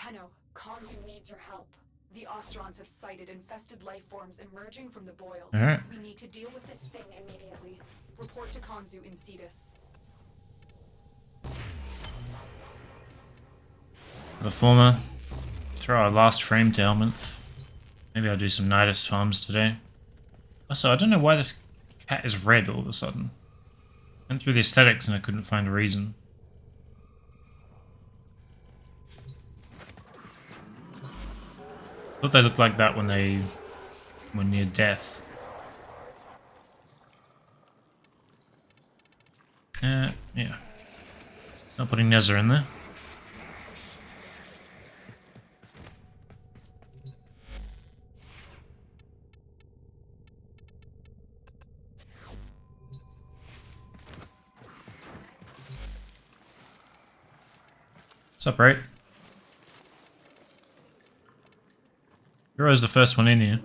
Tenno, Kanzu needs your help. The Ostrons have sighted infested life forms emerging from the boil. Alright. We need to deal with this thing immediately. Report to Kanzu in Cetus. The Forma. Throw our last frame to Helminth. Maybe I'll do some Nidus farms today. Also, I don't know why this cat is red all of a sudden. Went through the aesthetics and I couldn't find a reason. Thought they looked like that when they were near death. Yeah. Not putting Nezza in there. What's up, right? Hero's the first one in here.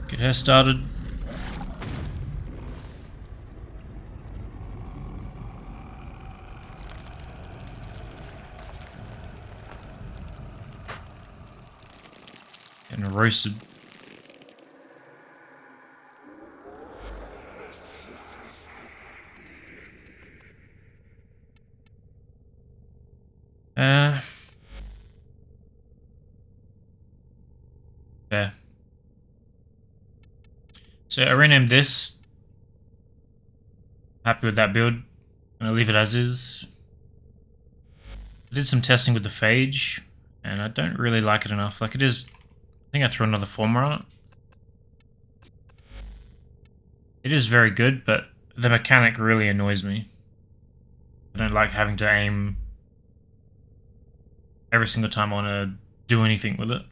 Get her started. Getting roasted. There. So I renamed this. Happy with that build. Gonna leave it as is. I did some testing with the phage, and I don't really like it enough. Like it is. I think I threw another Forma on it. It is very good, but the mechanic really annoys me. I don't like having to aim every single time I want to do anything with it.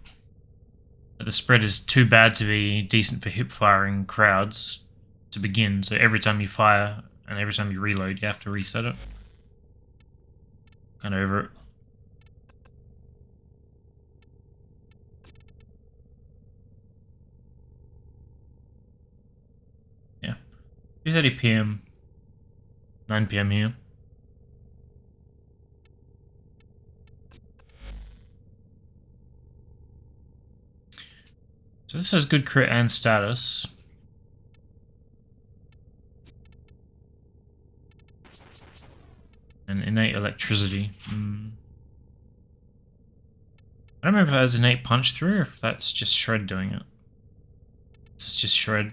The spread is too bad to be decent for hip firing crowds to begin, so every time you fire and every time you reload, you have to reset it. Kind of over it. Yeah. 2:30 PM, 9 PM here. So this has good crit and status. And innate electricity. I don't remember if it has innate punch through or if that's just Shred doing it. This is just Shred.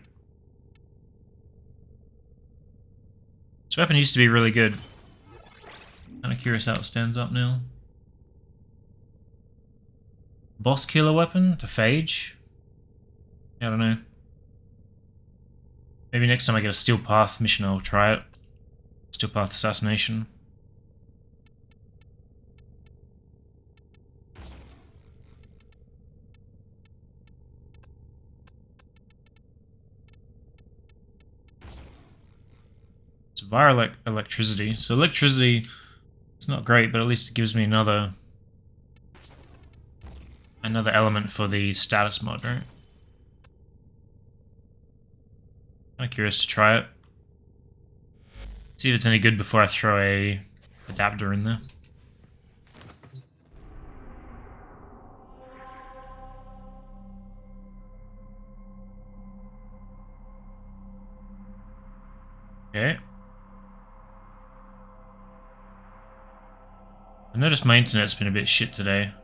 This weapon used to be really good. Kind of curious how it stands up now. Boss killer weapon to phage. I don't know. Maybe next time I get a Steel Path mission, I'll try it. Steel Path Assassination. It's via electricity. So electricity, it's not great, but at least it gives me another element for the status mod, right? Kind of curious to try it. See if it's any good before I throw a adapter in there. Okay. I noticed my internet's been a bit shit today.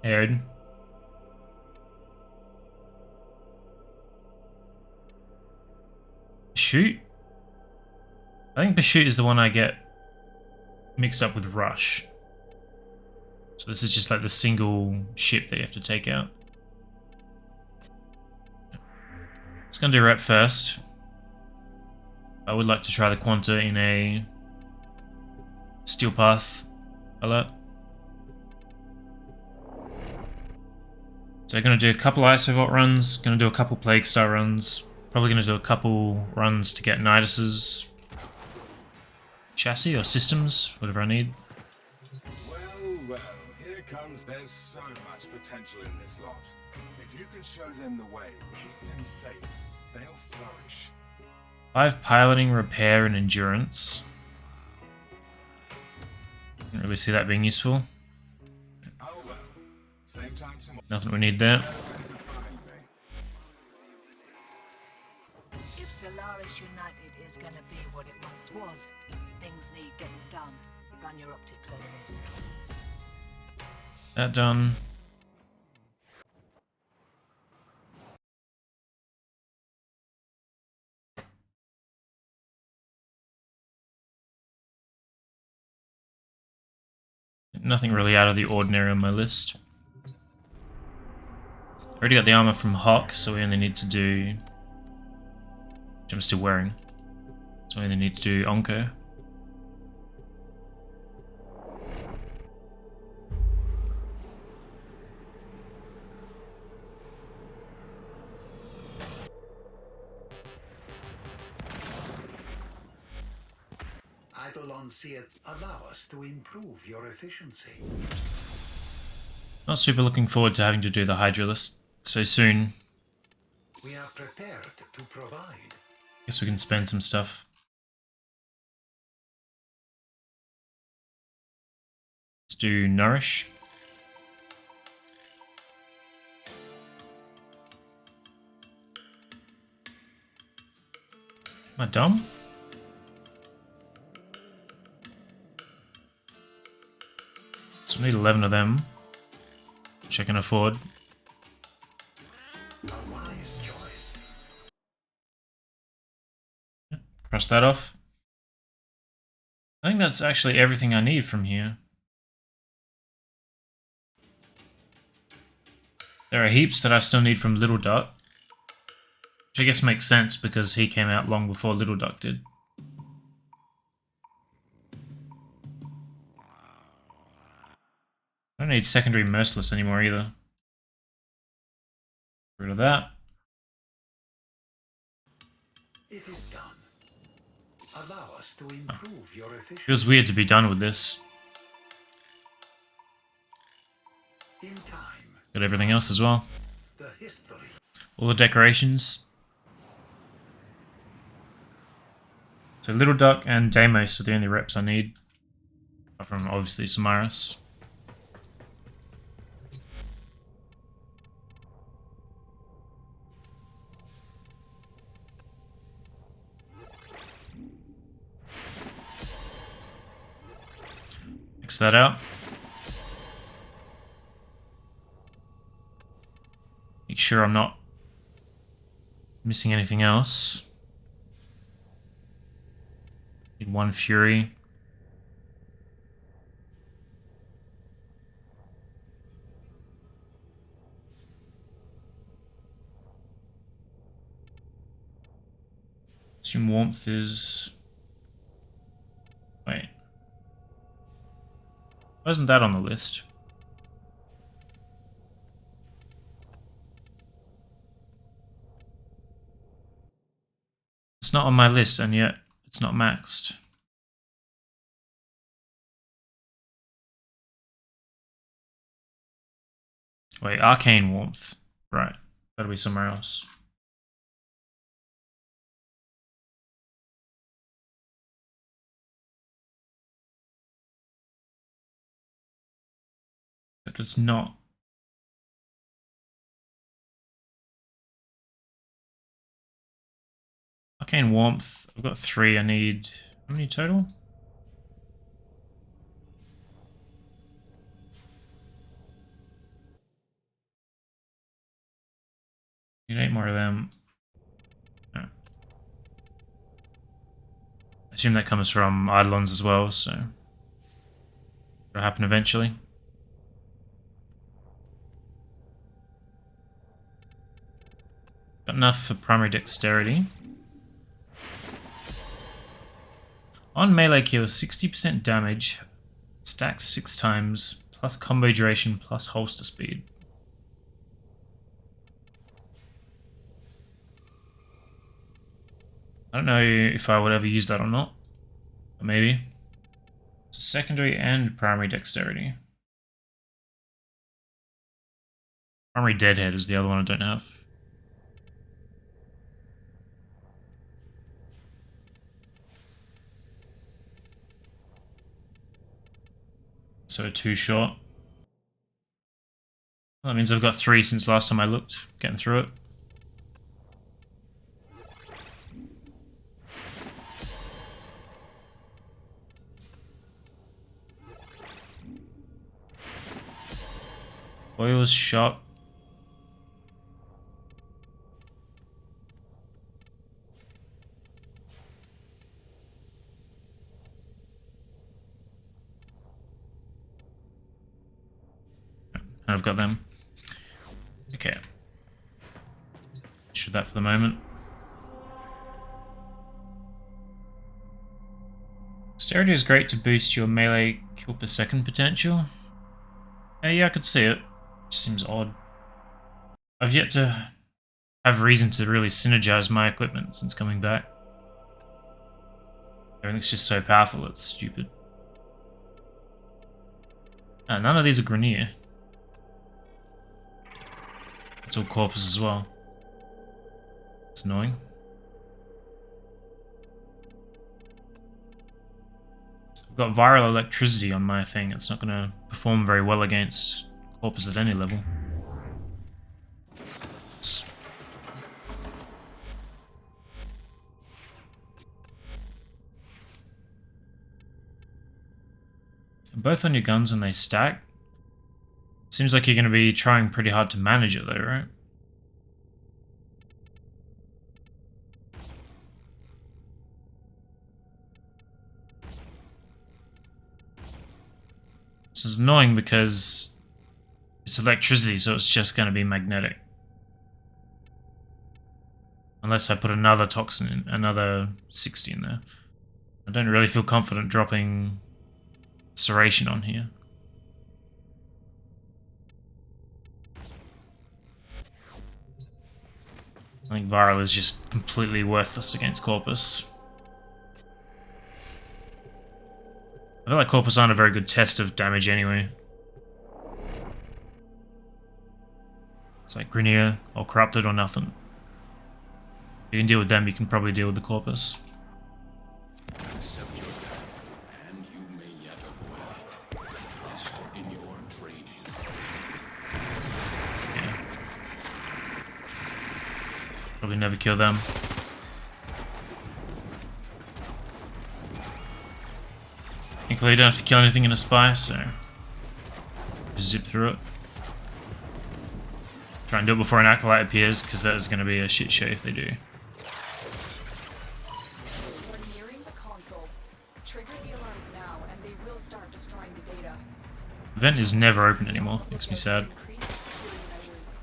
Hey, Odin. Pursuit? I think Pursuit is the one I get mixed up with Rush. So this is just like the single ship that you have to take out. It's gonna do rep first. I would like to try the Quanta in a Steel Path alert. So I'm gonna do a couple Isovault runs, gonna do a couple Plague Star runs, Probably going to do a couple runs to get Nidus's chassis or systems, whatever I need. Well, here comes. There's so much potential in this lot. If you can show them the way, keep them safe, they'll flourish. 5 piloting, repair, and endurance. Didn't really see that being useful. Oh well. Same time tomorrow. Nothing we need there. If Solaris United is going to be what it once was, things need getting done. Run your optics over this. That done. Nothing really out of the ordinary on my list. Already got the armor from Hawk, so we only need to do... which I'm still wearing. So we only need to do Onko. Allow us to improve your efficiency. Not super looking forward to having to do the Hydra list so soon. We are prepared to provide. Guess we can spend some stuff. Let's do Nourish. Am I dumb? So I need 11 of them, which I can afford. A wise choice. Cross that off. I think that's actually everything I need from here. There are heaps that I still need from Little Duck, which I guess makes sense because he came out long before Little Duck did. I don't need secondary Merciless anymore either. Get rid of that. It is done. Allow us to improve your efficiency. Feels weird to be done with this. In time. Got everything else as well. The history. All the decorations. So Little Duck and Deimos are the only reps I need. Apart from obviously Samaras. X that out. Make sure I'm not missing anything else. Need 1 Fury. Assume Warmth is... Wait. Why isn't that on the list? It's not on my list, and yet it's not maxed. Wait, Arcane Warmth. Right. That'll be somewhere else. But it's not. Arcane Warmth. I've got 3. I need... how many total? Need 8 more of them. Oh. I assume that comes from Eidolons as well, so... it'll happen eventually. Got enough for primary dexterity. On melee kill, 60% damage, stacks 6 times, plus combo duration, plus holster speed. I don't know if I would ever use that or not. But maybe. Secondary and primary dexterity. Primary deadhead is the other one I don't have. So 2 short. Well, that means I've got 3 since last time I looked. Getting through it. Oil's shot. And I've got them. Okay. Should that for the moment. Dexterity is great to boost your melee kill per second potential. Yeah, I could see it. Just seems odd. I've yet to have reason to really synergize my equipment since coming back. Everything's just so powerful, it's stupid. None of these are Grenier. It's all Corpus as well. It's annoying. I've got viral electricity on my thing. It's not going to perform very well against Corpus at any level. Both on your guns and they stack. Seems like you're going to be trying pretty hard to manage it though, right? This is annoying because it's electricity, so it's just going to be magnetic. Unless I put another toxin in, another 60 in there. I don't really feel confident dropping Serration on here. I think viral is just completely worthless against Corpus. I feel like Corpus aren't a very good test of damage anyway. It's like Grenier or Corrupted or nothing. If you can deal with them, you can probably deal with the Corpus. Accept your death, and you may yet acquire trust in your training. Yeah. Probably never kill them. Thankfully, you don't have to kill anything in a spy, so just zip through it. Try and do it before an acolyte appears, because that is going to be a shit show if they do. We're nearing the console. Trigger the alarms now, and they will start destroying the data. The vent is never open anymore. Makes me sad. Increase security measures.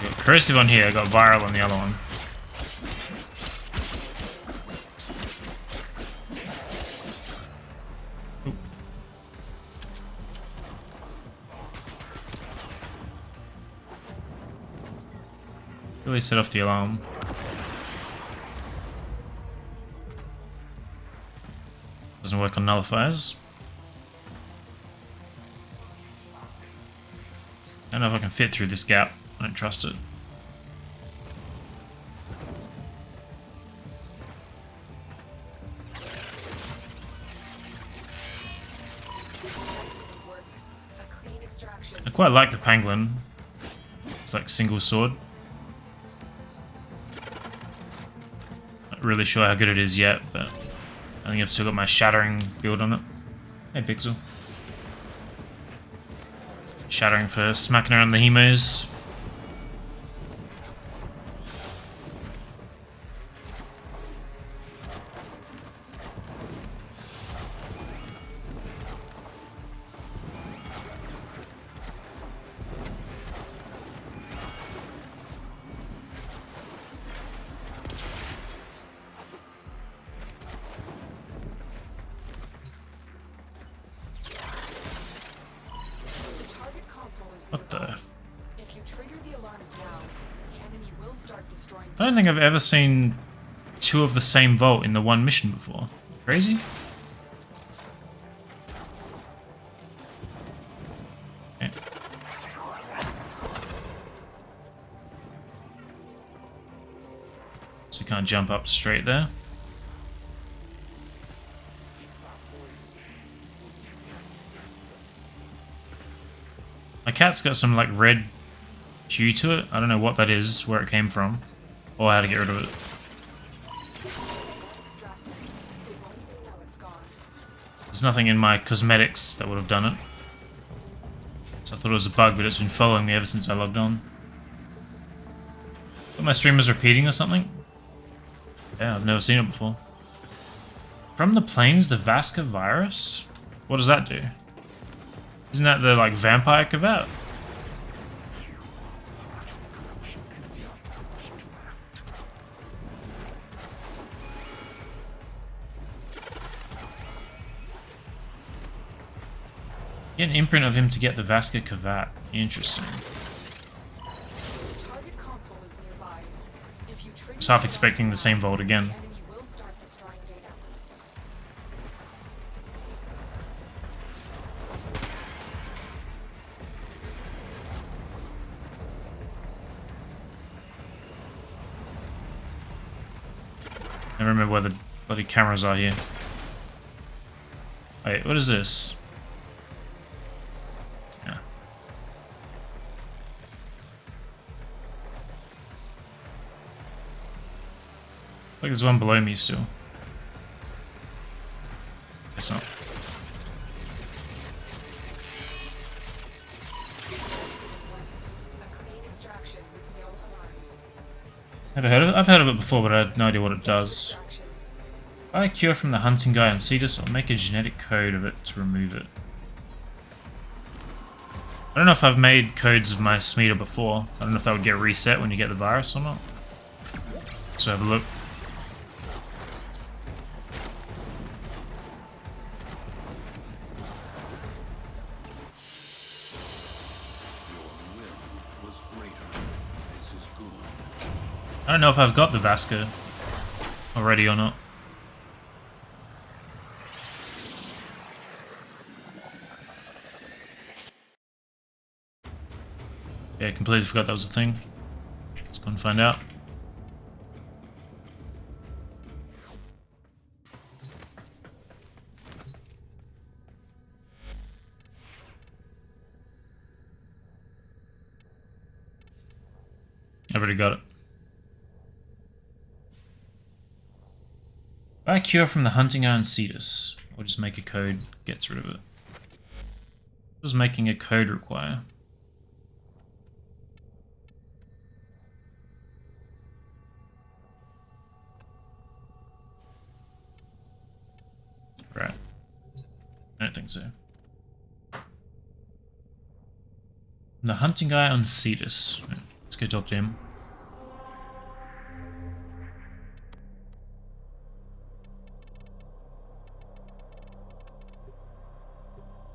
Got corrosive on here. Got viral on the other one. Really set off the alarm. Doesn't work on nullifiers. I don't know if I can fit through this gap. I don't trust it. A clean extraction. I quite like the pangolin. It's like single sword. Not really sure how good it is yet, but I think I've still got my shattering build on it. Hey, Pixel. Shattering for smacking around the hemos. The target console is What the? If you I don't think I've ever seen two of the same vault in the one mission before. Crazy? Okay. So you can't jump up straight there. My cat's got some like red hue to it. I don't know what that is, where it came from, or how to get rid of it. There's nothing in my cosmetics that would have done it. So I thought it was a bug, but it's been following me ever since I logged on. But my stream was repeating or something? Yeah, I've never seen it before. From the plains, the Vasca virus? What does that do? Isn't that the, like, vampire cavat? Get an imprint of him to get the Vasca cavat. Interesting. Target console is nearby. If you trigger I was half expecting the same vault again. the enemy will start destroying data. I don't remember where the bloody cameras are here. Wait, what is this? Yeah. Like there's one below me still. It's not. A clean extraction with no alarms. Never heard of it? I've heard of it before, but I had no idea what it does. Extraction. Buy a cure from the hunting guy on Cetus or make a genetic code of it to remove it. I don't know if I've made codes of my Smeeta before. I don't know if that would get reset when you get the virus or not. So have a look. Your will was greater. This is good. I don't know if I've got the Vasca already or not. Yeah, completely forgot that was a thing. Let's go and find out. I've already got it. Buy a cure from the hunting guy on Cetus, or just make a code, gets rid of it. What does making a code require? Right. I don't think so. The hunting guy on Cetus. Right, let's go talk to him.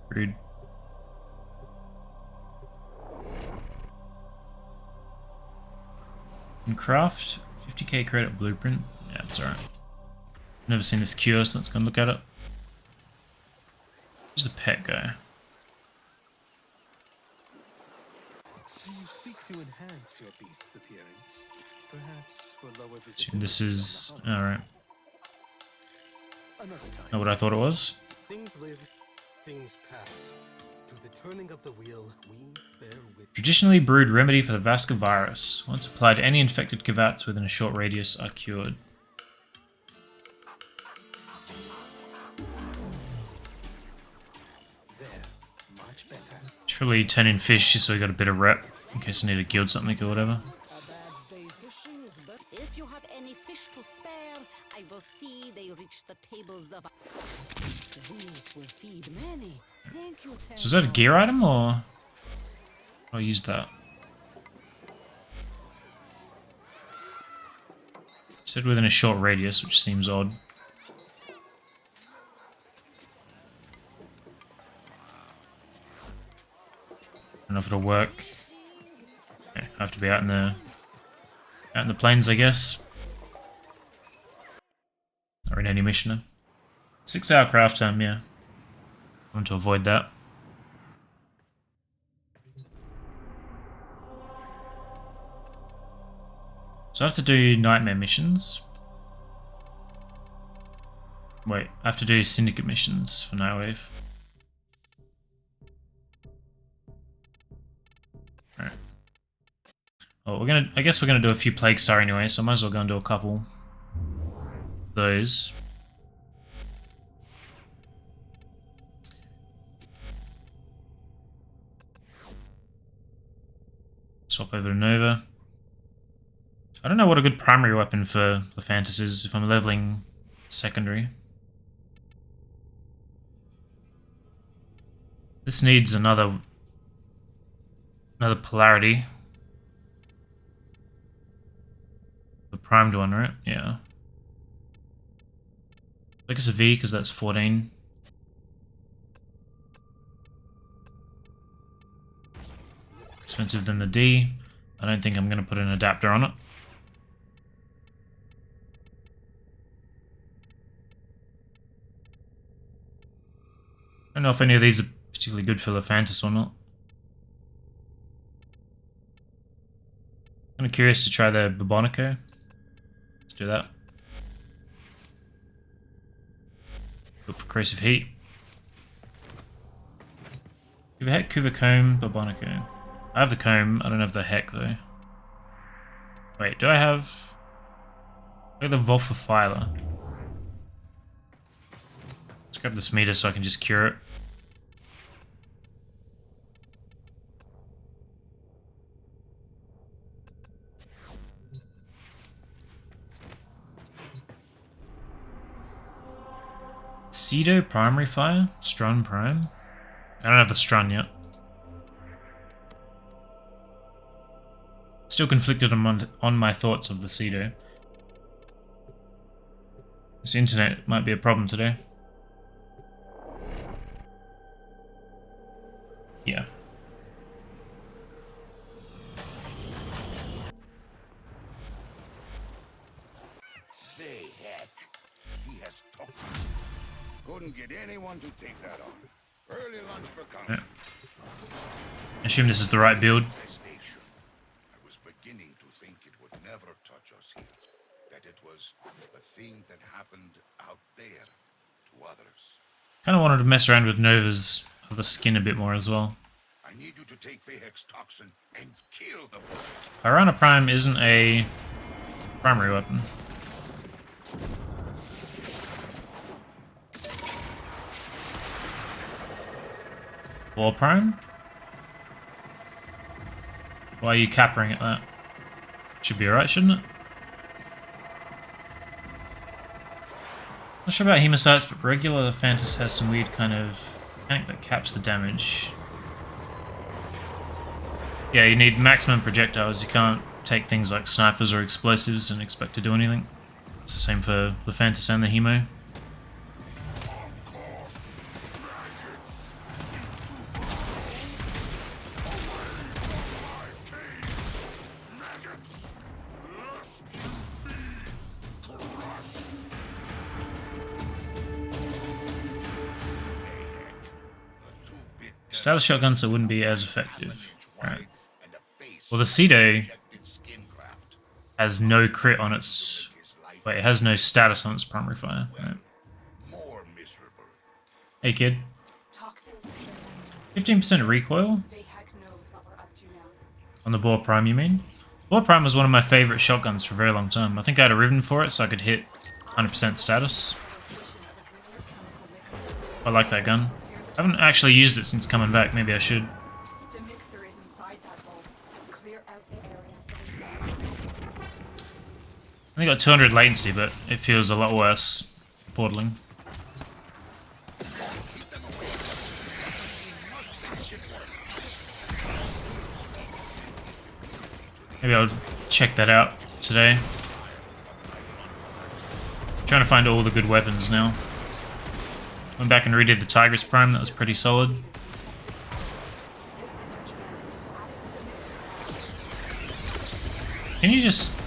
Rude. And craft 50k credit blueprint. Yeah, it's alright. Never seen this cure, so let's go and look at it. Who's the pet guy? Do you seek to enhance your beast's appearance? Perhaps for lower So visibility. this is alright. Another time. Not what I thought it was. Things live, things pass. To the turning of the wheel, we bear witness. Traditionally brewed remedy for the Vasca virus. Once applied, any infected cavats within a short radius are cured. There, much better. Surely turn in fish just so we got a bit of rep in case I need to guild something or whatever. A bad day fishing is but if you have any fish to spare, I will see they reach the tables of. These will feed many. Thank you, So is that a gear item or I'll use that? It said within a short radius, which seems odd. I don't know if it'll work. Okay, I have to be out in the Out in the plains, I guess. Or in any mission. 6-hour craft time, yeah. I want to avoid that. So I have to do nightmare missions. Wait, I have to do syndicate missions for Nightwave. Alright. Well, I guess we're gonna do a few Plague Star anyway, so I might as well go and do a couple of those. Swap over to Nova. I don't know what a good primary weapon for the Fantas is if I'm leveling secondary. This needs another polarity. The primed one, right? Yeah. I guess a V because that's 14. Expensive than the D. I don't think I'm going to put an adapter on it. I don't know if any of these are particularly good for the Fantas or not. I'm kind of curious to try the Bobonico. Let's do that. Look for Corrosive Heat. Kuva Heck, Kuva Comb, Bobonico. I have the Comb, I don't have the Heck though. Wait, do I have... I have the Wolfifiler. Let's grab this meter so I can just cure it. Cedo Primary Fire? Strun Prime? I don't have the Strun yet. Still conflicted on my thoughts of the Cedo. This internet might be a problem today. Yeah. Say, heck, he has talked. Couldn't get anyone to take that on. Early lunch for council. Yeah. Assume this is the right build. I was beginning to think it would never touch us here. That it was a thing that happened out there to others. Kind of wanted to mess around with Nova's other skin a bit more as well. I need you to take Vahek's toxin and kill the boy. Piranha Prime isn't a primary weapon. War Prime? Why are you cappering at that? Should be alright, shouldn't it? Not sure about Hemocytes, but regular Fantas has some weird kind of mechanic that caps the damage. Yeah, you need maximum projectiles. You can't take things like snipers or explosives and expect to do anything. It's the same for the Fantas and the Hemo. Status shotguns that wouldn't be as effective. Right. Well, the Cedo has no crit on its... Wait, it has no status on its primary fire. Right. Hey, kid. 15% recoil? On the Boar Prime, you mean? Boar Prime was one of my favourite shotguns for a very long time. I think I had a Riven for it, so I could hit 100% status. I like that gun. I haven't actually used it since coming back. Maybe I should. The mixer is inside that vault. Clear out the area. I only got 200 latency, but it feels a lot worse. Portaling. Maybe I'll check that out today. I'm trying to find all the good weapons now. Went back and redid the Tigress Prime, that was pretty solid. Can you just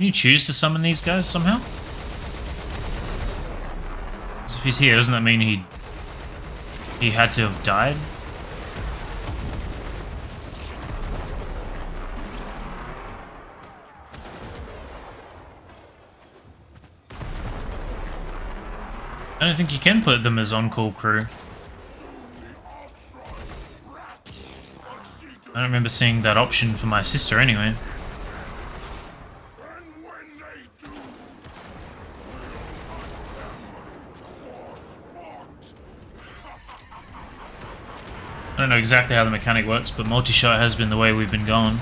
Can you choose to summon these guys somehow? 'Cause if he's here, doesn't that mean he had to have died? I don't think you can put them as on-call crew. I don't remember seeing that option for my sister anyway. I don't know exactly how the mechanic works, but multi-shot has been the way we've been going.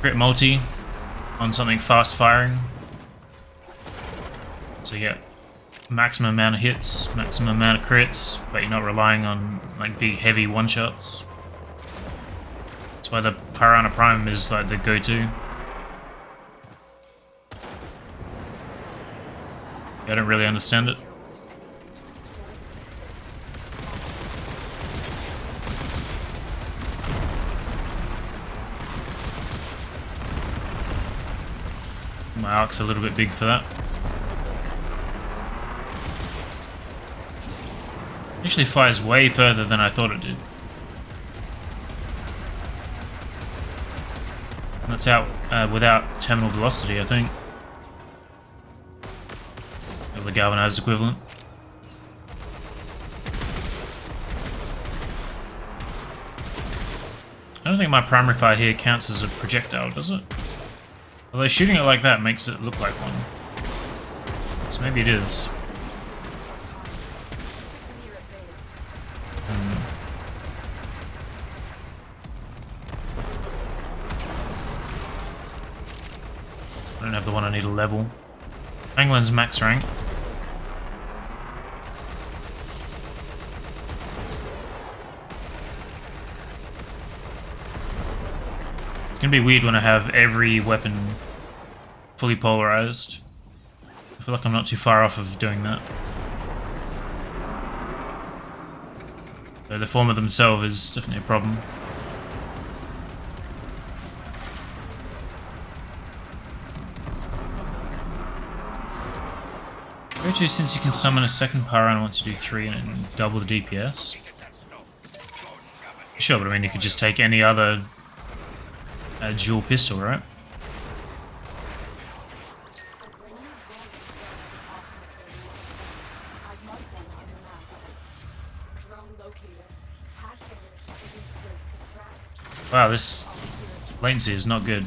Crit multi on something fast-firing. So you get maximum amount of hits, maximum amount of crits, but you're not relying on like big heavy one-shots. That's why the Piranha Prime is like the go-to. I don't really understand it. My arc's a little bit big for that. Actually fires way further than I thought it did. That's out without terminal velocity, I think. Or the galvanized equivalent. I don't think my primary fire here counts as a projectile, does it? Although shooting it like that makes it look like one. So maybe it is. I don't have the one I need to level. England's max rank. It's gonna be weird when I have every weapon fully polarized. I feel like I'm not too far off of doing that. So the Forma themselves is definitely a problem. Go to, since you can summon a second Piranha once you do 3 and double the DPS. Sure, but I mean you could just take any other dual pistol, right? Wow, this latency is not good.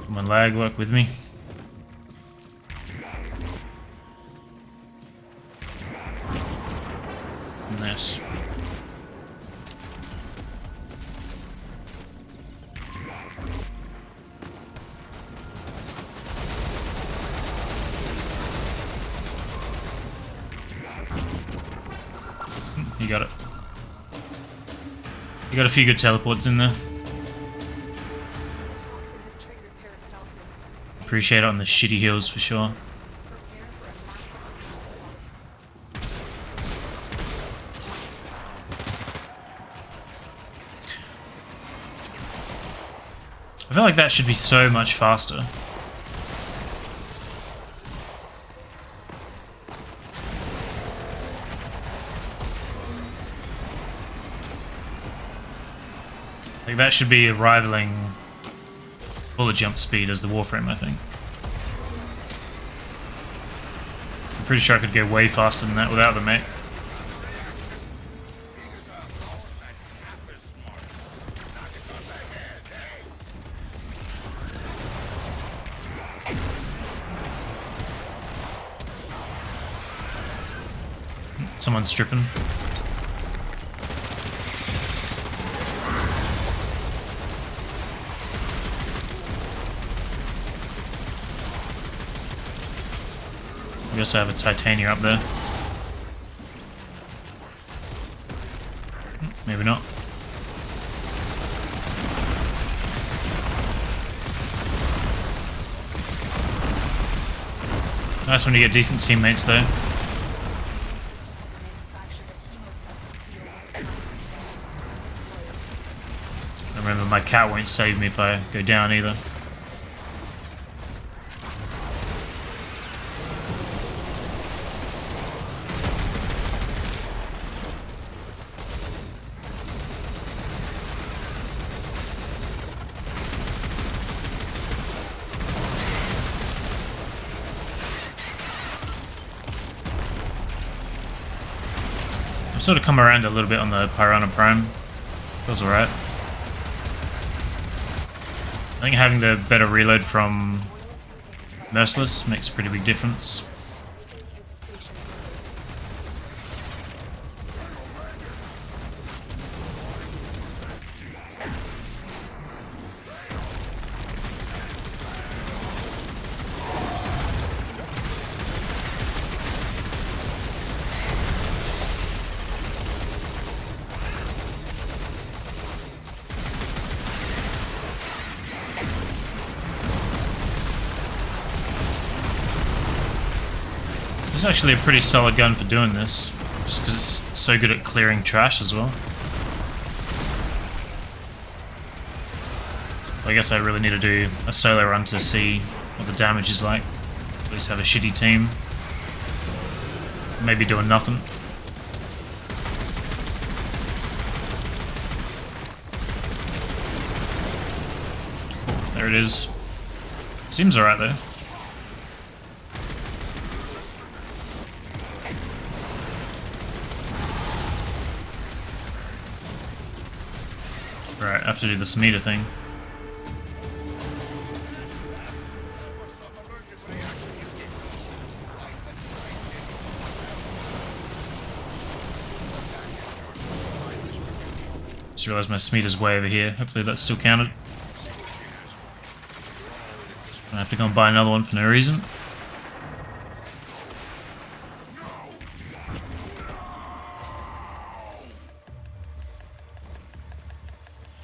Come on, lag, work with me. Nice. You got it. You got a few good teleports in there. Appreciate it on the shitty heals for sure. I feel like that should be so much faster. Like that should be rivaling bullet jump speed as the warframe, I think. I'm pretty sure I could go way faster than that without the mech. Someone's stripping. guess I have a Titania up there. Maybe not. Nice when you get decent teammates though. Remember, my cat won't save me if I go down either. I've sort of come around a little bit on the Piranha Prime. Feels alright. I think having the better reload from Merciless makes a pretty big difference. This is actually a pretty solid gun for doing this, just because it's so good at clearing trash as well. I guess I really need to do a solo run to see what the damage is like. At least have a shitty team. Maybe doing nothing. Cool, there it is. Seems alright though. Right, I have to do this meter thing. Just realised my Smeeter's way over here. Hopefully that's still counted. I have to go and buy another one for no reason.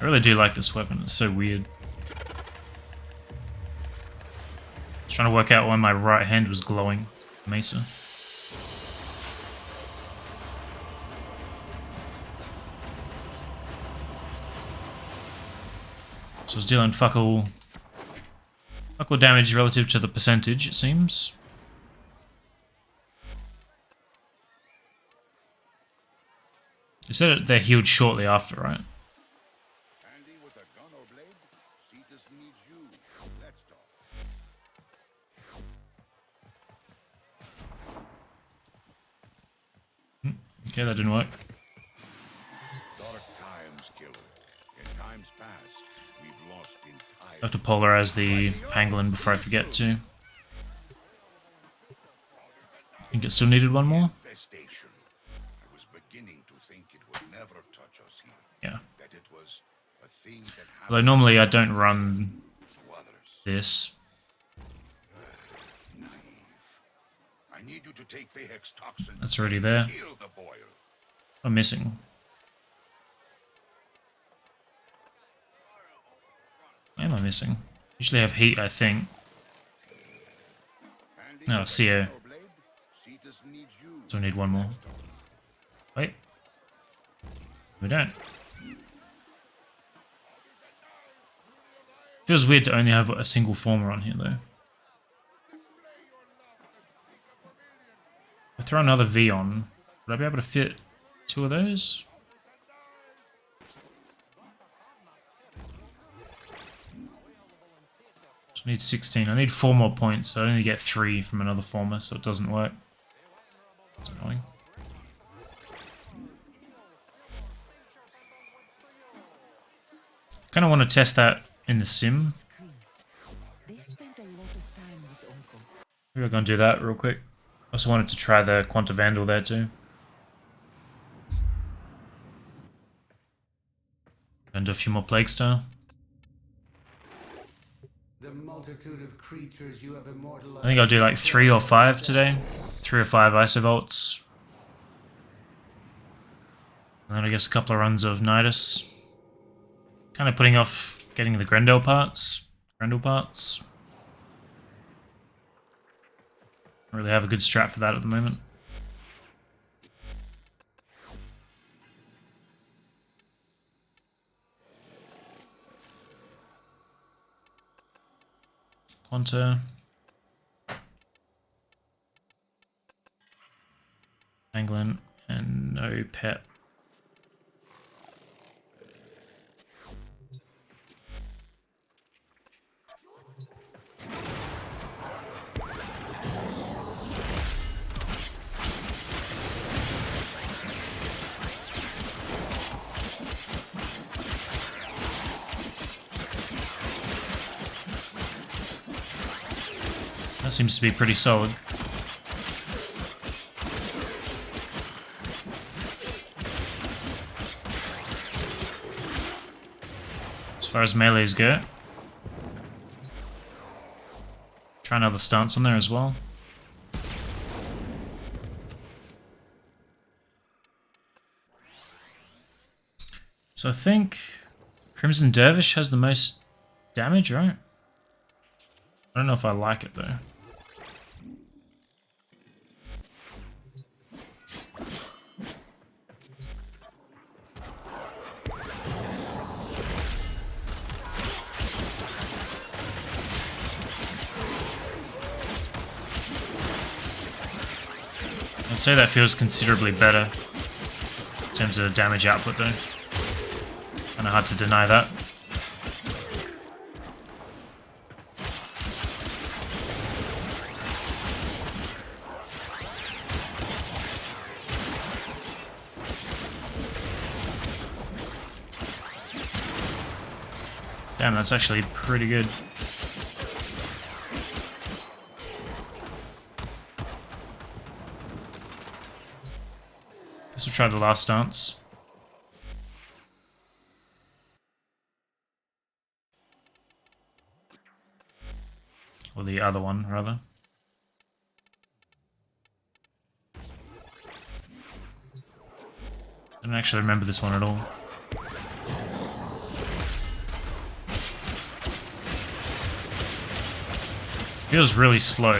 I really do like this weapon, it's so weird. I was trying to work out why my right hand was glowing. Mesa. So I was dealing fuck all damage relative to the percentage, it seems. You said they're healed shortly after, right? Okay, that didn't work. I have to polarize the pangolin before I forget to. I think it still needed one more. Yeah. Although normally I don't run this. That's already there. I'm missing. What am I missing? Usually have heat, I think. No, CO. So I need one more. Wait. We don't. Feels weird to only have a single Forma on here, though. If I throw another V on, would I be able to fit two of those? So I need 16. I need 4 more points, so I only get 3 from another Forma, so it doesn't work. That's annoying. I kind of want to test that in the sim. Maybe I'm going to do that real quick. I also wanted to try the Quanta Vandal there too. And do a few more Plague Star. The multitude of creatures you have immortalized. I think I'll do like 3 or 5 today. 3 or 5 Isovaults. And then I guess a couple of runs of Nidus. Kind of putting off getting the Grendel parts. Don't really have a good strat for that at the moment. Quanta. Anglin and no pet. That seems to be pretty solid. As far as melees go. Try another stance on there as well. So I think Crimson Dervish has the most damage, right? I don't know if I like it though. I'd say that feels considerably better in terms of the damage output though. Kinda hard to deny that. Damn, that's actually pretty good. Guess we'll try the last dance. Or the other one, rather. I don't actually remember this one at all. Feels really slow.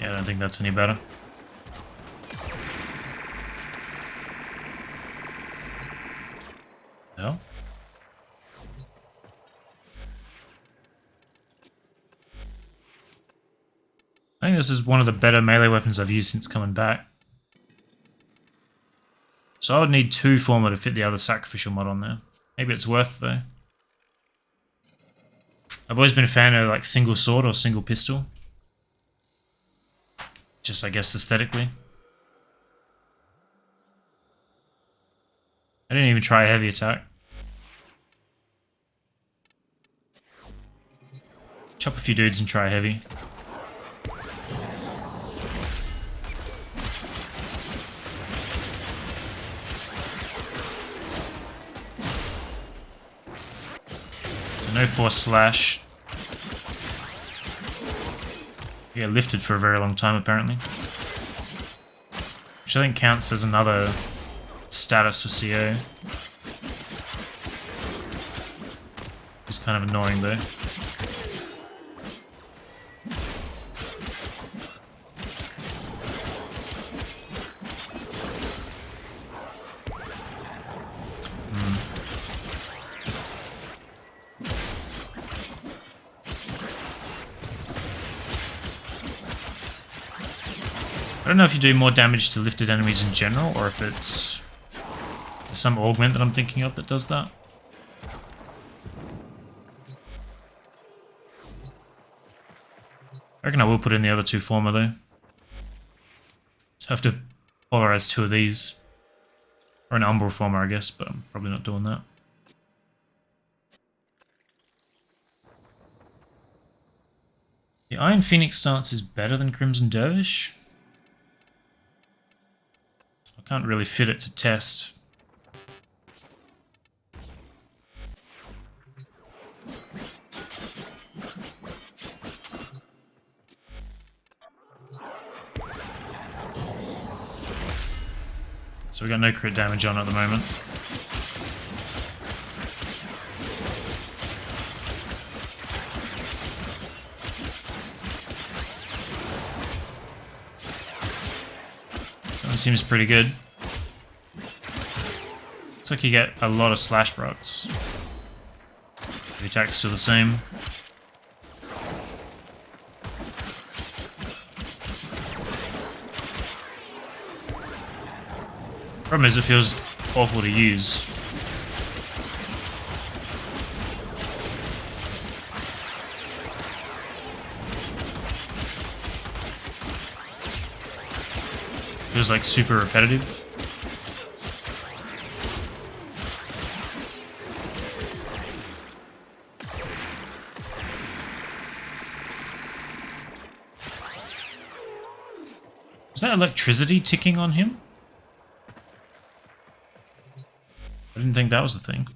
Yeah, I don't think that's any better. No? I think this is one of the better melee weapons I've used since coming back. So I would need 2 Forma to fit the other sacrificial mod on there. Maybe it's worth it though. I've always been a fan of like single sword or single pistol. Just I guess aesthetically. I didn't even try a heavy attack. Chop a few dudes and try heavy. No force slash. Yeah, lifted for a very long time apparently. Which I think counts as another status for CO. It's kind of annoying though. I don't know if you do more damage to lifted enemies in general, or if it's some augment that I'm thinking of that does that. I reckon I will put in the other 2 Forma though. So I have to polarize 2 of these. Or an Umbral Forma I guess, but I'm probably not doing that. The Iron Phoenix stance is better than Crimson Dervish. I can't really fit it to test. So we got no crit damage on at the moment. That one seems pretty good. Looks like you get a lot of slash procs. The attack's still the same. Problem is, it feels awful to use. Feels like super repetitive. Is that electricity ticking on him? I didn't think that was the thing.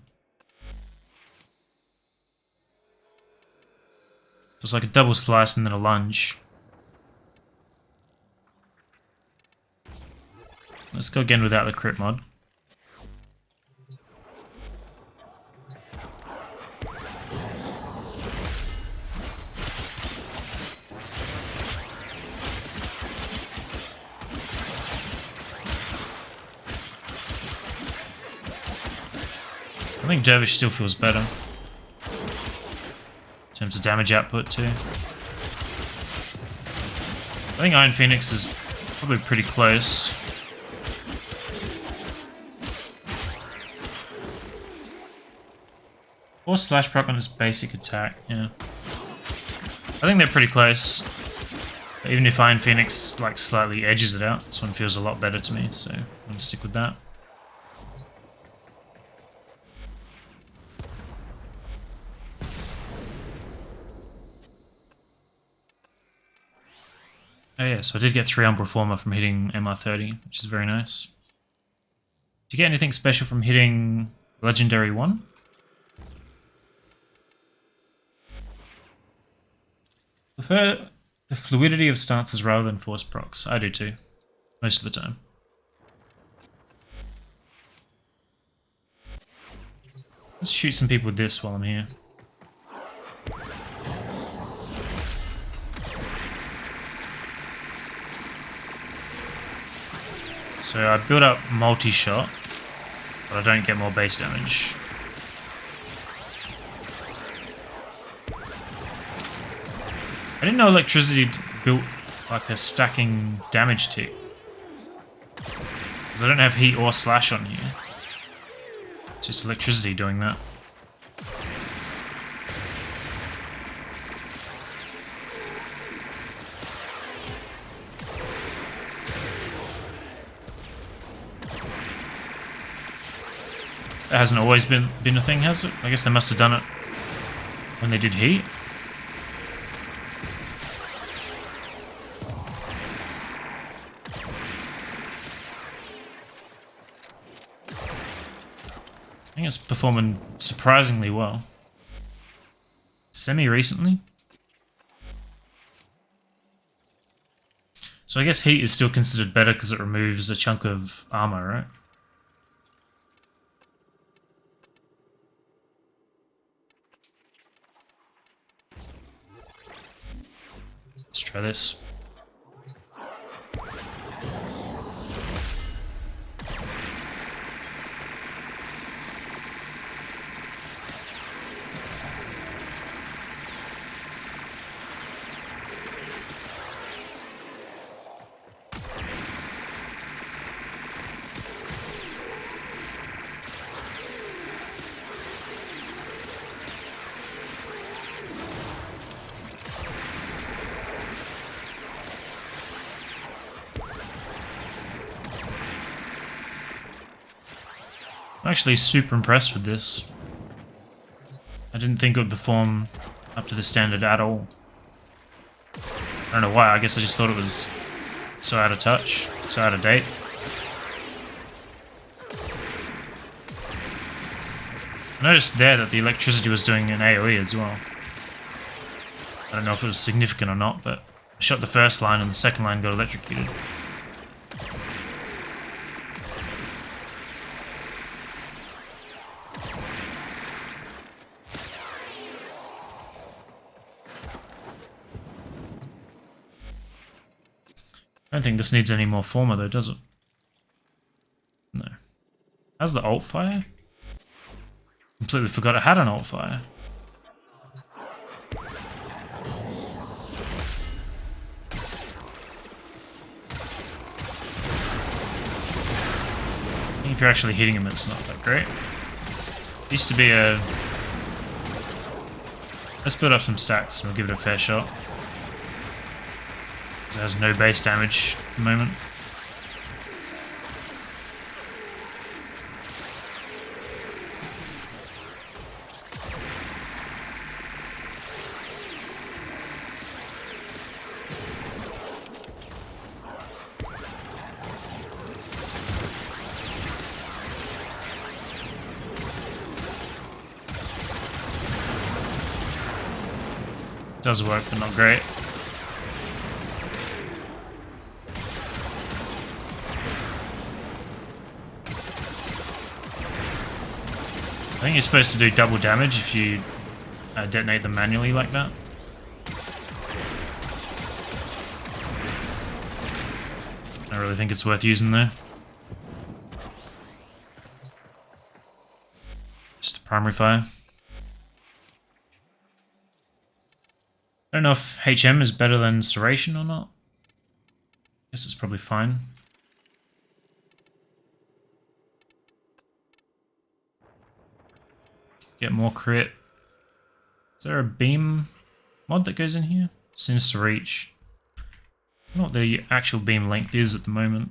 So it's like a double slice and then a lunge. Let's go again without the crit mod. I think Dervish still feels better. In terms of damage output too. I think Iron Phoenix is probably pretty close. Or slash proc on his basic attack, yeah. I think they're pretty close. But even if Iron Phoenix like slightly edges it out, this one feels a lot better to me, so I'm gonna stick with that. Oh yeah, so I did get 3 on Forma from hitting MR30, which is very nice. Do you get anything special from hitting Legendary 1? Prefer the fluidity of stances rather than force procs. I do too, most of the time. Let's shoot some people with this while I'm here. So I build up multi-shot, but I don't get more base damage. I didn't know electricity built like a stacking damage tick. Because I don't have heat or slash on here. It's just electricity doing that. That hasn't always been a thing, has it? I guess they must have done it when they did heat. I think it's performing surprisingly well. Semi-recently. So I guess heat is still considered better because it removes a chunk of armor, right? Let's try this. I'm actually super impressed with this. I didn't think it would perform up to the standard at all. I don't know why, I guess I just thought it was so out of touch, so out of date. I noticed there that the electricity was doing an AoE as well. I don't know if it was significant or not, but I shot the first line and the second line got electrocuted. I don't think this needs any more Forma though, does it? No. How's the alt fire? Completely forgot it had an alt fire. I think if you're actually hitting him, it's not that great. Used to be a... Let's build up some stats and we'll give it a fair shot. Because it has no base damage at the moment. Does work, but not great. I think you're supposed to do double damage if you detonate them manually like that. I don't really think it's worth using though. Just the primary fire. I don't know if HM is better than Serration or not. Guess it's probably fine. Get more crit. Is there a beam mod that goes in here? Seems to reach. I don't know what the actual beam length is at the moment.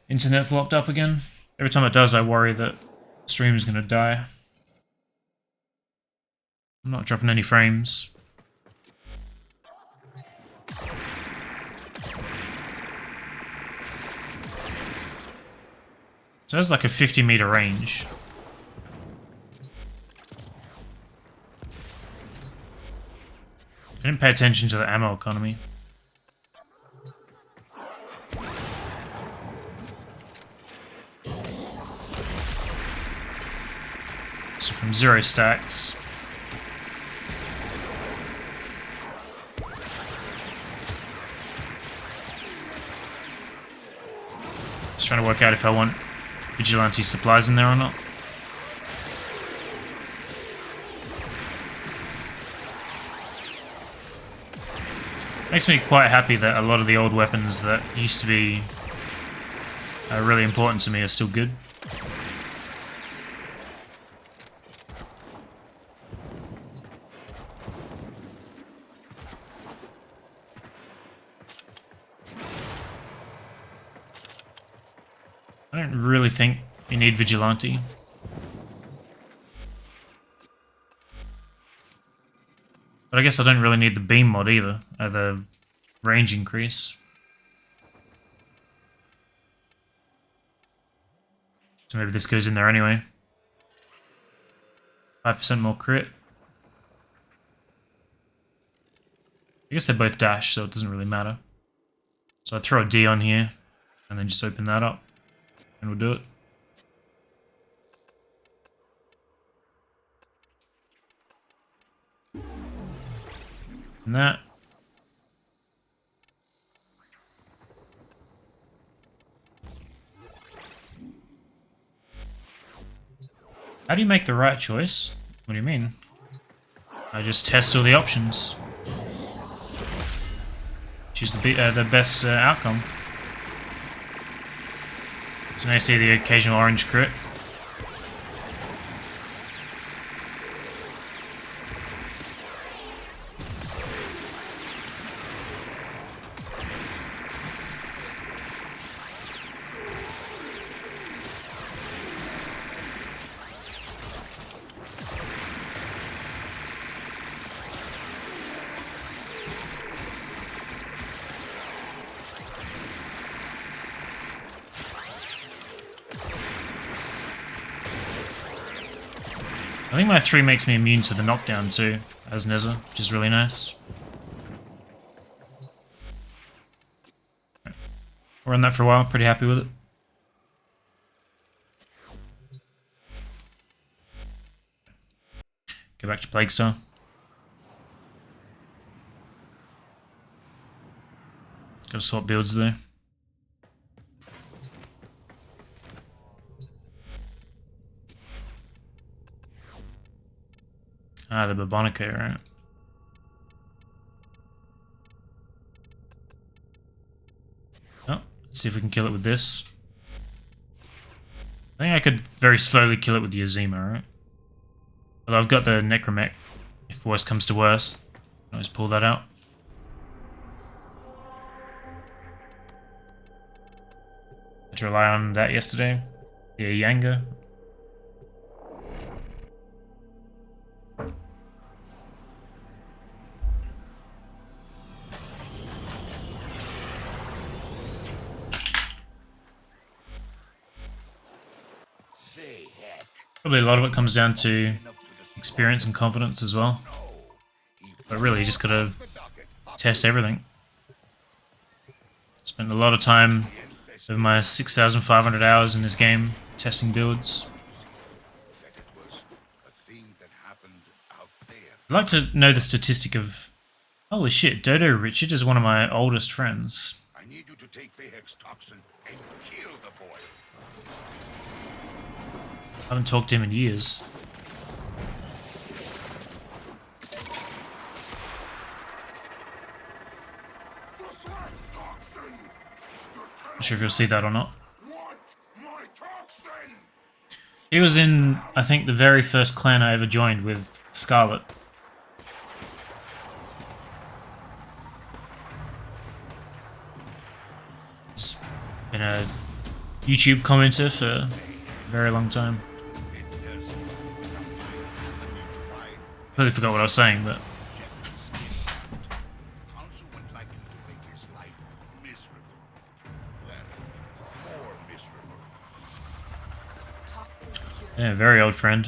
Internet's locked up again. Every time it does, I worry that the stream is going to die. I'm not dropping any frames. So it has like a 50-meter range. I didn't pay attention to the ammo economy. So from 0 stacks. Just trying to work out if I want vigilante supplies in there or not. Makes me quite happy that a lot of the old weapons that used to be really important to me are still good. I don't really think you need vigilante. But I guess I don't really need the beam mod either, the range increase. So maybe this goes in there anyway. 5% more crit. I guess they're both dash, so it doesn't really matter. So I throw a D on here, and then just open that up, and we'll do it. And that. How do you make the right choice? What do you mean? I just test all the options. Choose the best outcome. So now you see the occasional orange crit. I think my 3 makes me immune to the knockdown too, as Neza, which is really nice. We're on that for a while, pretty happy with it. Go back to Plague Star. Gotta swap builds though. Ah, the Babonico, right? Oh, let's see if we can kill it with this. I think I could very slowly kill it with the Azima, right? Although I've got the Necromech. If worse comes to worse, I can always pull that out. Had to rely on that yesterday. The Yanga. Probably a lot of it comes down to experience and confidence as well. But really, you just gotta test everything. Spent a lot of time over my 6,500 hours in this game testing builds. I'd like to know the statistic of... Holy shit, Dodo Richard is one of my oldest friends. I need you to take Vehek's toxin and kill the boy. I haven't talked to him in years. Not sure if you'll see that or not. He was in, I think, the very first clan I ever joined with Scarlet. He's been a YouTube commenter for a very long time. Completely forgot what I was saying, but... Yeah, very old friend.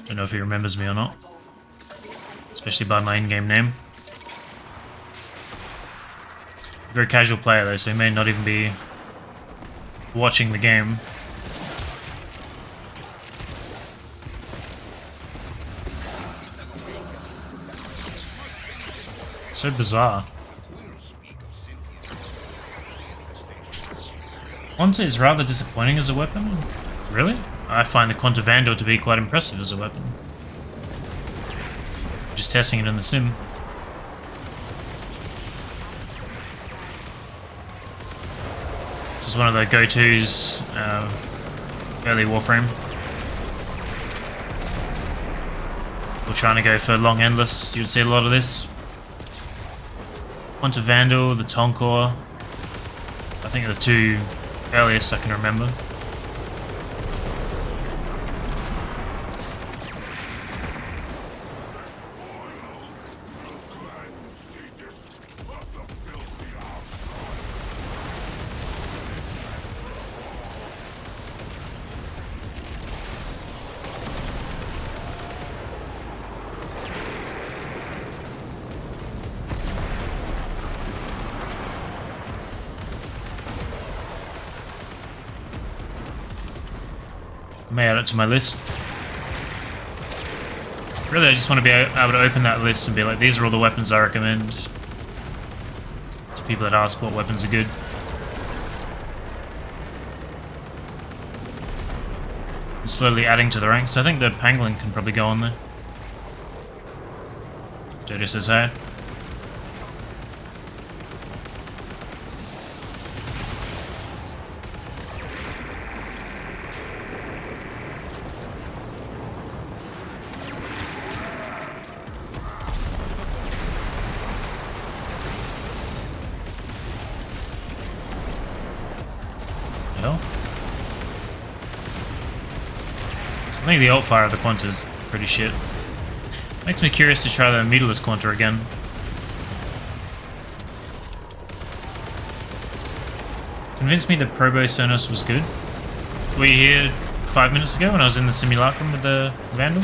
Don't know if he remembers me or not, especially by my in-game name. Very casual player though, so he may not even be watching the game. So bizarre. Quanta is rather disappointing as a weapon. Really? I find the Quanta Vandal to be quite impressive as a weapon. Just testing it in the sim. This is one of the go-tos, early warframe. We're trying to go for long endless. You would see a lot of this. Quanta Vandal, the Tonkor. I think are the two earliest I can remember. May add it to my list. Really, I just want to be able to open that list and be like, these are all the weapons I recommend to people that ask what weapons are good. And slowly adding to the ranks. I think the Pangolin can probably go on there. Dodo says hi. I think the alt fire of the Quanta is pretty shit. Makes me curious to try the meterless Quanta again. Convinced me that Probo Sonos was good. Were you here 5 minutes ago when I was in the Simulacrum with the Vandal?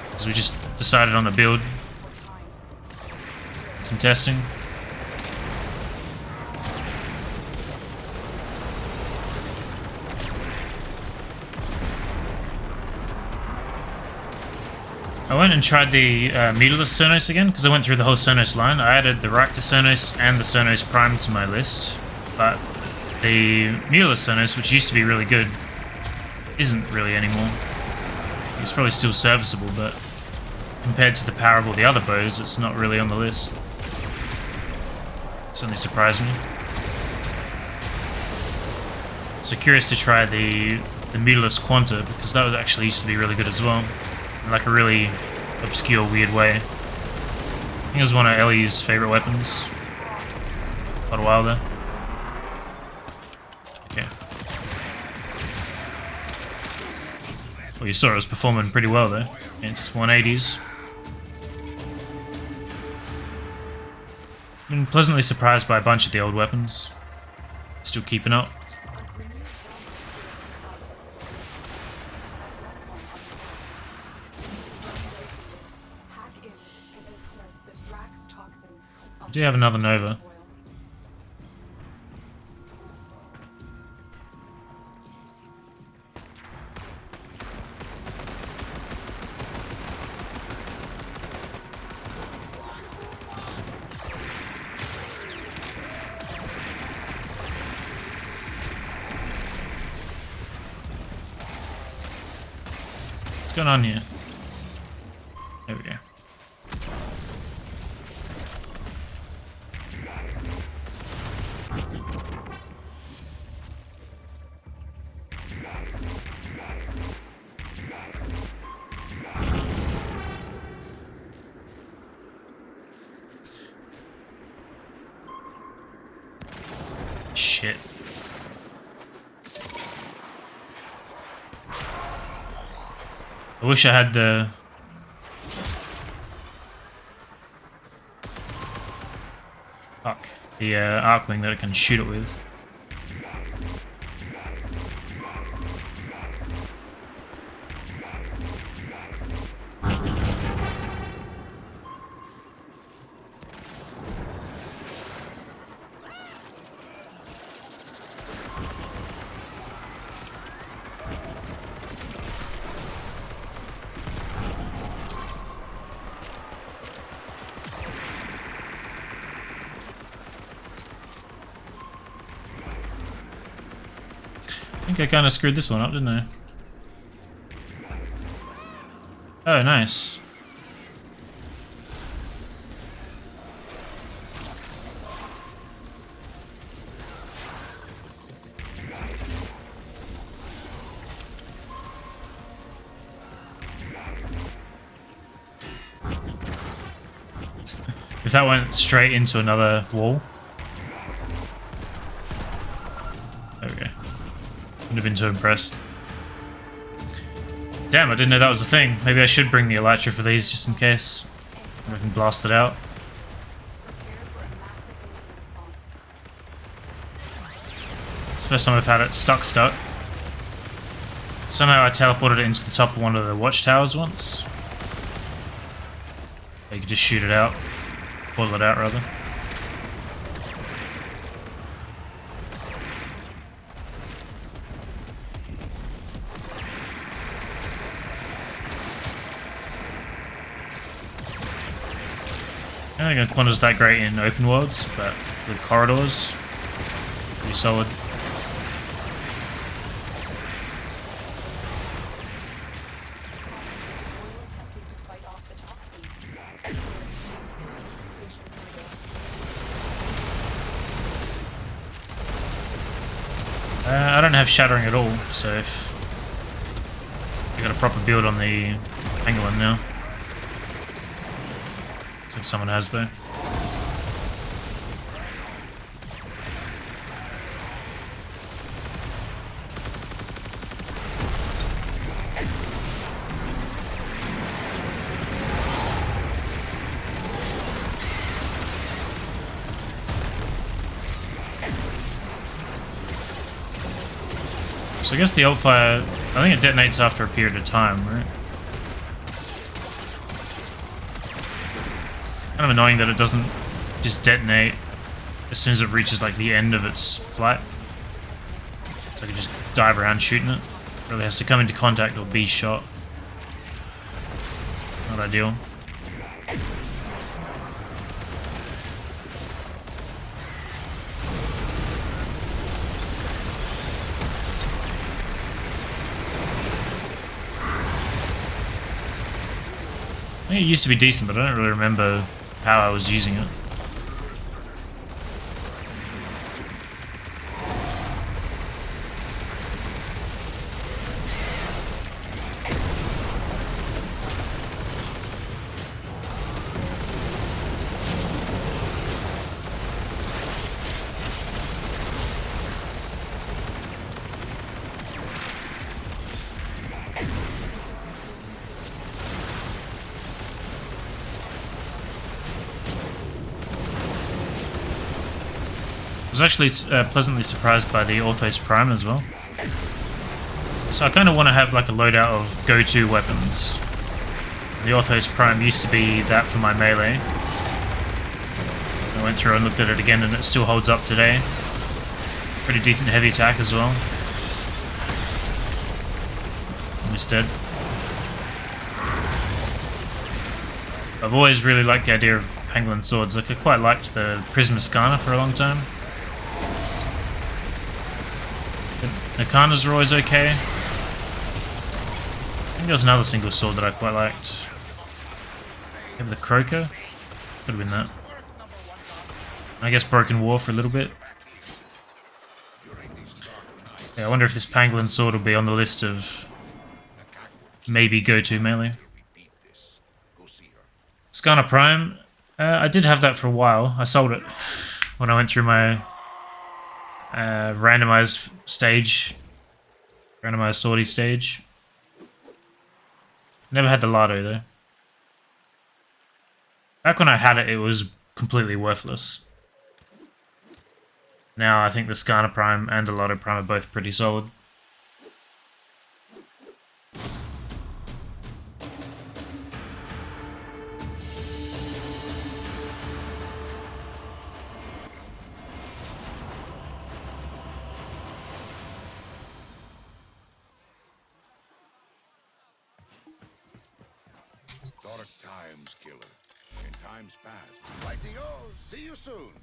Because we just decided on the build. Some testing. I went and tried the meterless Sonos again, because I went through the whole Sonos line. I added the Rakta Sonos and the Sonos Prime to my list, but the meterless Sonos, which used to be really good, isn't really anymore. It's probably still serviceable, but compared to the power of all the other bows, it's not really on the list. Certainly surprised me. So curious to try the meterless Quanta, because that actually used to be really good as well. In like a really obscure, weird way. I think it was one of Ellie's favourite weapons. Quite a while there. Okay. Well, you saw it was performing pretty well though. Against 180s. Been pleasantly surprised by a bunch of the old weapons. Still keeping up. I do have another Nova. What's going on here? There we go. Shit. I wish I had the... Fuck. The Arcwing that I can shoot it with. I think I kind of screwed this one up, didn't I? Oh, nice. If that went straight into another wall. There we go. Wouldn't have been too impressed. Damn, I didn't know that was a thing. Maybe I should bring the Elytra for these just in case. I can blast it out. It's the first time I've had it stuck. Somehow I teleported it into the top of one of the watchtowers once. You could just shoot it out. Boil it out, rather. I don't think Quanta's that great in open worlds, but with corridors, pretty solid. I don't have shattering at all, so if I got a proper build on the pangolin now. If someone has though. So I guess the ult fire, I think it detonates after a period of time, right? Kind of annoying that it doesn't just detonate as soon as it reaches like the end of its flight. So I can just dive around shooting it. Really has to come into contact or be shot. Not ideal. I think it used to be decent, but I don't really remember how I was using it. I was actually pleasantly surprised by the Orthos Prime as well. So I kind of want to have like a loadout of go-to weapons. The Orthos Prime used to be that for my melee. I went through and looked at it again and it still holds up today. Pretty decent heavy attack as well. Almost dead. I've always really liked the idea of Pangolin swords. Like I quite liked the Prismascana for a long time. The Nakanas were always okay. I think there was another single sword that I quite liked. Maybe the Croaker? Could have been that. I guess Broken War for a little bit. Yeah, I wonder if this Pangolin sword will be on the list of maybe go-to melee. Skana Prime. I did have that for a while. I sold it when I went through my randomized stage. Randomized sortie stage. Never had the Lardo though. Back when I had it, it was completely worthless. Now I think the Skana Prime and the Lardo Prime are both pretty solid. Dark times, killer. In times past. Righty-o! See you soon!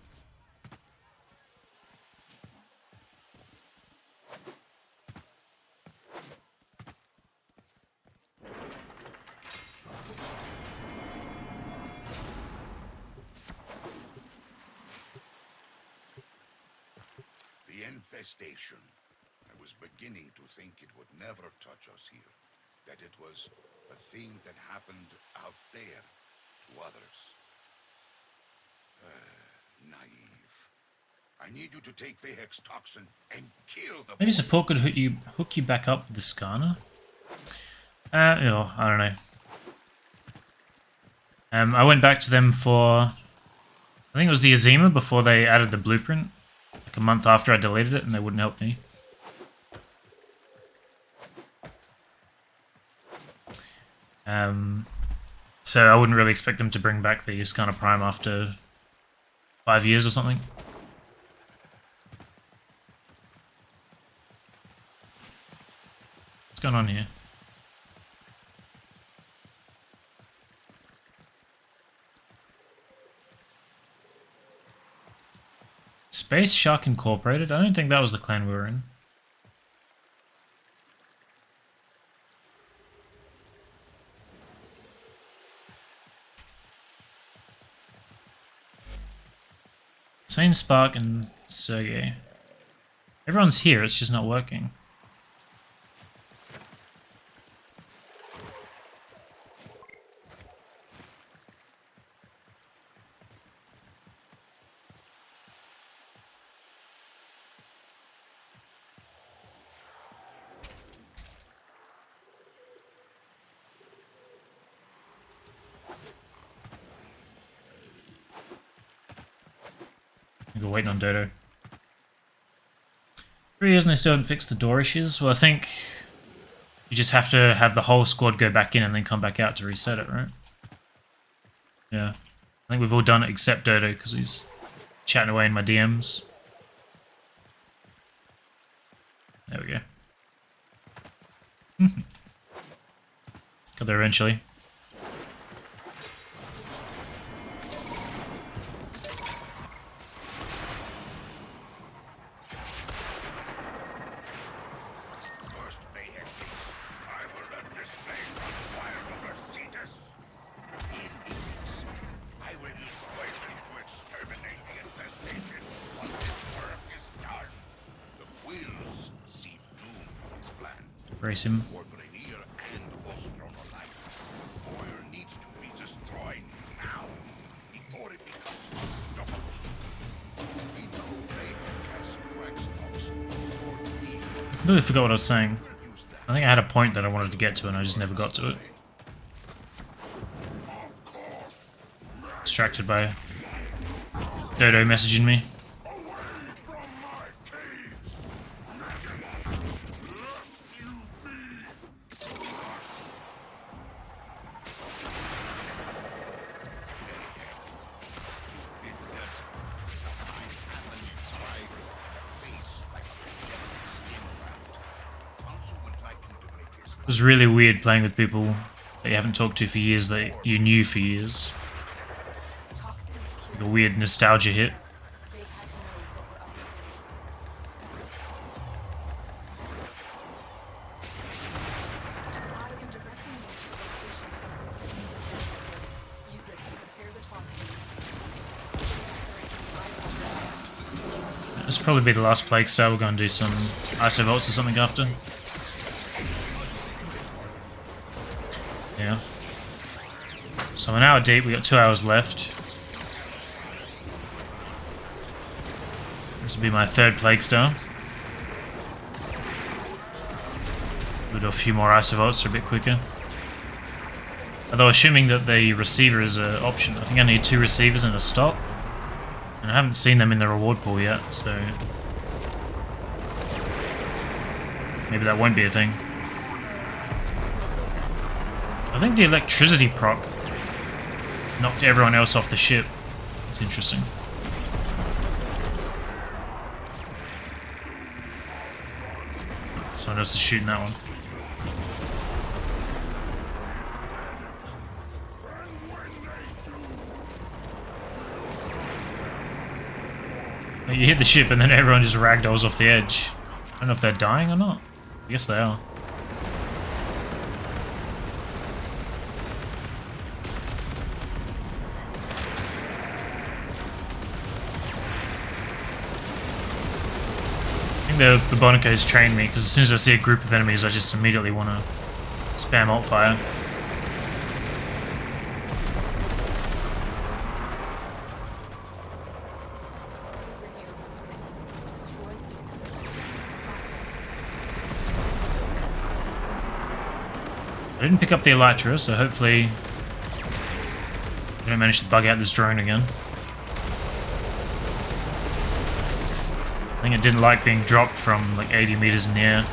The infestation. I was beginning to think it would never touch us here. That it was a thing that happened out there to others. Naive. I need you to take Vehex toxin and kill the... Maybe support could hook you back up with the Skana? I don't know. I went back to them for... I think it was the Azima before they added the blueprint. Like a month after I deleted it and they wouldn't help me. So I wouldn't really expect them to bring back the Skana Prime after 5 years or something. What's going on here? Space Shark Incorporated? I don't think that was the clan we were in. Same Spark and Sergey. Everyone's here, it's just not working. We're waiting on Dodo. 3 years and they still haven't fixed the door issues. Well, I think you just have to have the whole squad go back in and then come back out to reset it, right? Yeah. I think we've all done it except Dodo because he's chatting away in my DMs. There we go. Got there eventually. First Vehicles, I will let this blade run wild over Cetus. In this, I will use poison to exterminate the infestation. Once this work is done, the wheels see doom is planned. Brace him. For Rainier and Ostrom alike, oil needs to be destroyed now, before it becomes unstoppable. We know Raven has wax stocks stored in. I completely forgot what I was saying. I think I had a point that I wanted to get to and I just never got to it. Distracted by Dodo messaging me. It was really weird playing with people that you haven't talked to for years, that you knew for years. Like a weird nostalgia hit. This will probably be the last Plague Star. We're going to do some Isovaults or something after. Yeah. So we're an hour deep, we got 2 hours left. This will be my third Plague Star. We'll do a few more Isovaults, a bit quicker. Although assuming that the receiver is an option, I think I need 2 receivers and a stop. And I haven't seen them in the reward pool yet, so maybe that won't be a thing. I think the electricity proc knocked everyone else off the ship. It's interesting. Someone else is shooting that one. You hit the ship and then everyone just ragdolls off the edge. I don't know if they're dying or not. I guess they are. I think the Bonicos trained me, because as soon as I see a group of enemies I just immediately want to spam alt fire. I didn't pick up the Elytra, so hopefully I don't manage to bug out this drone again. I think it didn't like being dropped from like 80 meters in the air.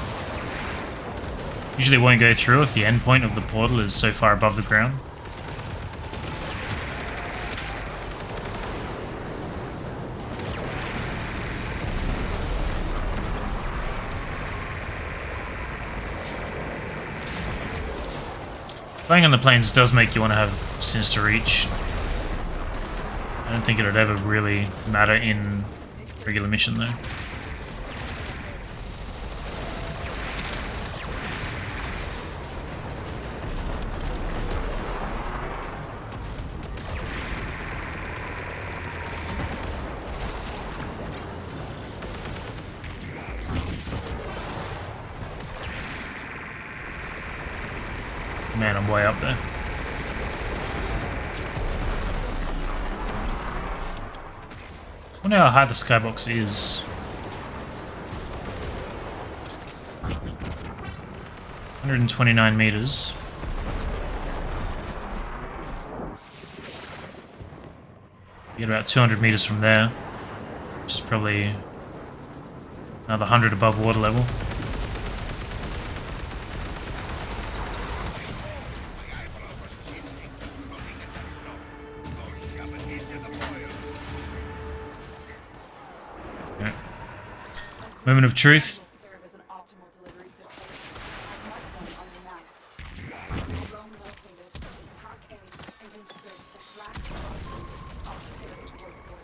Usually it won't go through if the endpoint of the portal is so far above the ground. Playing on the planes does make you want to have sinister reach. I don't think it would ever really matter in regular mission though. Man, I'm way up there. I wonder how high the skybox is. 129 meters. You get about 200 meters from there, which is probably another 100 above water level. Moment of truth. Will serve as an optimal delivery system. I've marked them on the map. Drone located. Pack in and insert the flat crossing. I'll steer it toward order.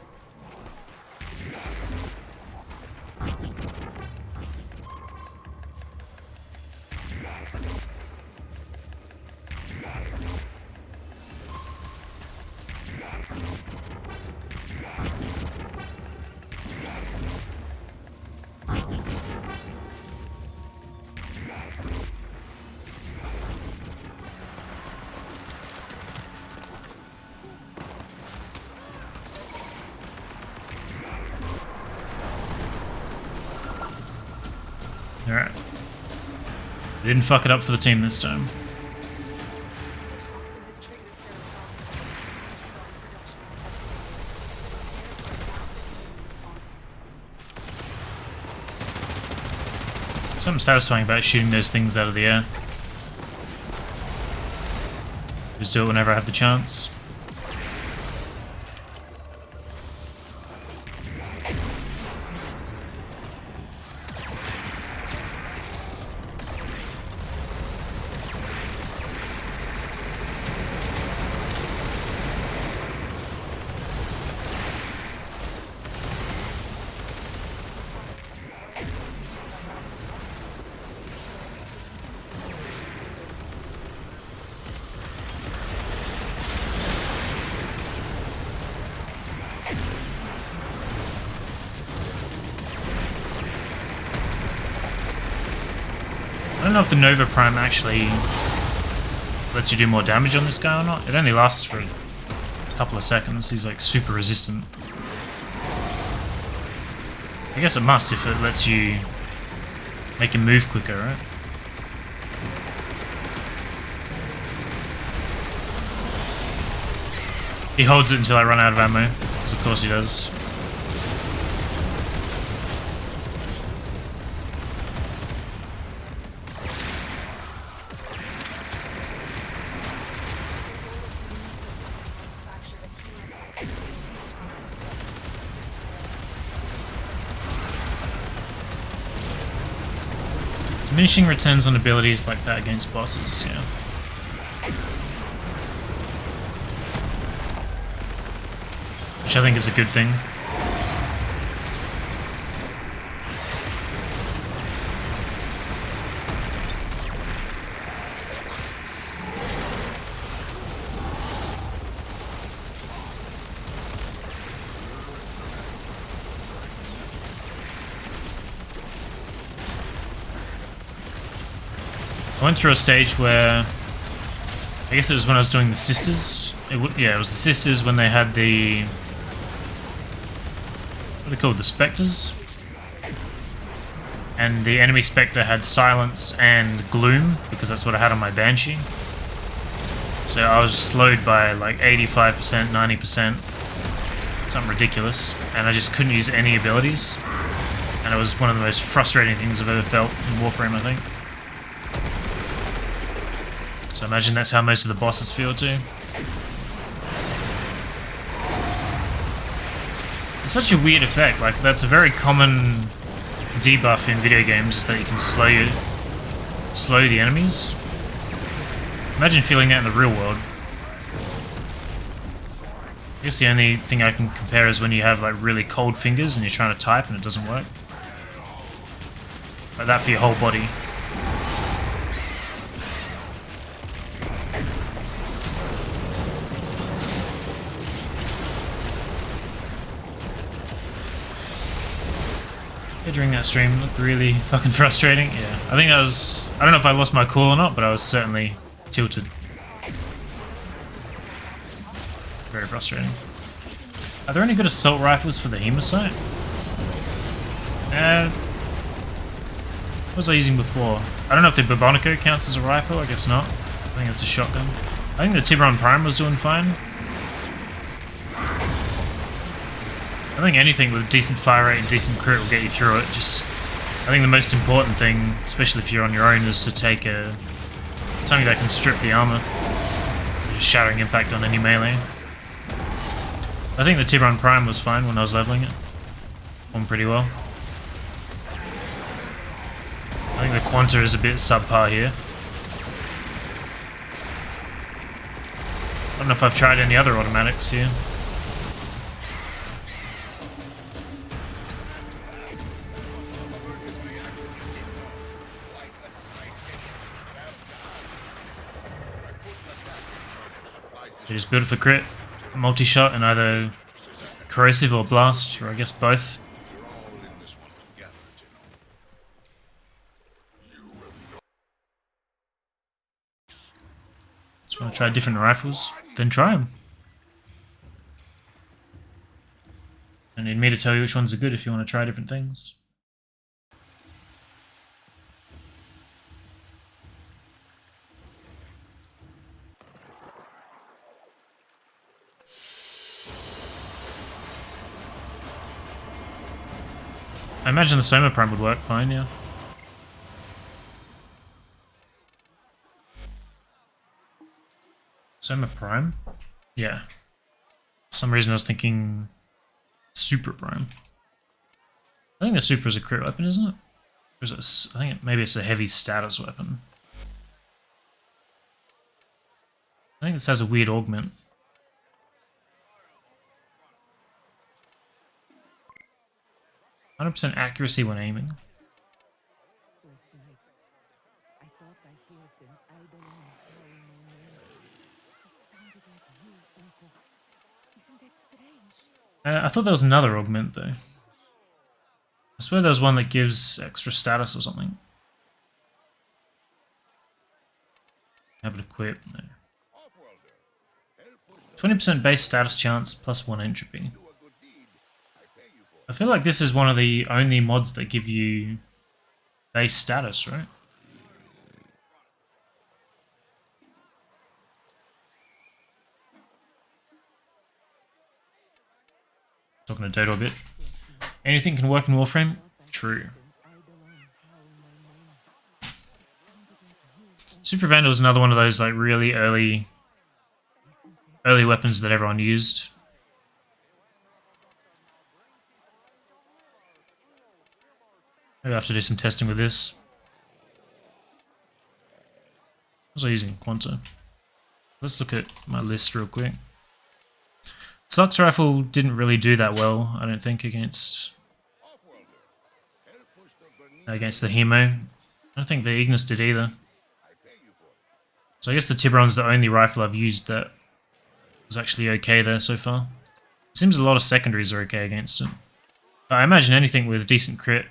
Alright. Didn't fuck it up for the team this time. Toxin has triggered peristalsis. Antibody production has escalated. Prepare for a massive immune response. Something satisfying about shooting those things out of the air. Just do it whenever I have the chance. I don't know if the Nova Prime actually lets you do more damage on this guy or not. It only lasts for a couple of seconds. He's like super resistant. I guess it must if it lets you make him move quicker, right? He holds it until I run out of ammo, because of course he does. Diminishing returns on abilities like that against bosses, yeah. Which I think is a good thing. I went through a stage where, I guess it was when I was doing the Sisters. Yeah, it was the Sisters when they had the, what are they called, the Spectres? And the enemy Spectre had Silence and Gloom, because that's what I had on my Banshee. So I was slowed by like 85%, 90%, something ridiculous, and I just couldn't use any abilities. And it was one of the most frustrating things I've ever felt in Warframe, I think. So I imagine that's how most of the bosses feel too. It's such a weird effect, like that's a very common debuff in video games, is that you can slow the enemies. Imagine feeling that in the real world. I guess the only thing I can compare is when you have like really cold fingers and you're trying to type and it doesn't work. Like that for your whole body. During that stream looked really fucking frustrating. Yeah, I think that was, I don't know if I lost my cool or not, but I was certainly tilted. Very frustrating. Are there any good assault rifles for the Hematite? What was I using before? I don't know if the Bobonico counts as a rifle, I guess not. I think it's a shotgun. I think the Piranha Prime was doing fine. I think anything with a decent fire rate and decent crit will get you through it. Just, I think the most important thing, especially if you're on your own, is to take something that can strip the armor. Just shattering impact on any melee. I think the Piranha Prime was fine when I was leveling it. Performed pretty well. The Quanta is a bit subpar here. I don't know if I've tried any other automatics here. You just build it for crit, multi-shot, and either corrosive or blast, or I guess both. Just want to try different rifles, then try them. And need me to tell you which ones are good if you want to try different things. I imagine the Soma Prime would work fine, yeah. Soma Prime? Yeah. For some reason I was thinking Supra Prime. I think the Supra is a crit weapon, isn't it? Or is it I think maybe it's a heavy status weapon. I think this has a weird augment. 100% accuracy when aiming. I thought there was another augment though. I swear there was one that gives extra status or something. Have it equipped. No. 20% base status chance plus 1 entropy. I feel like this is one of the only mods that give you base status, right? Talking to Dodo a bit. Anything can work in Warframe? True. Super Vandal is another one of those like really early weapons that everyone used. Maybe I have to do some testing with this. What was I using? Quanta. Let's look at my list real quick. Flux Rifle didn't really do that well, I don't think, against the Hemo. I don't think the Ignis did either. So I guess the Tiburon's the only rifle I've used that was actually okay there so far. It seems a lot of secondaries are okay against it. But I imagine anything with decent crit,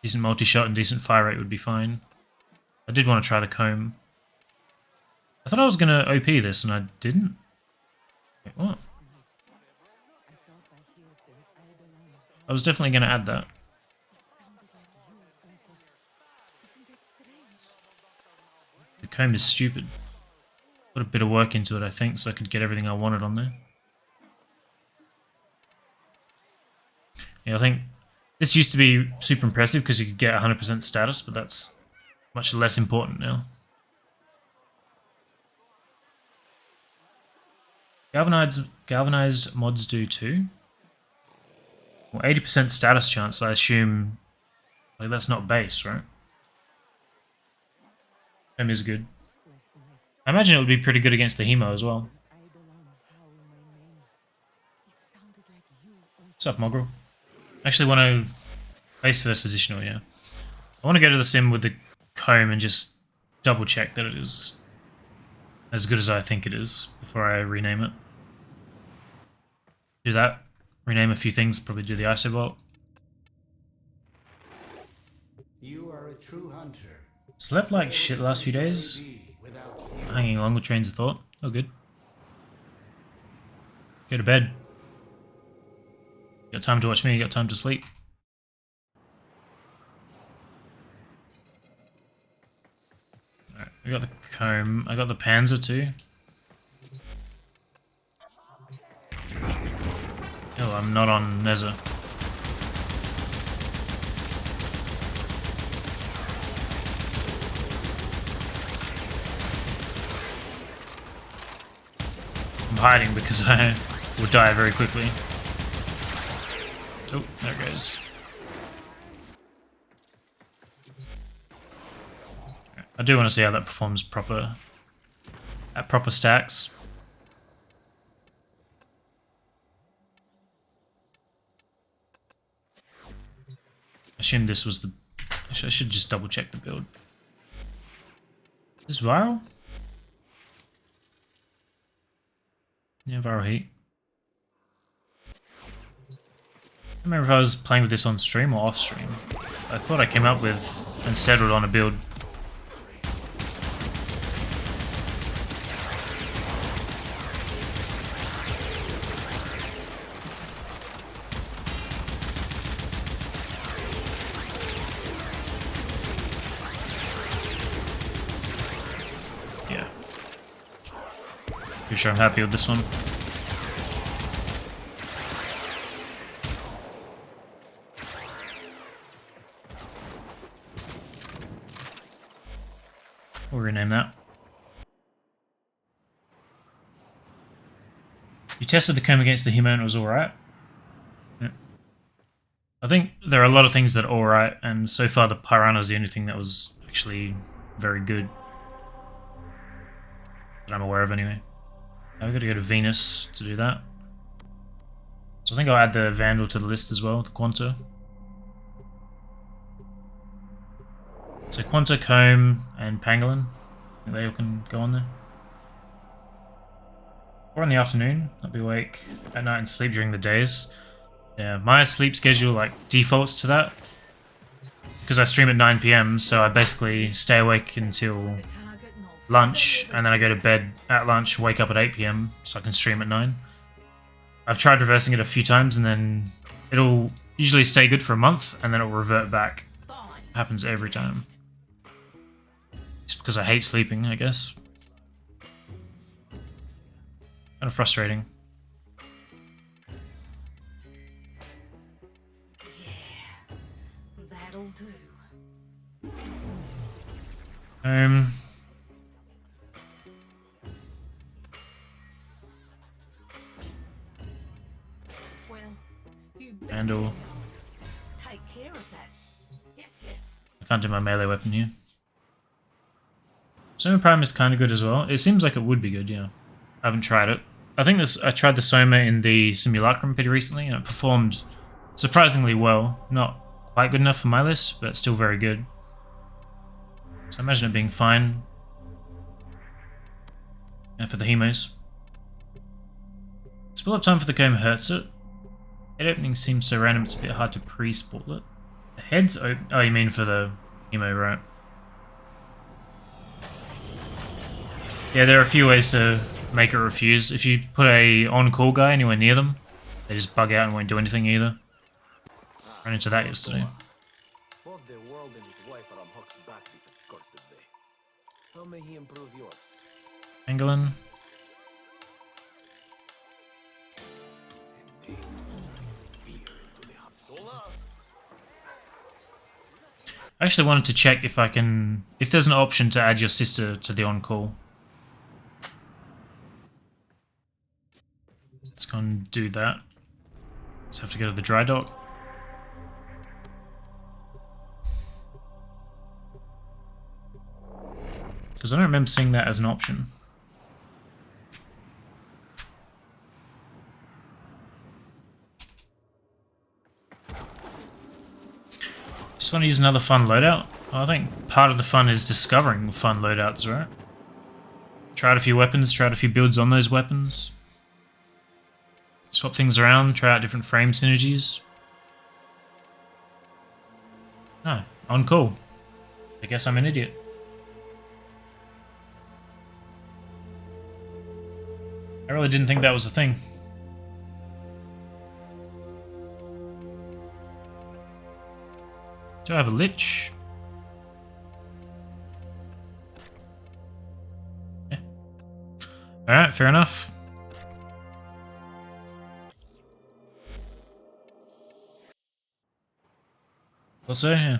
decent multi-shot, and decent fire rate would be fine. I did want to try the comb. I thought I was going to OP this, and I didn't. Wait, what? I was definitely going to add that. The comb is stupid. Put a bit of work into it, I think, so I could get everything I wanted on there. Yeah, I think this used to be super impressive because you could get 100% status, but that's much less important now. Galvanized mods do too. Well, 80% status chance, I assume. Like, that's not base, right? M is good. I imagine it would be pretty good against the Hemo as well. What's up, Mogrel? Actually want to base first additional, yeah. I want to go to the sim with the comb and just double check that it is as good as I think it is before I rename it. Do that. Rename a few things, probably do the Isovault. You are a true hunter. Slept like shit the last few days. Hanging along with trains of thought. Oh, good. Go to bed. You got time to watch me, you got time to sleep. Alright, we got the comb. I got the Panzer too. Oh, I'm not on Neza. I'm hiding because I will die very quickly. Oh, there it goes. I do want to see how that performs at proper stacks. I assume this was the... Actually, I should just double check the build. Is this viral? Yeah, viral heat. I don't remember if I was playing with this on stream or off stream. I thought I came up with and settled on a build. Yeah. Pretty sure I'm happy with this one. We'll rename that. You tested the comb against the human, it was alright. Yeah. I think there are a lot of things that are alright, and so far the Piranha is the only thing that was actually very good. That I'm aware of anyway. Now we've got to go to Venus to do that. So I think I'll add the Vandal to the list as well, the Quanta. So Quanta, Comb, and Pangolin. I think they all can go on there. Or in the afternoon. I'll be awake at night and sleep during the days. Yeah, my sleep schedule like defaults to that. Because I stream at 9 PM, so I basically stay awake until lunch, and then I go to bed at lunch, wake up at 8 PM, so I can stream at 9. I've tried reversing it a few times, and then it'll usually stay good for a month, and then it'll revert back. It happens every time. It's because I hate sleeping, I guess. Kind of frustrating. Yeah, that'll do. Well, you Vandal. take care of that. Yes, yes. I can't do my melee weapon here. Soma Prime is kind of good as well. It seems like it would be good, yeah. I haven't tried it. I think I tried the Soma in the Simulacrum pretty recently, and it performed surprisingly well. Not quite good enough for my list, but still very good. So I imagine it being fine. And for the Hemos. Spool up time for the comb hurts it. Head opening seems so random it's a bit hard to pre-spool it. The head's open. Oh, you mean for the Hemo, right? Yeah, there are a few ways to make it refuse. If you put a on-call guy anywhere near them, they just bug out and won't do anything either. Ran into that yesterday. Both the world and his wife are on Huck's back this accursed day. How may he improve yours? Pangolin. I actually wanted to check if I can... if there's an option to add your sister to the on-call. Let's go and do that. Just have to go to the dry dock. Because I don't remember seeing that as an option. Just want to use another fun loadout. I think part of the fun is discovering fun loadouts, right? Try out a few weapons, try out a few builds on those weapons. Swap things around, try out different frame synergies. No, on call. I guess I'm an idiot. I really didn't think that was a thing. Do I have a lich? Yeah. Alright, fair enough. Also, yeah.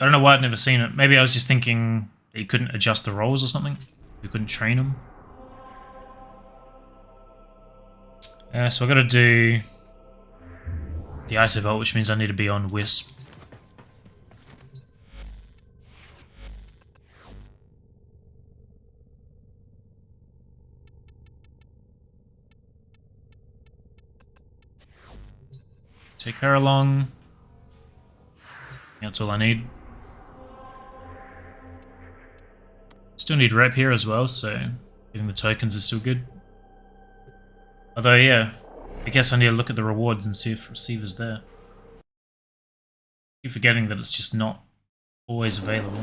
I don't know why I'd never seen it. Maybe I was just thinking that you couldn't adjust the rolls or something. You couldn't train them. So I've got to do the Isovault, which means I need to be on Wisp. Take her along. That's all I need. Still need rep here as well, so getting the tokens is still good. Although, yeah, I guess I need to look at the rewards and see if receiver's there. Keep forgetting that it's just not always available.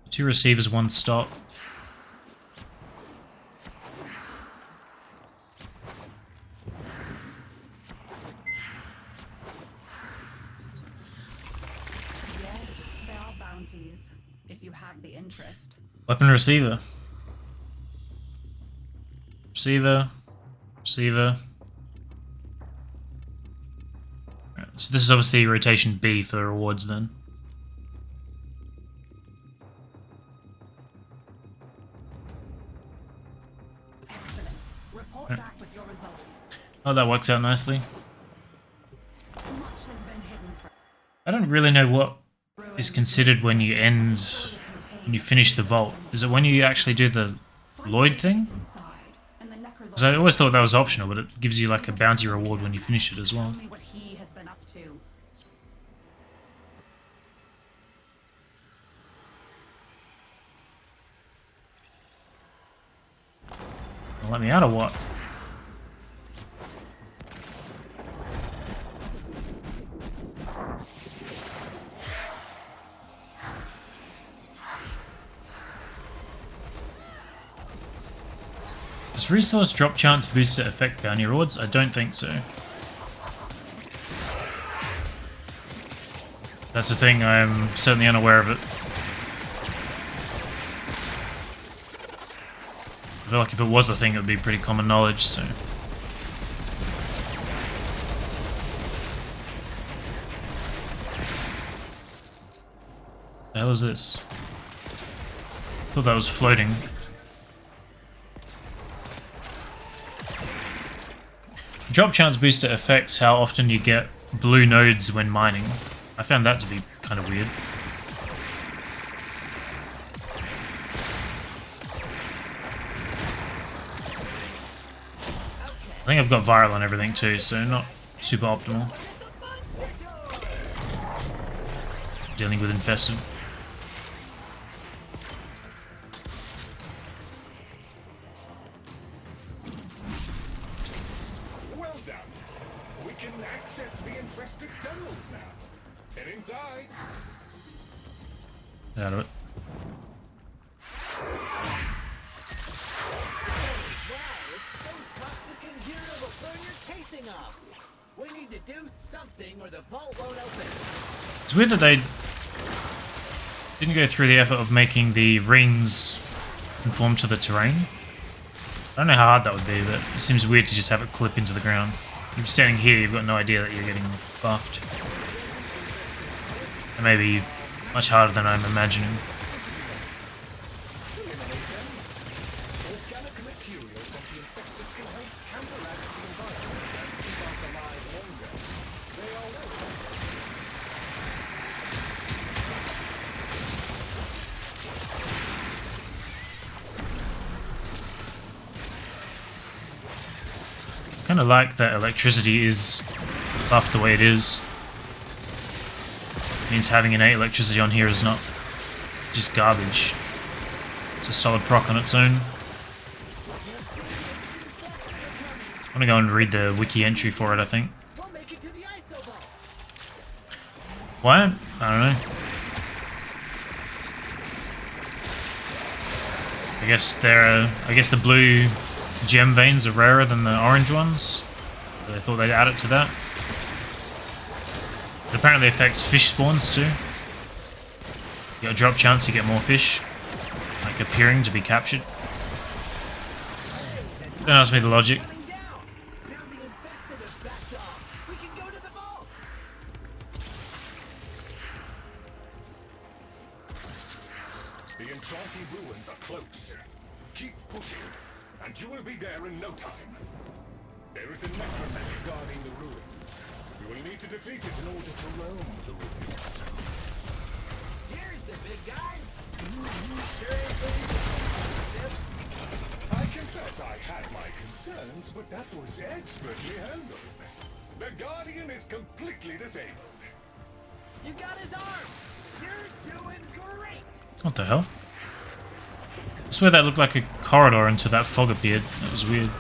2 receivers, 1 stop. Yes, there are bounties, if you have the interest. Weapon receiver. Receiver. Receiver. Right, so this is obviously rotation B for the rewards then. Excellent. Report back with your results. Oh, that works out nicely. Much has been hidden from I don't really know what is considered when you when you finish the vault. Is it when you actually do the Lloyd thing? inside, and the necrolord. Because I always thought that was optional, but it gives you like a bounty reward when you finish it as well. Tell me what he has been up to. Let me out or what? Does resource drop chance booster affect bounty rewards? I don't think so. That's the thing, I'm certainly unaware of it. I feel like if it was a thing, it would be pretty common knowledge, so... The hell is this? Thought that was floating. Drop chance booster affects how often you get blue nodes when mining. I found that to be kind of weird. I think I've got viral on everything too, so not super optimal. Dealing with infested. Well done. We can access the infested tunnels now. Get inside. Get out of it. We need to do something or the vault won't open. It's weird that they didn't go through the effort of making the rings conform to the terrain. I don't know how hard that would be, but it seems weird to just have it clip into the ground. If you're standing here, you've got no idea that you're getting buffed. It may be much harder than I'm imagining. I kind of like that electricity is buffed the way it is. It means having innate electricity on here is not just garbage. It's a solid proc on its own. I'm gonna go and read the wiki entry for it, I think. We'll make it to the Isovault. Why? I don't know. I guess the blue gem veins are rarer than the orange ones. They thought they'd add it to that. It apparently affects fish spawns too. You got a drop chance to get more fish, like appearing to be captured. Don't ask me the logic. Now the infested have backed off. We can go to the vault. The enchanted ruins are close. Keep pushing, and you will be there in no time. There is a necromancer guarding the ruins. We will need to defeat it in order to roam the ruins. Here's the big guy. Sure ain't been I confess I had my concerns, but that was expertly handled. The Guardian is completely disabled. You got his arm! You're doing great! What the hell? I swear that looked like a corridor until that fog appeared. That was weird.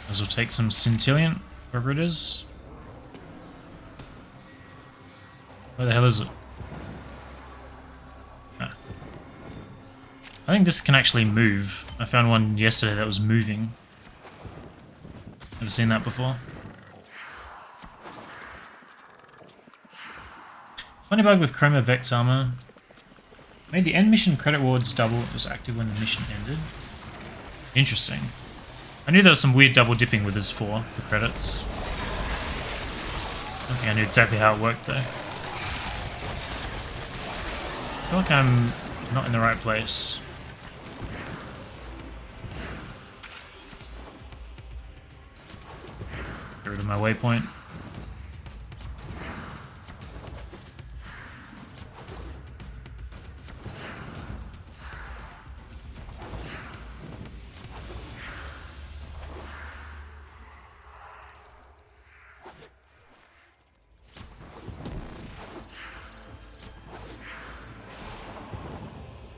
Might as well take some Centillion, wherever it is. Where the hell is it? Ah. I think this can actually move. I found one yesterday that was moving. Never seen that before. Funny bug with Chroma Vex armor. Made the end mission credit rewards double. It was active when the mission ended. Interesting. I knew there was some weird double dipping with this for credits. I don't think I knew exactly how it worked though. I feel like I'm not in the right place. Get rid of my waypoint.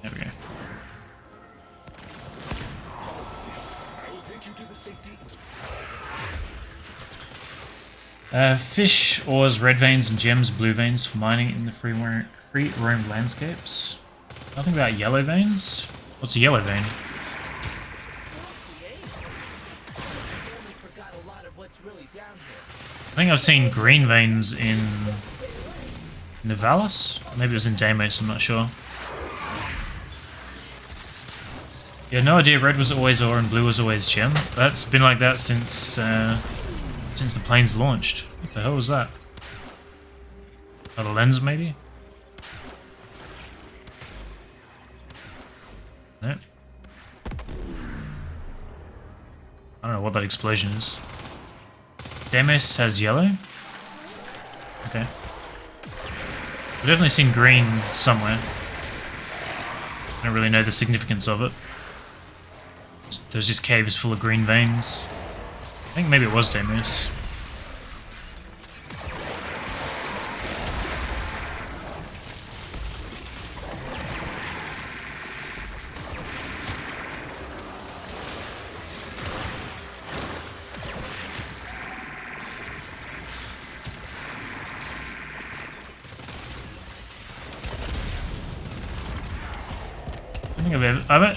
There we go. I will take you to the safety. Fish, ores, red veins, and gems, blue veins for mining in the free roam landscapes. Nothing about yellow veins? What's a yellow vein? Forgot a lot of what's really down here. I think I've seen green veins in Nivalis? Maybe it was in Deimos, I'm not sure. Yeah, no idea red was always ore and blue was always gem. That's been like that since the planes launched. What the hell was that? Oh, the lens maybe? No. I don't know what that explosion is. Deimos has yellow? Okay. I've definitely seen green somewhere. I don't really know the significance of it. There's just caves full of green veins. I think maybe it was Deimos.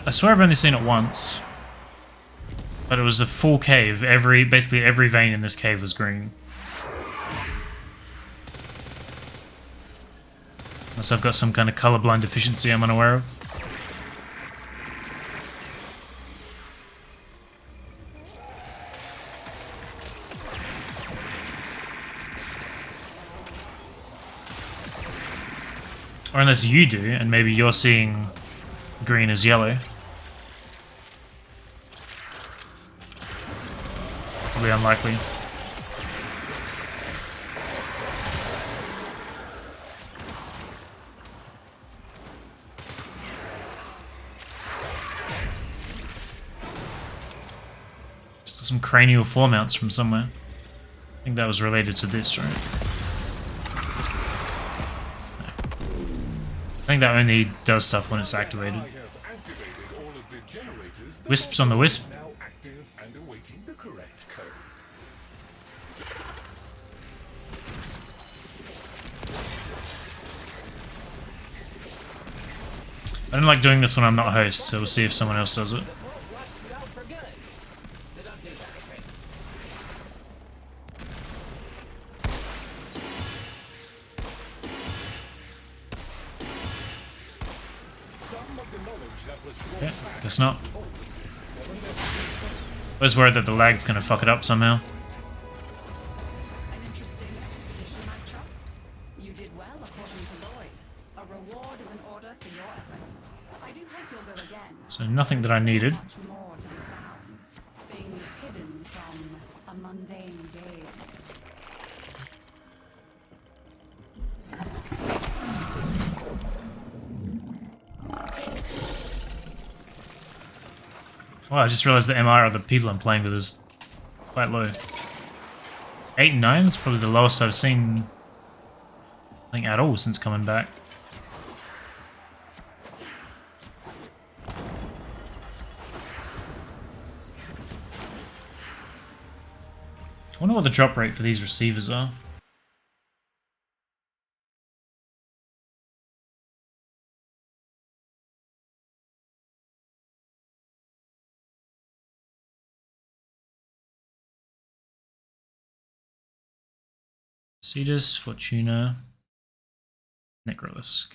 I swear I've only seen it once. But it was a full cave. Basically every vein in this cave was green. Unless I've got some kind of colorblind deficiency I'm unaware of. Or unless you do, and maybe you're seeing green as yellow. Probably unlikely. Just got some cranial foremounts from somewhere. I think that was related to this, right? No. I think that only does stuff when it's activated. Wisps on the wisp. Now active and awaiting the correct code. I don't like doing this when I'm not host, so we'll see if someone else does it. Okay, guess not. I was worried that the lag's gonna fuck it up somehow. An interesting expedition, I trust. You did well, according to Lloyd. A reward is an order for your efforts. I do hope you'll go again. So nothing that I needed. Much more to be found. Things hidden from a mundane gaze. Oh, I just realized the MR of the people I'm playing with is quite low. 8 and 9 is probably the lowest I've seen, I think, at all since coming back. I wonder what the drop rate for these receivers are. Cetus, Fortuna, Necrolisk.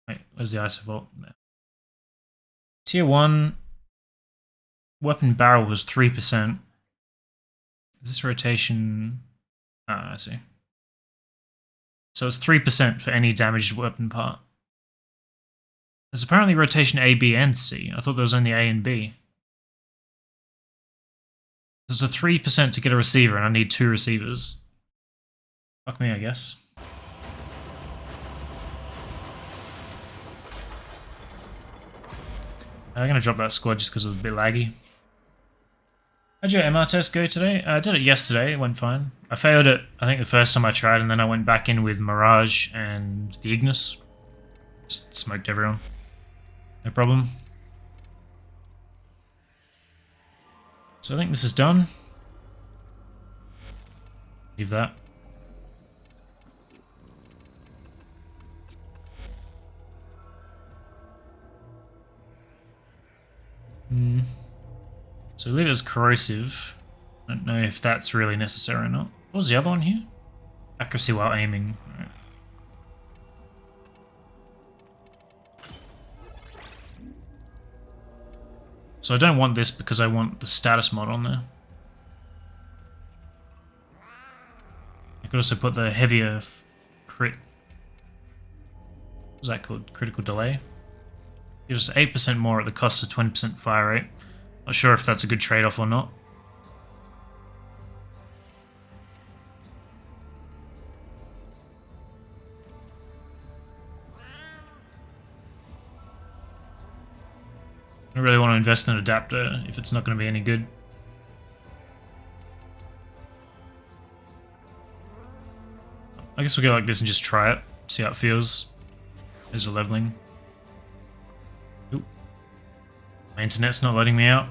Wait, where's the Isovault? There. Tier 1 weapon barrel was 3%. Is this rotation? Ah, I see. So it's 3% for any damaged weapon part. There's apparently rotation A, B, and C. I thought there was only A and B. There's a 3% to get a receiver, and I need 2 receivers. Fuck me, I guess. I'm gonna drop that squad just because it was a bit laggy. How'd your MR test go today? I did it yesterday, it went fine. I failed it, I think, the first time I tried, and then I went back in with Mirage and the Ignis. Just smoked everyone. No problem. So I think this is done. Leave that. So leave it as corrosive. I don't know if that's really necessary or not. What was the other one here? Accuracy while aiming. Right. So I don't want this because I want the status mod on there. I could also put the heavier crit. What's that called? Critical delay. Gives us 8% more at the cost of 20% fire rate. Not sure if that's a good trade-off or not. I don't really want to invest in an adapter if it's not going to be any good. I guess we'll go like this and just try it, see how it feels. There's a leveling. Ooh. My internet's not letting me out.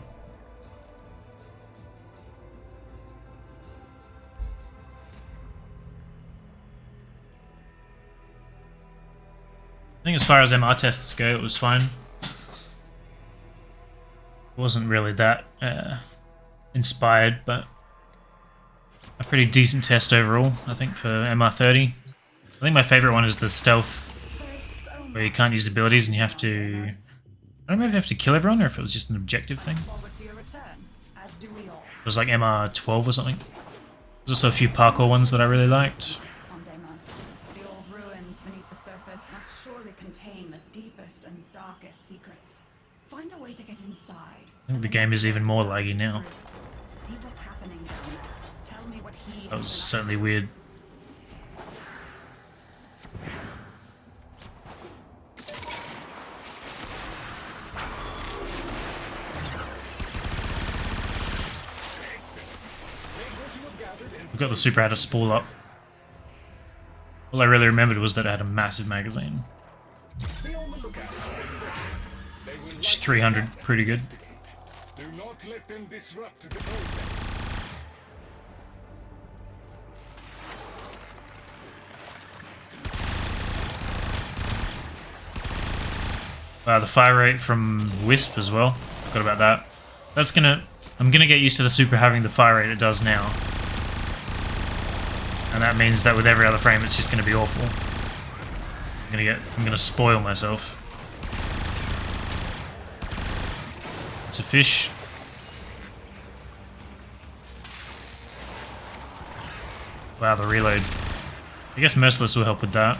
I think as far as MR tests go, it was fine. It wasn't really that inspired, but a pretty decent test overall, I think, for MR30. I think my favourite one is the stealth, where you can't use abilities and you have to... I don't know if you have to kill everyone or if it was just an objective thing. It was like MR12 or something. There's also a few parkour ones that I really liked. The old ruins beneath the surface must surely contain the deepest and darkest secrets. Find a way to get inside. I think the game is even more laggy now. See what's happening down there. Tell me what he That was certainly weird. We've got the Supra had a spool up. All I really remembered was that it had a massive magazine. Which 300, pretty good. Do not let them disrupt the process. The fire rate from Wisp as well. Forgot about that. That's gonna... I'm gonna get used to the Supra having the fire rate it does now. And that means that with every other frame it's just gonna be awful. I'm gonna spoil myself. It's a fish. Wow, the reload. I guess Merciless will help with that.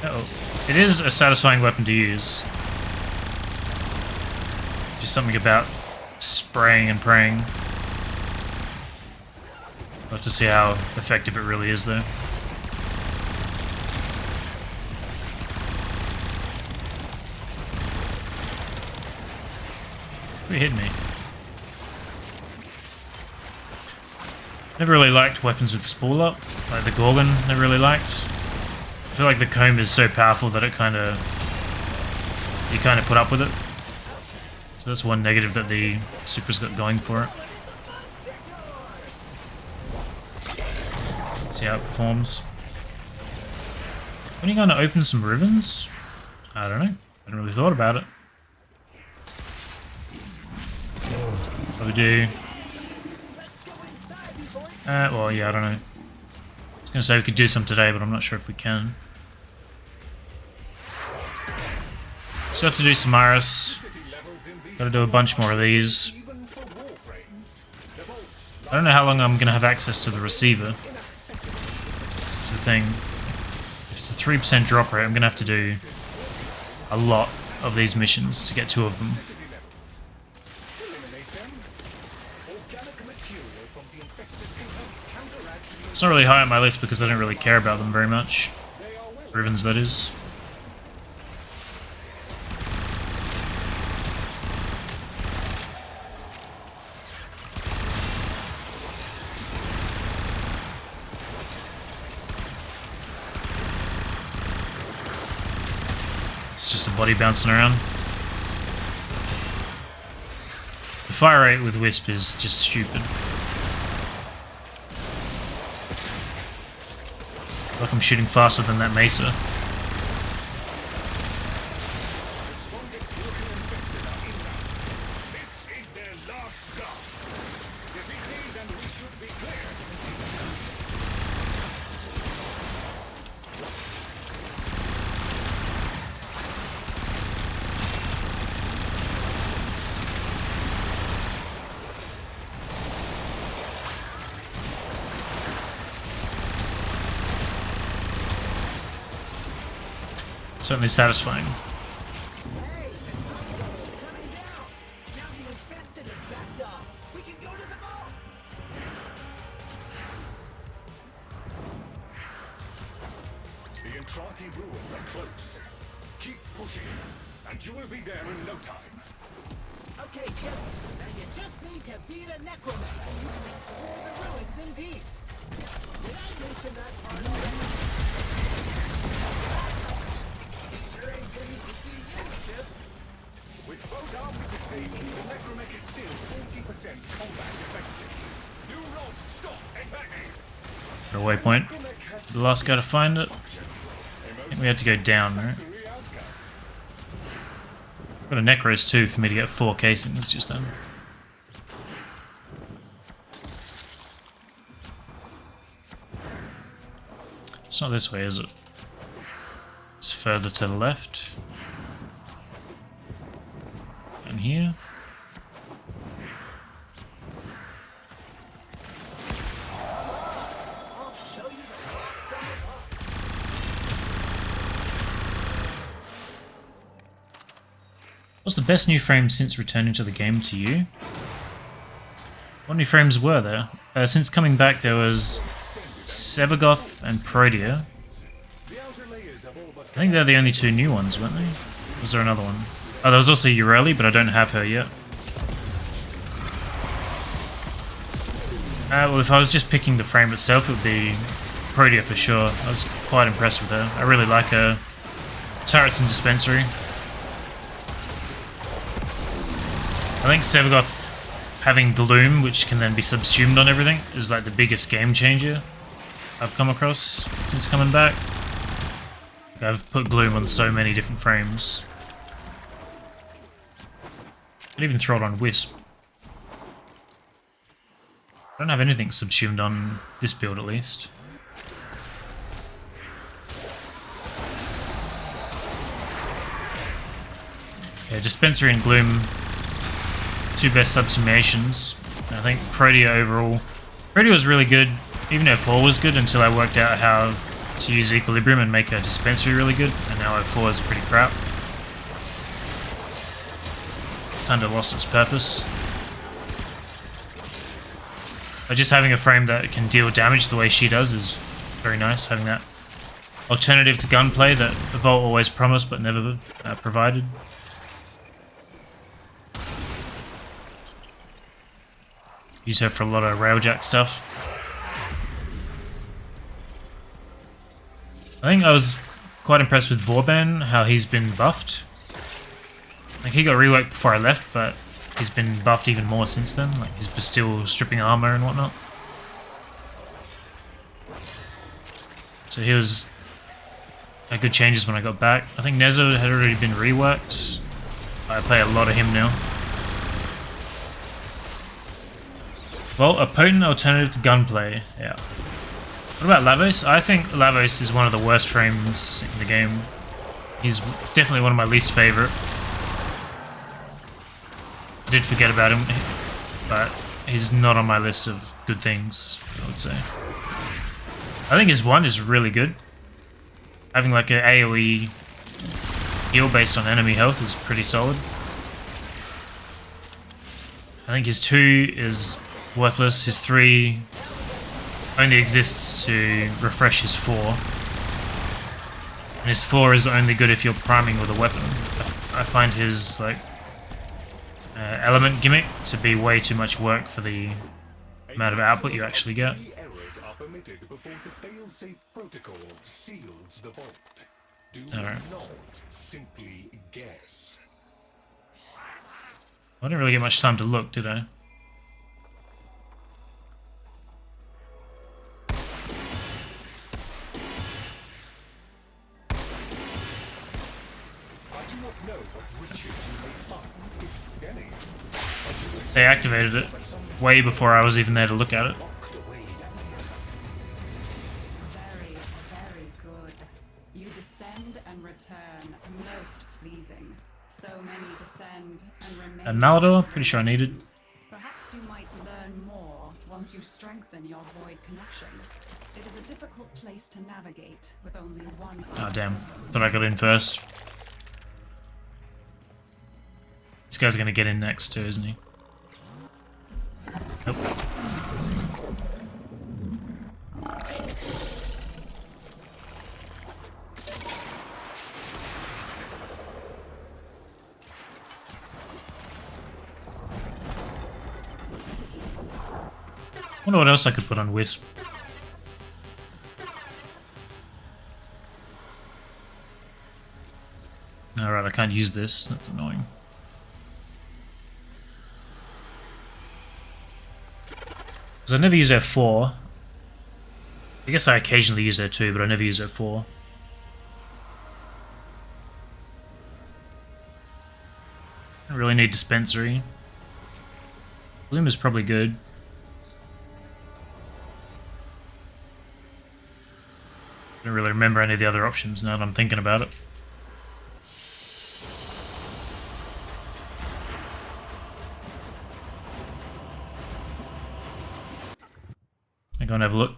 Uh-oh. It is a satisfying weapon to use. Just something about spraying and praying. We'll have to see how effective it really is though. Who hit me? Never really liked weapons with spool up, like the Gorgon never really liked. I feel like the comb is so powerful that it you kind of put up with it. So that's one negative that the Supra's got going for it. See how it performs. When are you going to open some Rivens? I don't know. I hadn't really thought about it. Probably do. Well, yeah, I don't know. I was going to say we could do some today, but I'm not sure if we can. Still have to do some Iris. Gotta do a bunch more of these. I don't know how long I'm going to have access to the receiver. That's the thing. If it's a 3% drop rate, I'm going to have to do a lot of these missions to get 2 of them. It's not really high on my list because I don't really care about them very much. Rivens, that is. It's just a body bouncing around. The fire rate with Wisp is just stupid. Like I'm shooting faster than that Mesa. Certainly satisfying. The Entranti ruins are close. Keep pushing, and you will be there in no time. Okay, Chip. Now you just need to beat a necromancer and explore the ruins in peace. Did I mention that part already? With both arms disabled, the necromech is still 40% combat effective. Do not stop attacking! A waypoint. The last guy to find it. I think we had to go down, right? Got a Necros too for me to get 4 casings just then. It's not this way, is it? It's further to the left. And here. What's the best new frame since returning to the game to you? What new frames were there? Since coming back there was Sevagoth and Protea. I think they're the only 2 new ones, weren't they? Was there another one? Oh, there was also Ureli, but I don't have her yet. Well, if I was just picking the frame itself, it would be Protea for sure. I was quite impressed with her. I really like her. Turrets and Dispensary. I think Sevagoth having Gloom, which can then be subsumed on everything, is like the biggest game changer I've come across since coming back. I've put Gloom on so many different frames. I'd even throw it on Wisp. I don't have anything subsumed on this build at least. Yeah, Dispensary and Gloom, 2 best subsumations. I think Protea overall. Protea was really good, even though 4 was good until I worked out how to use Equilibrium and make a Dispensary really good, and now 4 is pretty crap. kind of lost its purpose. But just having a frame that can deal damage the way she does is very nice, having that alternative to gunplay that Vault always promised but never provided. Use her for a lot of railjack stuff. I think I was quite impressed with Vauban, how he's been buffed. Like, he got reworked before I left, but he's been buffed even more since then. Like, he's still stripping armor and whatnot. So he was good changes when I got back. I think Nezo had already been reworked. I play a lot of him now. Well, a potent alternative to gunplay, yeah. What about Lavos? I think Lavos is one of the worst frames in the game. He's definitely one of my least favorite. I did forget about him, but he's not on my list of good things, I would say. I think his 1 is really good. Having like an AoE heal based on enemy health is pretty solid. I think his 2 is worthless. His 3 only exists to refresh his 4. And his 4 is only good if you're priming with a weapon. I find his like element gimmick to be way too much work for the amount of output you actually get. Alright. Simply guess. I didn't really get much time to look, did I? They activated it way before I was even there to look at it. Very, very good. You descend and return. Most pleasing. So many descend and remain. And Malador, pretty sure I needed. Perhaps you might learn more once you strengthen your void connection. It is a difficult place to navigate with only one. Oh damn, thought I got in first. This guy's gonna get in next too, isn't he? Nope. Wonder what else I could put on Wisp. Alright, I can't use this. That's annoying. Because I never use F4. I guess I occasionally use F2, but I never use F4. I don't really need dispensary. Gloom is probably good. I don't really remember any of the other options now that I'm thinking about it. I'm going to have a look.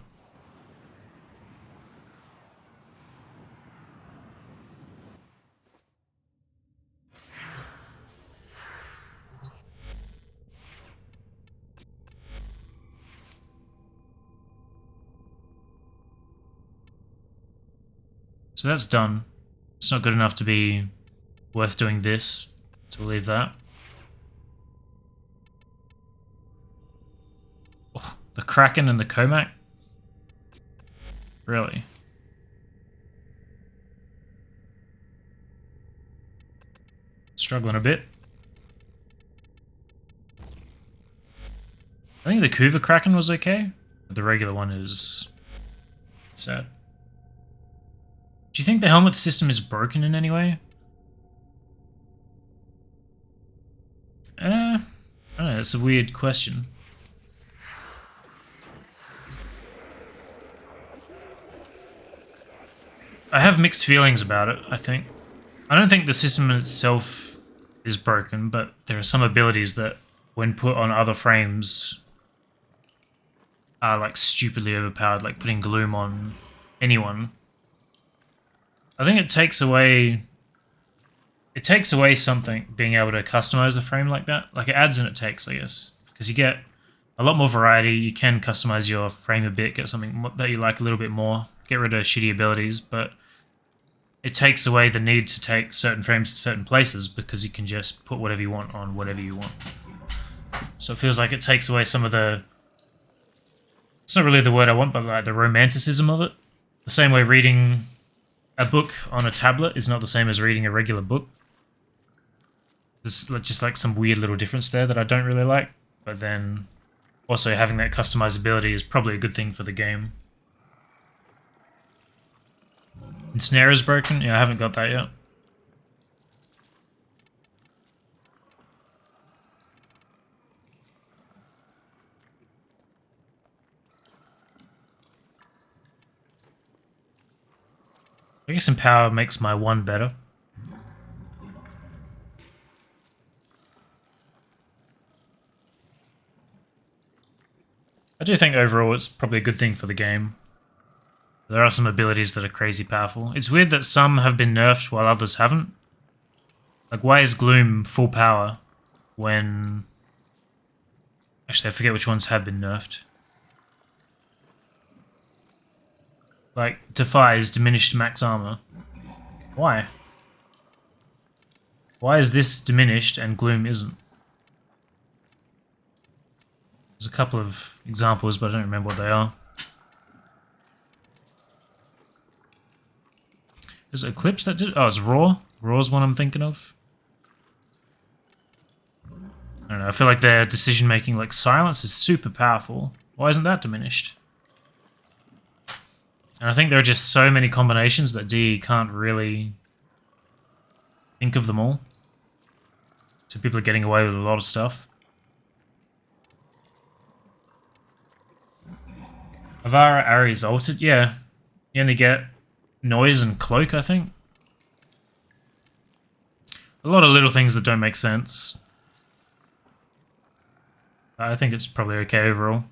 So that's done. It's not good enough to be worth doing this, so we'll leave that. Oh, the Kraken and the Comac? Really? Struggling a bit. I think the Kuva Kraken was okay, but the regular one is sad. Do you think the Helminth system is broken in any way? I don't know, it's a weird question. I have mixed feelings about it, I think. I don't think the system itself is broken, but there are some abilities that, when put on other frames, are like stupidly overpowered, like putting Gloom on anyone. I think it takes away it takes away something being able to customize the frame like that. Like it adds and it takes, I guess, because you get a lot more variety. You can customize your frame a bit, get something that you like a little bit more, get rid of shitty abilities, but it takes away the need to take certain frames to certain places because you can just put whatever you want on whatever you want. So it feels like it takes away some of the... It's not really the word I want, but like the romanticism of it. The same way reading a book on a tablet is not the same as reading a regular book. There's just like some weird little difference there that I don't really like. But then also having that customizability is probably a good thing for the game. Ensnare is broken? Yeah, I haven't got that yet. I guess Empower makes my 1 better. I do think overall it's probably a good thing for the game. There are some abilities that are crazy powerful. It's weird that some have been nerfed while others haven't. Like, why is Gloom full power when... Actually, I forget which ones have been nerfed. Like, Defy is diminished max armor. Why? Why is this diminished and Gloom isn't? There's a couple of examples, but I don't remember what they are. Is it Eclipse that did it? Oh, it's Raw. Raw's one I'm thinking of. I don't know, I feel like their decision making, like Silence, is super powerful. Why isn't that diminished? And I think there are just so many combinations that DE can't really think of them all. So people are getting away with a lot of stuff. Avara Ares altered? Yeah. You only get Noise and Cloak, I think. A lot of little things that don't make sense. I think it's probably okay overall.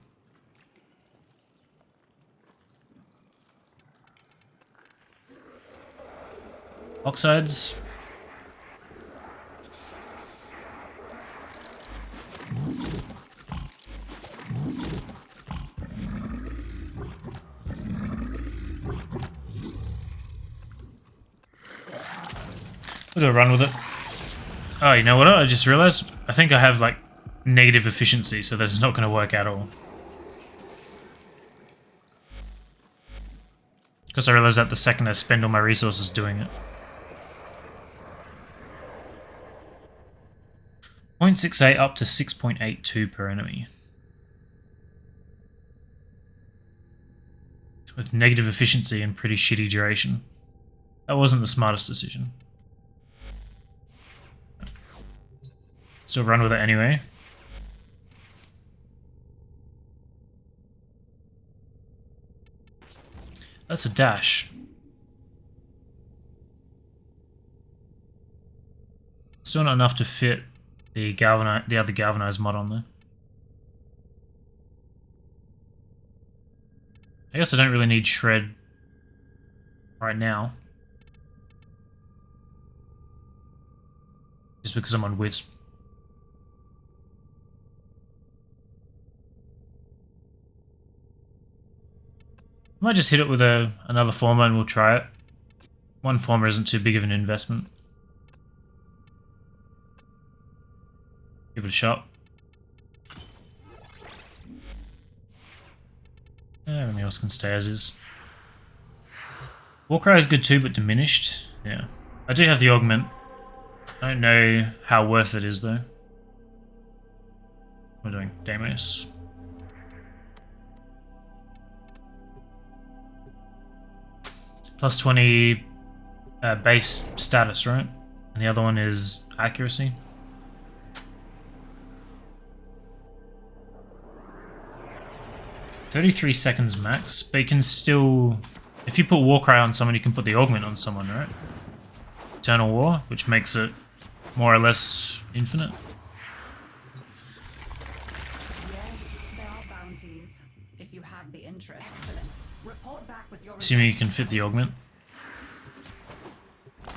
Oxides. We'll do a run with it. Oh, you know what? I just realized I think I have like negative efficiency, so that's not going to work at all. Because I realized that the second I spend all my resources doing it. 0.68 up to 6.82 per enemy. With negative efficiency and pretty shitty duration. That wasn't the smartest decision. Still run with it anyway. That's a dash. Still not enough to fit the other galvanized mod on there. I guess I don't really need shred right now. Just because I'm on Wisp. I might just hit it with another Forma and we'll try it. One Forma isn't too big of an investment. Give it a shot. Everything else can stay as is. Warcry is good too, but diminished. Yeah. I do have the Augment. I don't know how worth it is though. We're doing Deimos. Plus 20 base status, right? And the other one is accuracy. $33 seconds max, but you can still... If you put Warcry on someone, you can put the Augment on someone, right? Eternal War, which makes it more or less infinite. Yes, there are bounties. If you have the interest. Excellent. Report back with your Assuming you can fit the Augment. Much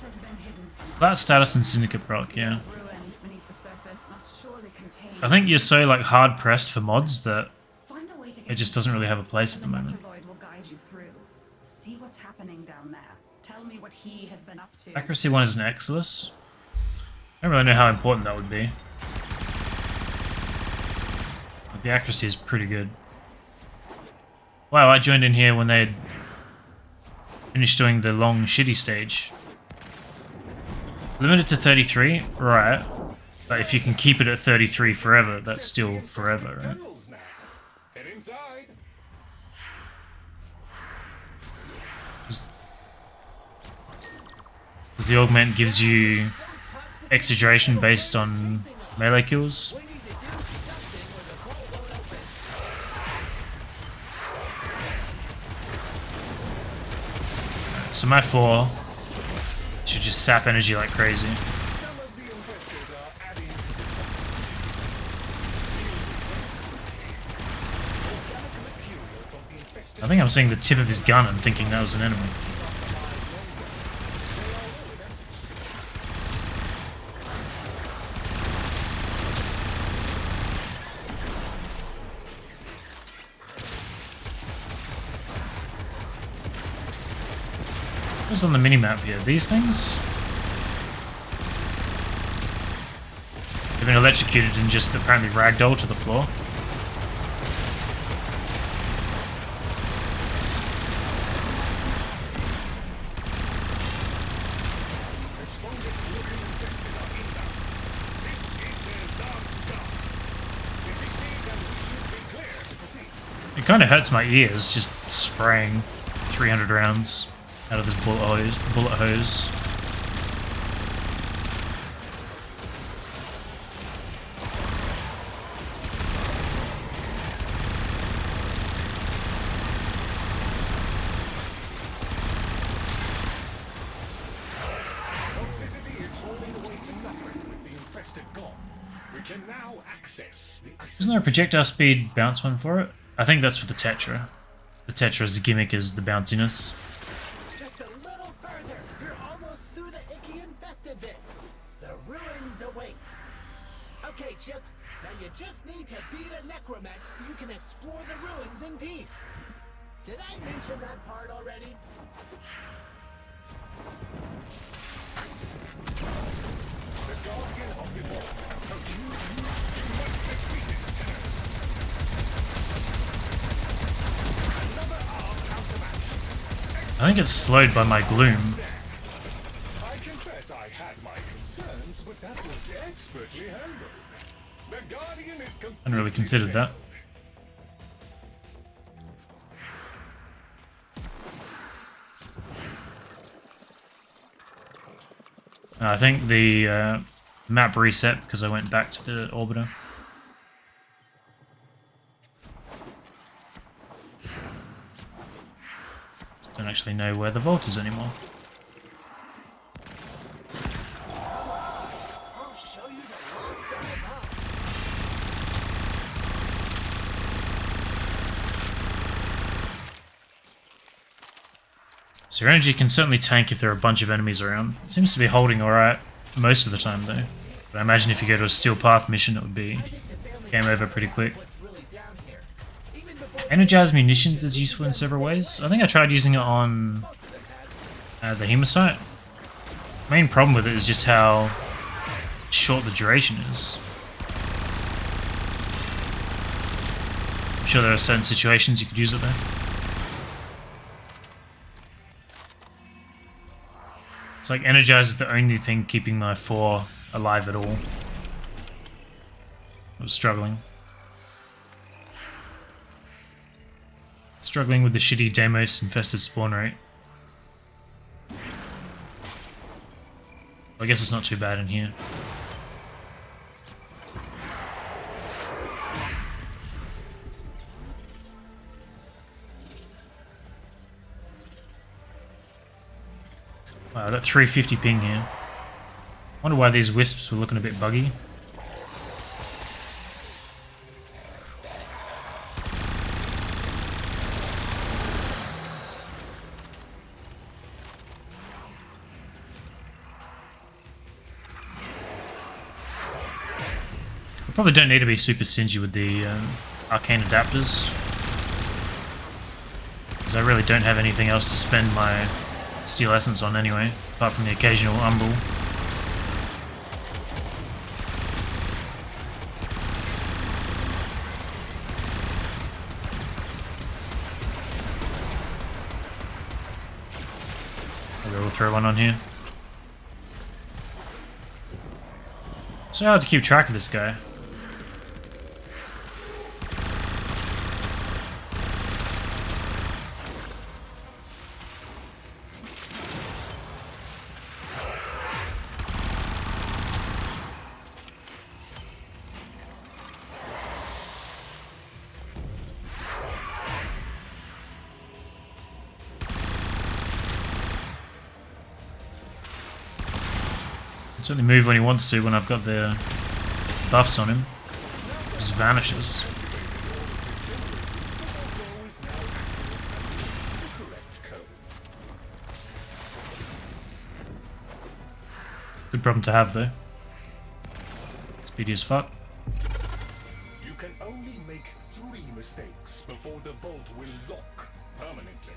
has been hidden That status and Syndicate proc, yeah. Ruin beneath the surface must surely contain. I think you're so like hard pressed for mods that Find a way to get it just doesn't really have a place at the moment. Necroloid will guide you through. See what's happening down there. Tell me what he has been up to. Accuracy 1 is an Exilus. I don't really know how important that would be. But the accuracy is pretty good. Wow, I joined in here when they had finished doing the long shitty stage. Limited to 33, right. But if you can keep it at 33 forever, that's still forever, right? Tunnels now. Head inside. Because the Augment gives you extra duration based on melee kills. So my 4 should just sap energy like crazy. I think I'm seeing the tip of his gun and thinking that was an enemy. What's on the minimap here? These things? They've been electrocuted and just apparently ragdoll to the floor. It kind of hurts my ears just spraying 300 rounds out of this bullet hose. Toxicity is holding away to nothing with the infested gone. We can now access the Isn't there a projectile speed bounce one for it? I think that's for the Tetra. The Tetra's gimmick is the bounciness. Just a little further. You're almost through the icky infested bits. The ruins await. Okay, Chip. Now you just need to beat a necromancer so you can explore the ruins in peace. Did I mention that part already? The Guardian of the Vault. You must defeat it. Another arm out of action. I think it's slowed by my Gloom. I confess I had my concerns, but that was expertly handled. The Guardian is completely I hadn't really considered that. I think the map reset because I went back to the orbiter. Just don't actually know where the vault is anymore. I'll show you the long drive up. So your energy can certainly tank if there are a bunch of enemies around. It seems to be holding alright most of the time though. But I imagine if you go to a Steel Path mission it would be game over pretty quick. What's really down here? Even before Energized munitions is useful in several ways. I think I tried using it on the Hematite. Main problem with it is just how short the duration is. I'm sure there are certain situations you could use it there. It's like Energize is the only thing keeping my 4 alive at all. I was struggling. Struggling with the shitty Deimos infested spawn rate. I guess it's not too bad in here. Wow, that 350 ping here. Wonder why these wisps were looking a bit buggy. Probably don't need to be super stingy with the Arcane adapters, because I really don't have anything else to spend my Steel Essence on anyway, apart from the occasional Umbral. Maybe we'll throw one on here. So hard to keep track of this guy. Certainly move when he wants to when I've got the buffs on him. Just vanishes. Good problem to have though. Speedy as fuck. You can only make 3 mistakes before the vault will lock permanently.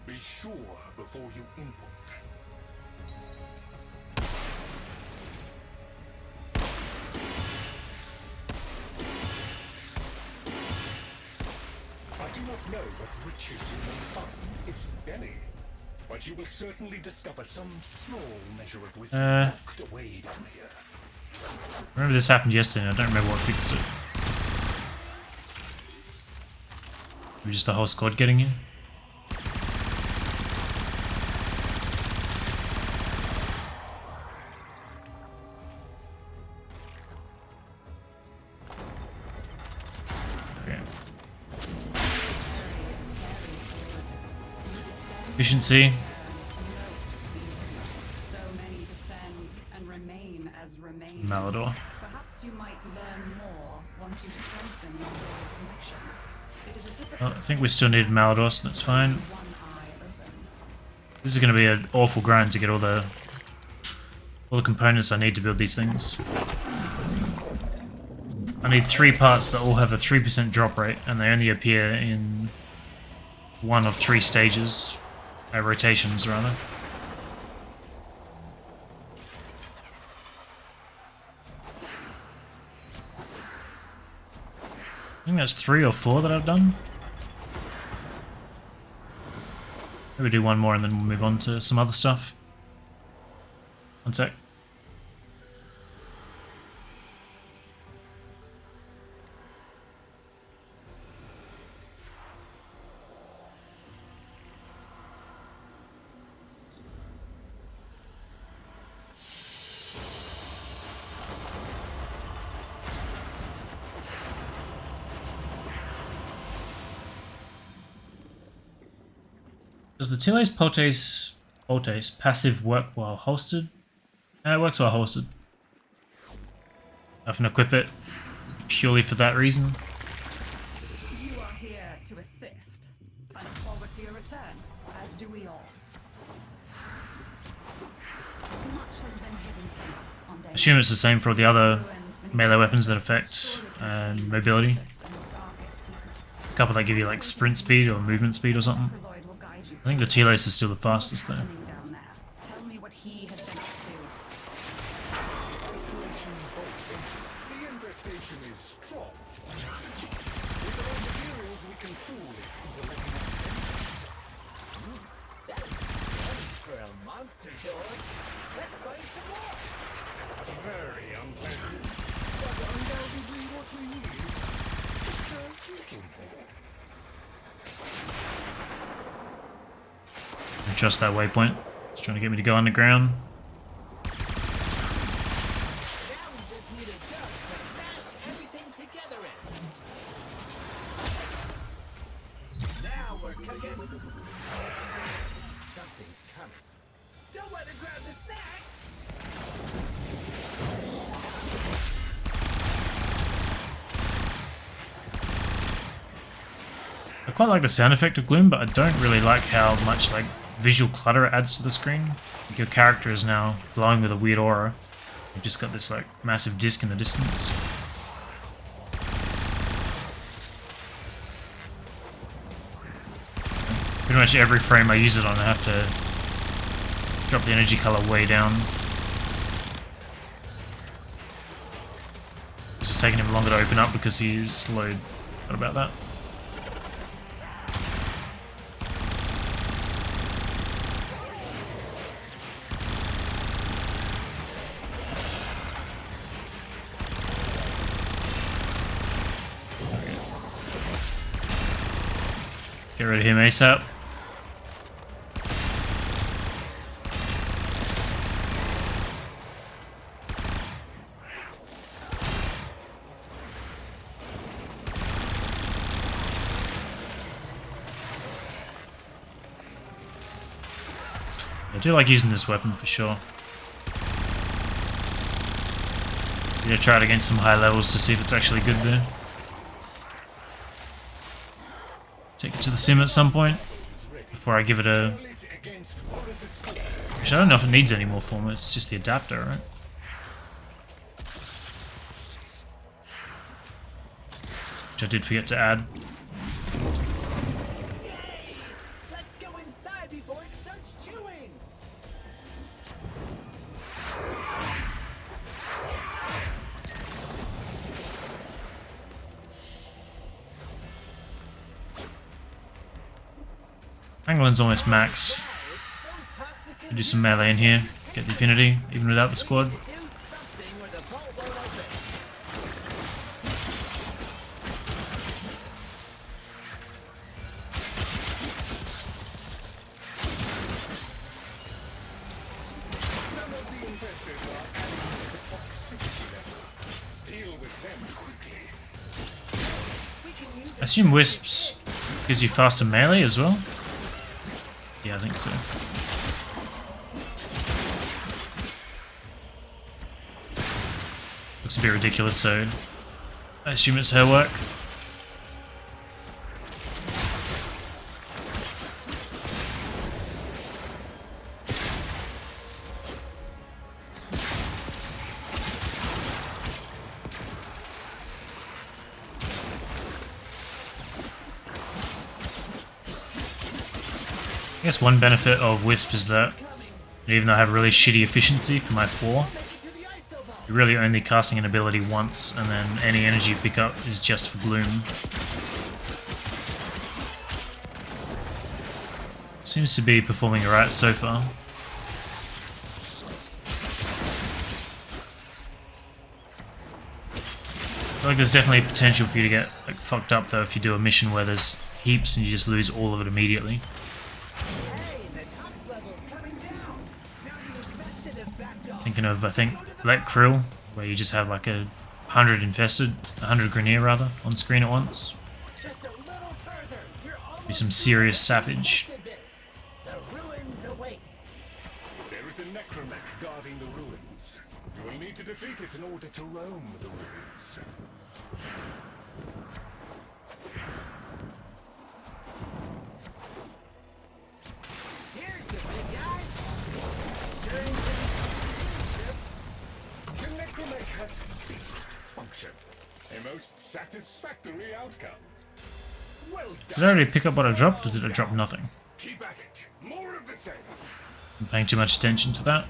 Be sure before you input. I do not know what riches you may find, if any, but you will certainly discover some small measure of wisdom locked away down here. I remember this happened yesterday and I don't remember what fixed it. Maybe just the whole squad getting in? Efficiency. So many descend and remain as remains. Malador. Perhaps you might learn more once you strengthen your connection. It is a difficult Well, I think we still need Malador, so that's fine. one eye open. This is going to be an awful grind to get all the components I need to build these things. I need 3 parts that all have a 3% drop rate, and they only appear in 1 of 3 stages. Rotations, rather. I think that's 3 or 4 that I've done. Maybe do one more and then we'll move on to some other stuff. One sec. Does the Tiles Poltes passive work while holstered? It works while holstered. I often equip it purely for that reason. You are here to assist. I look forward to your return, as do we all. Much has been hidden from us on day I assume it's the same for all the other melee weapons that affect mobility. A couple that give you like sprint speed or movement speed or something. I think the Telos is still the fastest though. Tell me what he has been up to. Isolation vault entry. The infestation is strong. With our materials, we can fool it into letting us enter. That's funny for a monster dog. Let's find some more. Very unpleasant. But undoubtedly what we need. Just a little more. Adjust that waypoint. It's trying to get me to go underground. Now we just need a jug to mash everything together in. Now we're cooking. Something's coming. Don't let her grab the snacks. I quite like the sound effect of Gloom, but I don't really like how much like visual clutter it adds to the screen. Like, your character is now glowing with a weird aura. You've just got this like massive disc in the distance. Pretty much every frame I use it on, I have to drop the energy color way down. This is taking him longer to open up because he is slowed. What about that? Get rid of him ASAP. I do like using this weapon for sure. I'm gonna try it against some high levels to see if it's actually good there. Take it to the sim at some point before I give it a... Actually, I don't know if it needs any more Forma, it's just the adapter, right? Which I did forget to add. Let's go inside before it starts chewing. Pangolins almost max. Do some melee in here, get the affinity, even without the squad. Do something or the vault won't open. Some of the investors are adding to the toxicity level. Deal with them quickly. I assume Wisps gives you faster melee as well? Yeah, I think so. Looks a bit ridiculous, so I assume it's her work. I guess one benefit of Wisp is that even though I have really shitty efficiency for my 4, you're really only casting an ability once, and then any energy you pick up is just for Gloom. Seems to be performing alright so far. I feel like there's definitely potential for you to get like fucked up though if you do a mission where there's heaps and you just lose all of it immediately. Thinking of, I think, Let Krill, where you just have like 100 infested, 100 Grenier rather, on screen at once. Be some serious savage. The ruins await. There is a necromech guarding the ruins. You will need to defeat it in order to roam the ruins. Here's the big guy. The necromech has ceased function. A most satisfactory outcome. Well done. Did I already pick up what I dropped, or did I drop nothing? Keep at it. More of the same. I'm paying too much attention to that.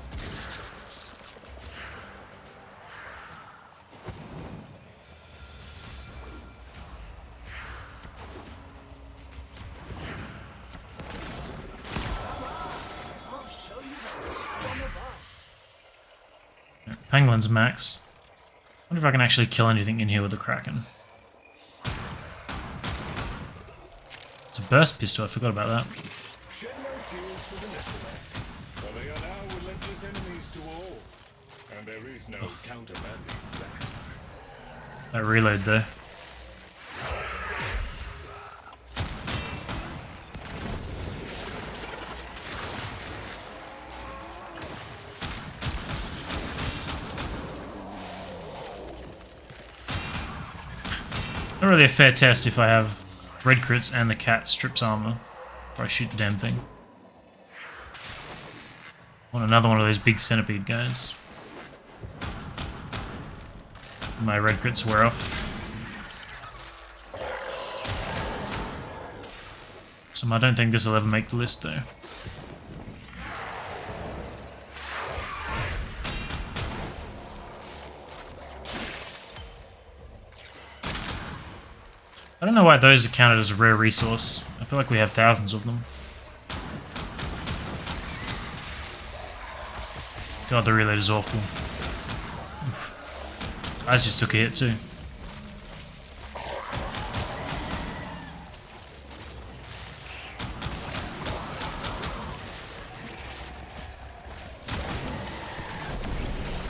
Penguin's maxed. Wonder if I can actually kill anything in here with a Kraken. It's a burst pistol, I forgot about that. Shed no tears for the necromech, for they are now relentless enemies to all, and there is no countermanding that. That reload there. Not really a fair test if I have red crits and the cat strips armor before I shoot the damn thing. Want another one of those big centipede guys. My red crits wear off. Awesome. I don't think this will ever make the list though. I don't know why those are counted as a rare resource. I feel like we have thousands of them. God, the reload is awful. Oof. I just took a hit too.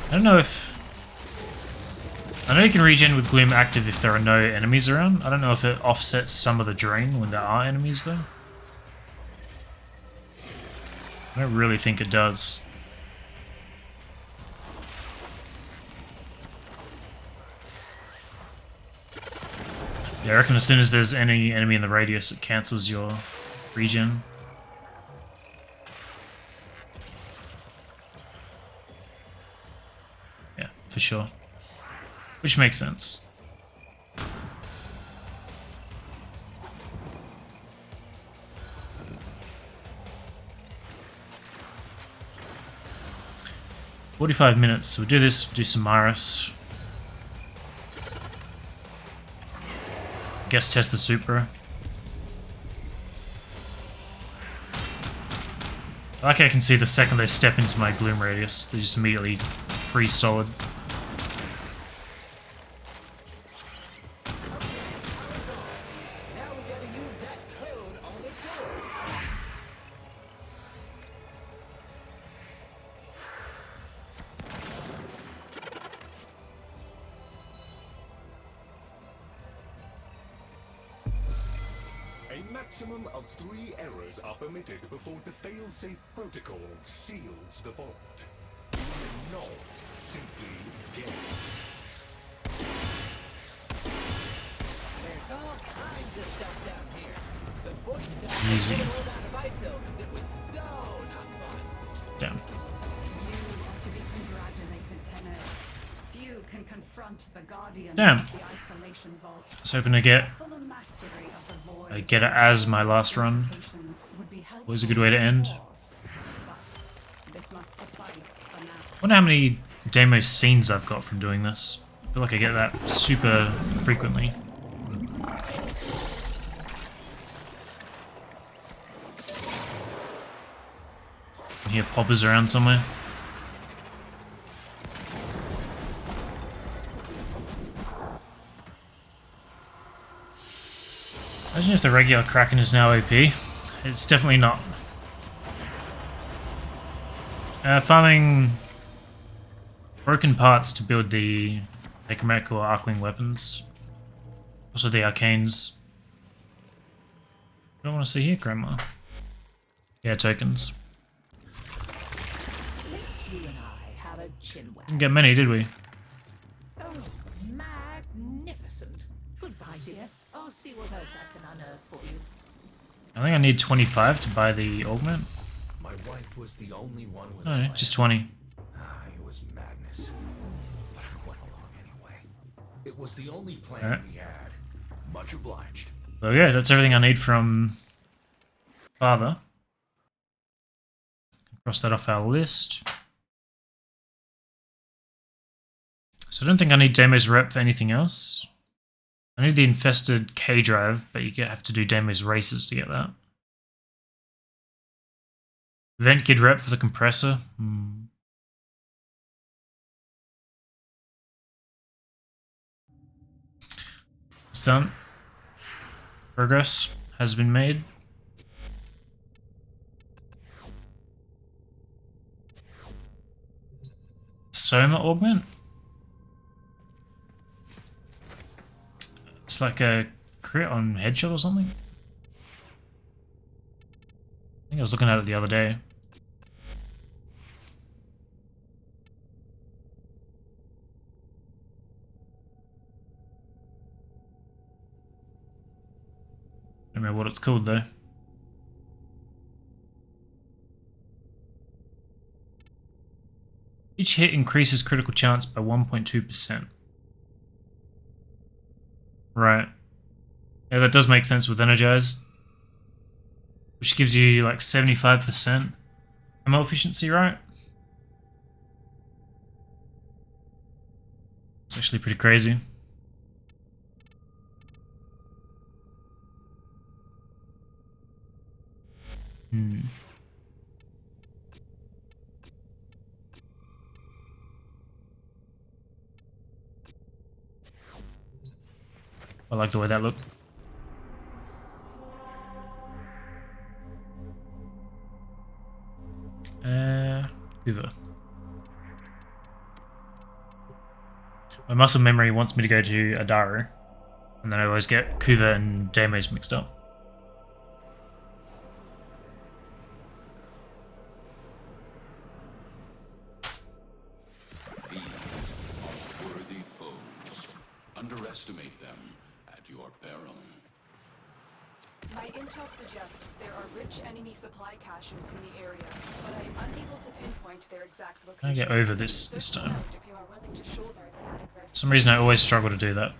I don't know if... I know you can regen with Gloom active if there are no enemies around. I don't know if it offsets some of the drain when there are enemies though. I don't really think it does. Yeah, I reckon as soon as there's any enemy in the radius, it cancels your regen. Yeah, for sure. Which makes sense. "45 minutes, so we'll do this, we'll do some Maris. Guess test the Supra. I like how I can see the second they step into my Gloom radius, they just immediately freeze solid. A maximum of 3 errors are permitted before the fail-safe protocol seals the vault. You cannot simply guess. There's all kinds of stuff down here. Some voice stuff. Easy. Hold out of ISO because it was so not fun. Damn. You are to be congratulated, Tenno. Few can confront the guardian Damn. of the isolation vault. I was hoping to get Full mastery of the void. I get it as my last run. Would be helpful Was a good way to end. but this must suffice for now. I wonder how many demo scenes I've got from doing this. I feel like I get that super frequently. I hear poppers around somewhere. Imagine if the regular Kraken is now OP. It's definitely not. Farming broken parts to build the Necromantic or Arcwing weapons. Also the Arcanes. What do I want to see here, Grandma? Yeah, tokens. You and I have a chinwag. Didn't get many, did we? Oh, magnificent. Goodbye, dear. I'll see what else I can unearth for you. I think I need 25 to buy the Augment. My wife was the only one with No, just 20. It was madness. But I went along anyway. It was the only plan Alright. we had. Much obliged. So yeah, that's everything I need from Father. Cross that off our list. So I don't think I need Demo's rep for anything else. I need the infested K drive, but you have to do Demo's races to get that. Vent Kid rep for the compressor. It's done. Progress has been made. Soma Augment? It's like a crit on headshot or something? I think I was looking at it the other day. I don't know what it's called though. Each hit increases critical chance by 1.2%. Right. Yeah, that does make sense with Energized. which gives you like 75% ammo efficiency, right? It's actually pretty crazy. I like the way that looked. Hoover. My muscle memory wants me to go to Adaru, and then I always get Kuva and Deimos mixed up. These are worthy foes. Underestimate them at your peril. My intel suggests there are rich enemy supply caches in the area, but I am unable to pinpoint their exact location. I get over this time. If you are willing to shoulder its added risk. For some reason I always struggle to do that.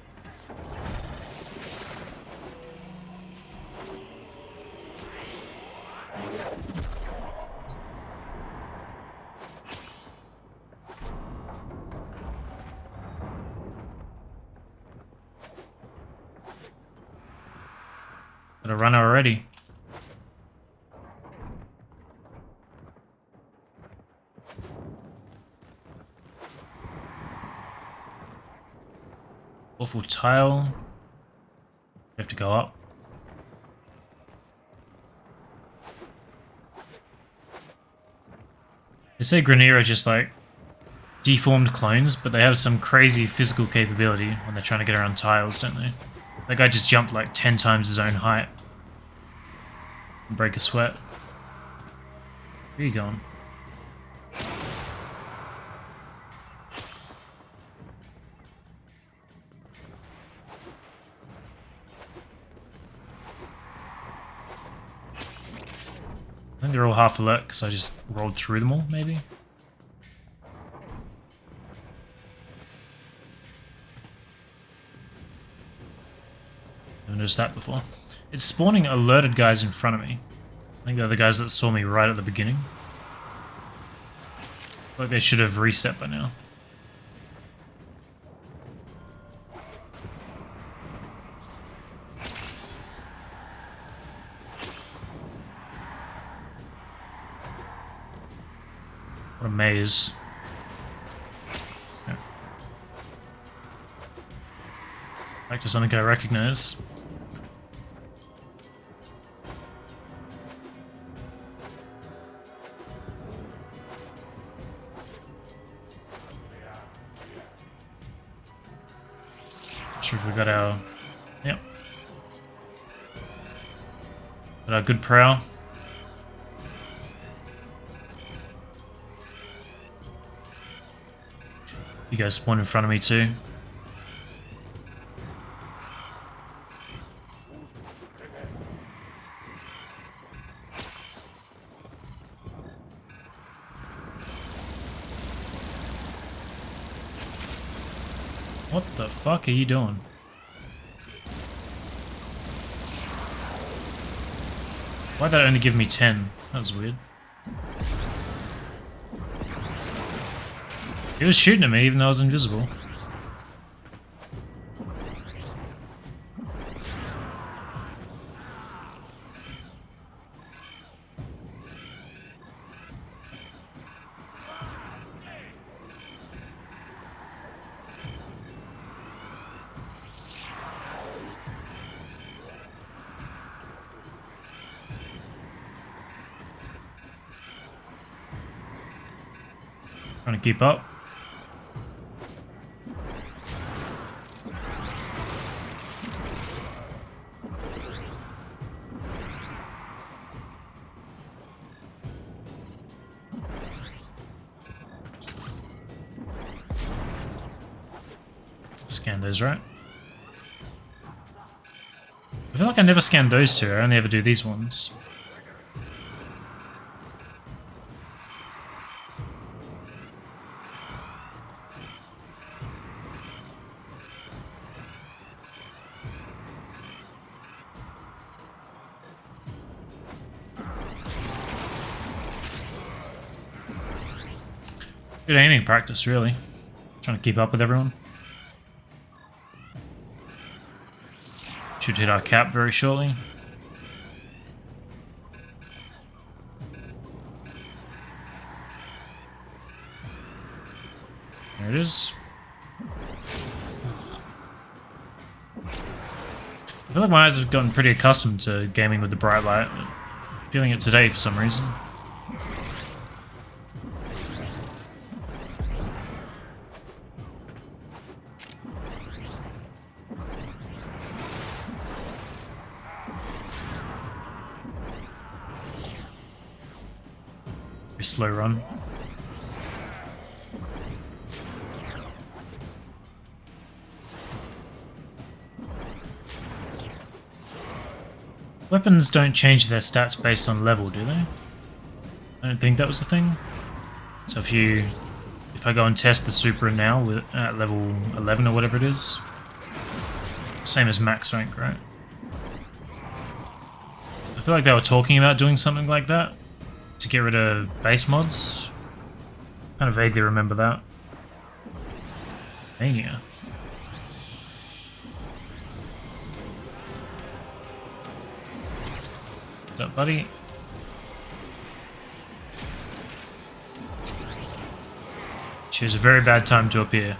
Got a runner already. Awful tile. We have to go up. They say Grenier are just like deformed clones, but they have some crazy physical capability when they're trying to get around tiles, don't they? That guy just jumped like 10 times his own height. And break a sweat. Where are you going? I think they're all half alert because I just rolled through them all, maybe? Never noticed that before. It's spawning alerted guys in front of me. I think they're the guys that saw me right at the beginning. Like they should have reset by now. What a maze. Yeah. Back to something I recognize. Not sure if we got our... Yep. Got our good prow. You guys spawned in front of me too. What the fuck are you doing? Why'd that only give me 10? That was weird. He was shooting at me even though I was invisible. Trying to keep up. Scan those, right? I feel like I never scan those two, I only ever do these ones. Good aiming practice, really. Trying to keep up with everyone. Should hit our cap very shortly. There it is. I feel like my eyes have gotten pretty accustomed to gaming with the bright light. But I'm feeling it today for some reason. Very slow run. Weapons don't change their stats based on level, do they? I don't think that was the thing. So if I go and test the Supra now at level 11 or whatever it is, same as max rank, right? I feel like they were talking about doing something like that to get rid of base mods. Kind of vaguely remember that. Mania. What's up, buddy? Choose a very bad time to appear.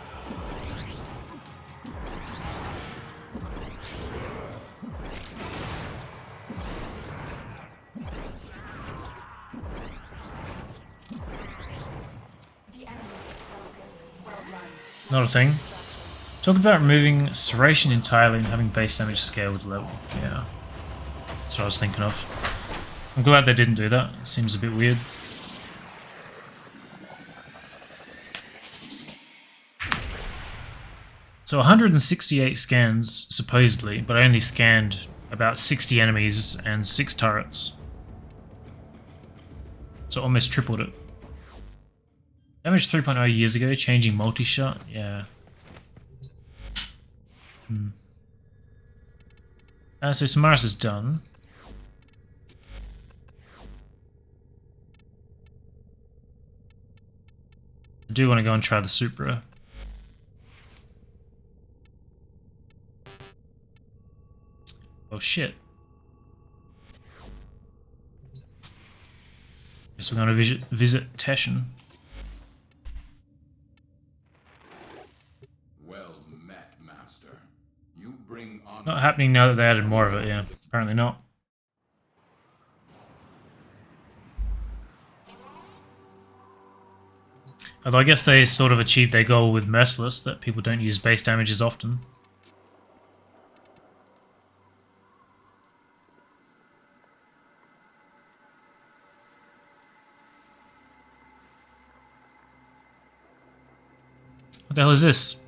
Not a thing. Talk about removing Serration entirely and having base damage scale with level. Yeah. That's what I was thinking of. I'm glad they didn't do that. It seems a bit weird. So 168 scans, supposedly, but I only scanned about 60 enemies and 6 turrets. So almost tripled it. Damage 3.0 years ago, changing multi-shot? Yeah. So Samaras is done. I do want to go and try the Supra. Oh shit. Guess we're going to visit Teshin. Well met, Master. You bring on. Not happening now that they added more of it, yeah. Apparently not. Although I guess they sort of achieved their goal with Merciless, that people don't use base damage as often. What the hell is this?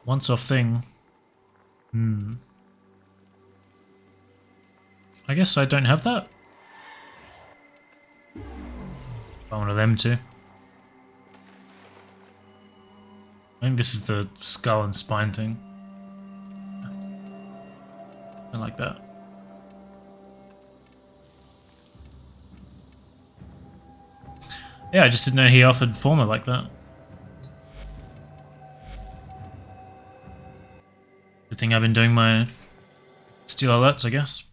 Once-off thing. I guess I don't have that. Buy one of them too. I think this is the skull and spine thing. I like that. Yeah, I just didn't know he offered Forma like that. Good thing I've been doing my steal alerts, I guess.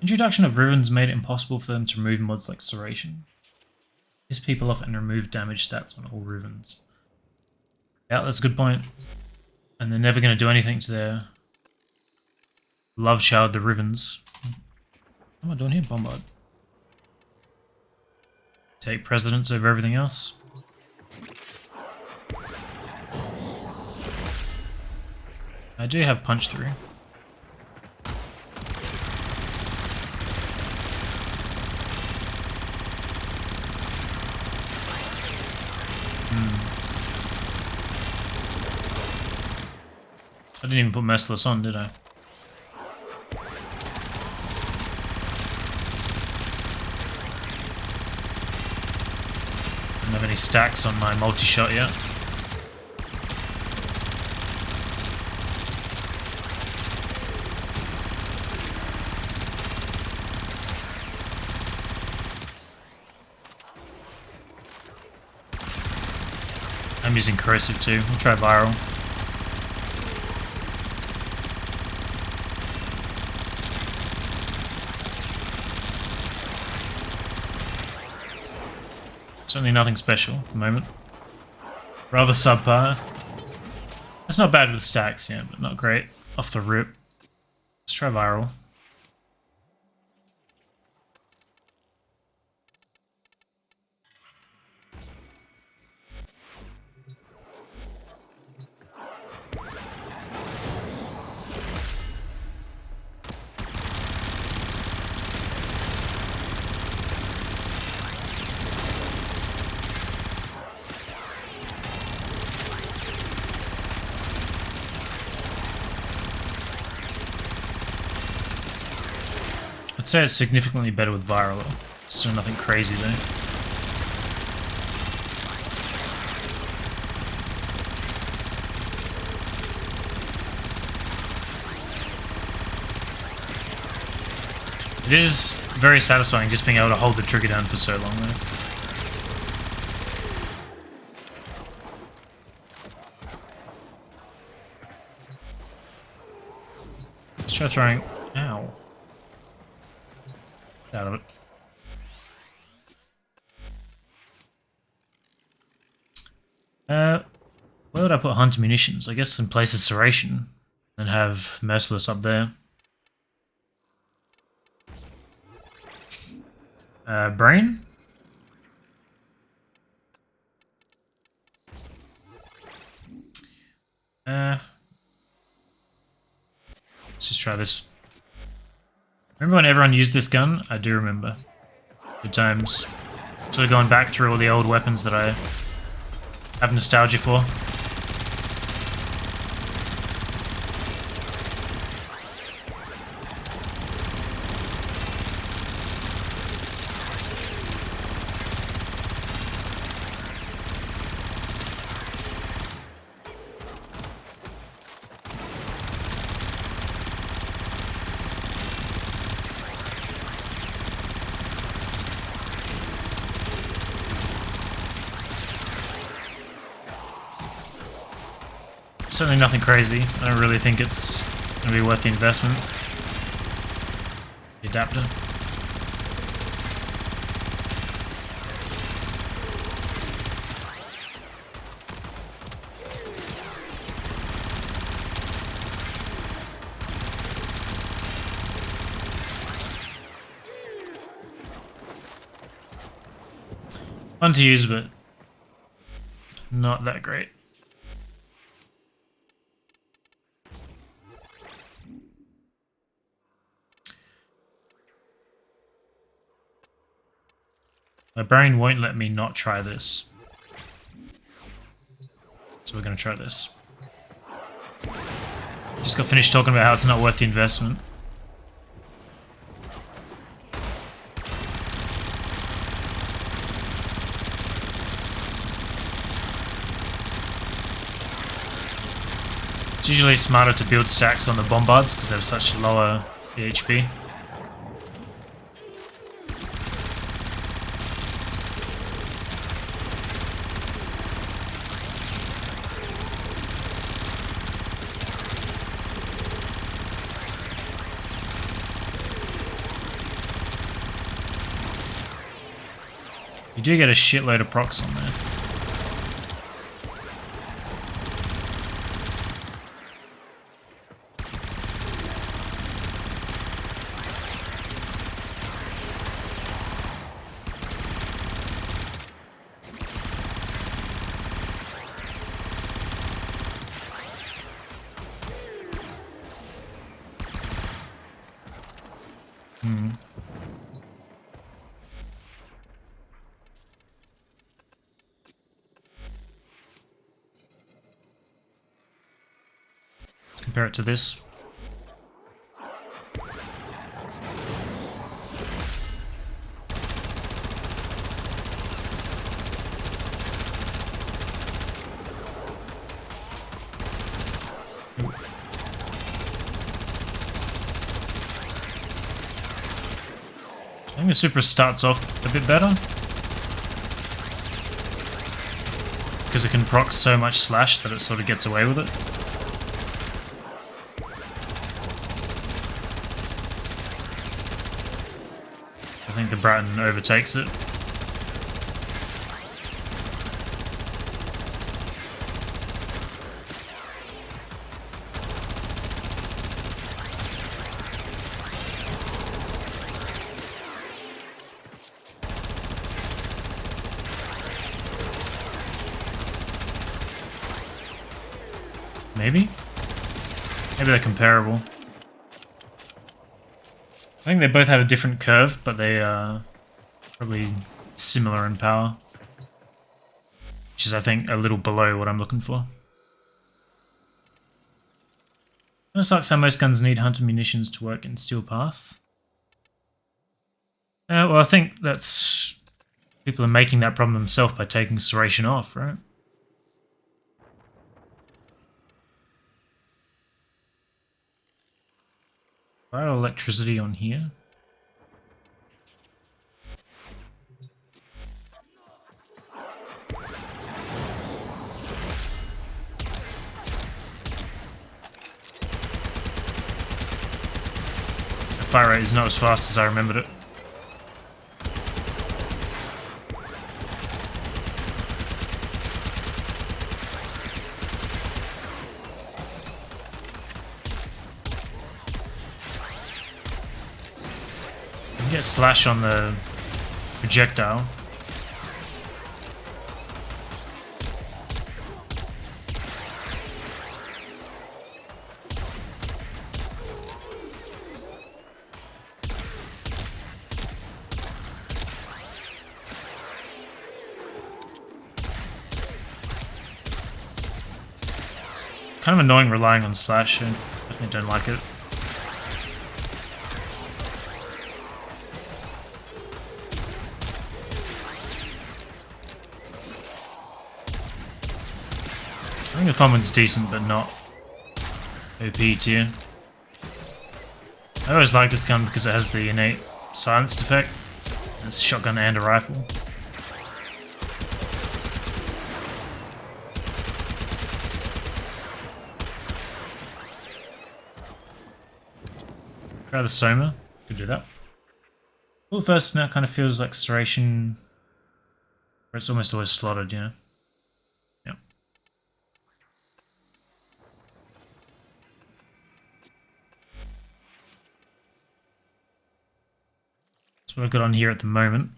Introduction of Riven's made it impossible for them to remove mods like Serration. Piss people off and remove damage stats on all Rivens. Yeah, that's a good point. And they're never going to do anything to their love child, the Rivens. What am I doing here? Bombard. Take precedence over everything else. I do have punch through. I didn't even put Merciless on, did I? Don't have any stacks on my multi-shot yet. I'm using corrosive too. We'll try viral. Certainly nothing special at the moment. Rather subpar. It's not bad with stacks, yeah, but not great off the rip. Let's try viral. I'd say it's significantly better with viral. Still nothing crazy though. It is very satisfying just being able to hold the trigger down for so long though. Let's try throwing... Ow. Out of it. Where would I put hunter munitions? I guess in place of Serration and have Merciless up there. Brain? Let's just try this. Remember when everyone used this gun? I do remember. Good times. Sort of going back through all the old weapons that I have nostalgia for. Certainly nothing crazy. I don't really think it's going to be worth the investment. The adapter. Fun to use, but not that great. My brain won't let me not try this. So we're going to try this. Just got finished talking about how it's not worth the investment. It's usually smarter to build stacks on the bombards because they have such lower HP. You do get a shitload of procs on there. Compare it to this. think the Supra starts off a bit better. Because it can proc so much slash that it sort of gets away with it. I think the Bratton overtakes it. Maybe? Maybe they're comparable. I think they both have a different curve, but they are probably similar in power. Which is, I think, a little below what I'm looking for. Kinda sucks how most guns need hunter munitions to work in Steel Path. Well, I think that's... people are making that problem themselves by taking Serration off, right? Fire electricity on here. The fire rate is not as fast as I remembered it. Get slash on the projectile. It's kind of annoying relying on slash, and I definitely don't like it. I think the common's decent, but not OP tier. I always like this gun because it has the innate silenced effect. It's a shotgun and a rifle. Try the Soma. Could do that. Well, first now kind of feels like Serration, where it's almost always slotted, you know. What I've got on here at the moment.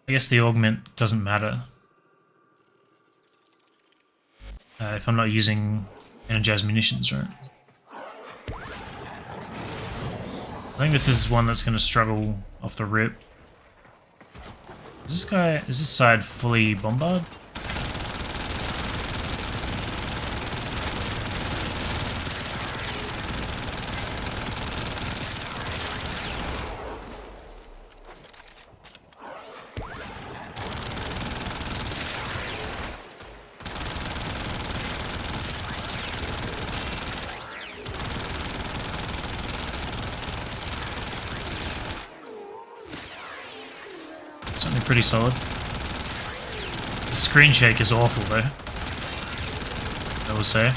I guess the Augment doesn't matter if I'm not using energized munitions, right? I think this is one that's going to struggle off the rip. Is this side fully bombarded? Something pretty solid. The screen shake is awful though, I will say.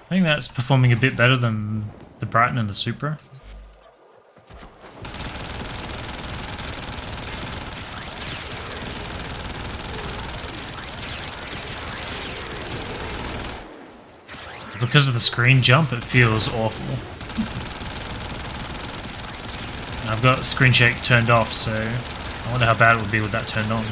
I think that's performing a bit better than the Brighton and the Supra. Because of the screen jump, it feels awful. And I've got screen shake turned off, so I wonder how bad it would be with that turned on.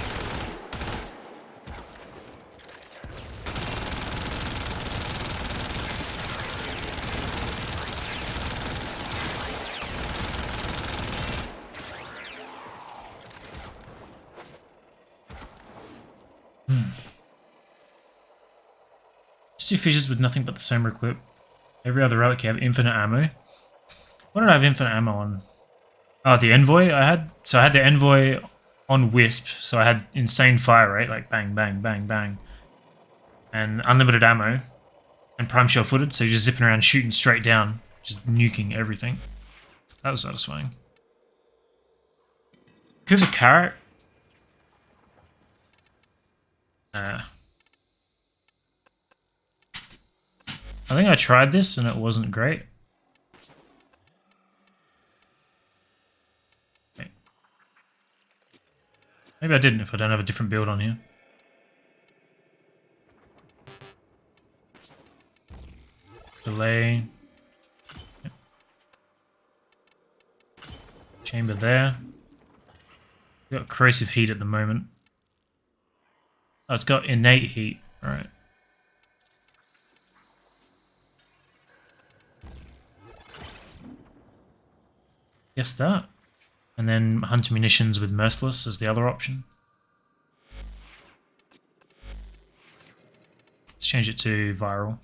Two fishes with nothing but the same equip. Every other relic you have infinite ammo. What did I have infinite ammo on? Oh, the Envoy I had? So I had the Envoy on Wisp, so I had insane fire rate, like bang, bang, bang, bang, and unlimited ammo, and prime shell footed, so you're just zipping around shooting straight down, just nuking everything. That was satisfying. Could have a carrot. I think I tried this and it wasn't great. Okay. Maybe I didn't if I don't have a different build on here. Delay. Yep. Chamber there. Got corrosive heat at the moment. Oh, it's got innate heat. Alright. Guess that. And then hunt munitions with Merciless as the other option. Let's change it to viral.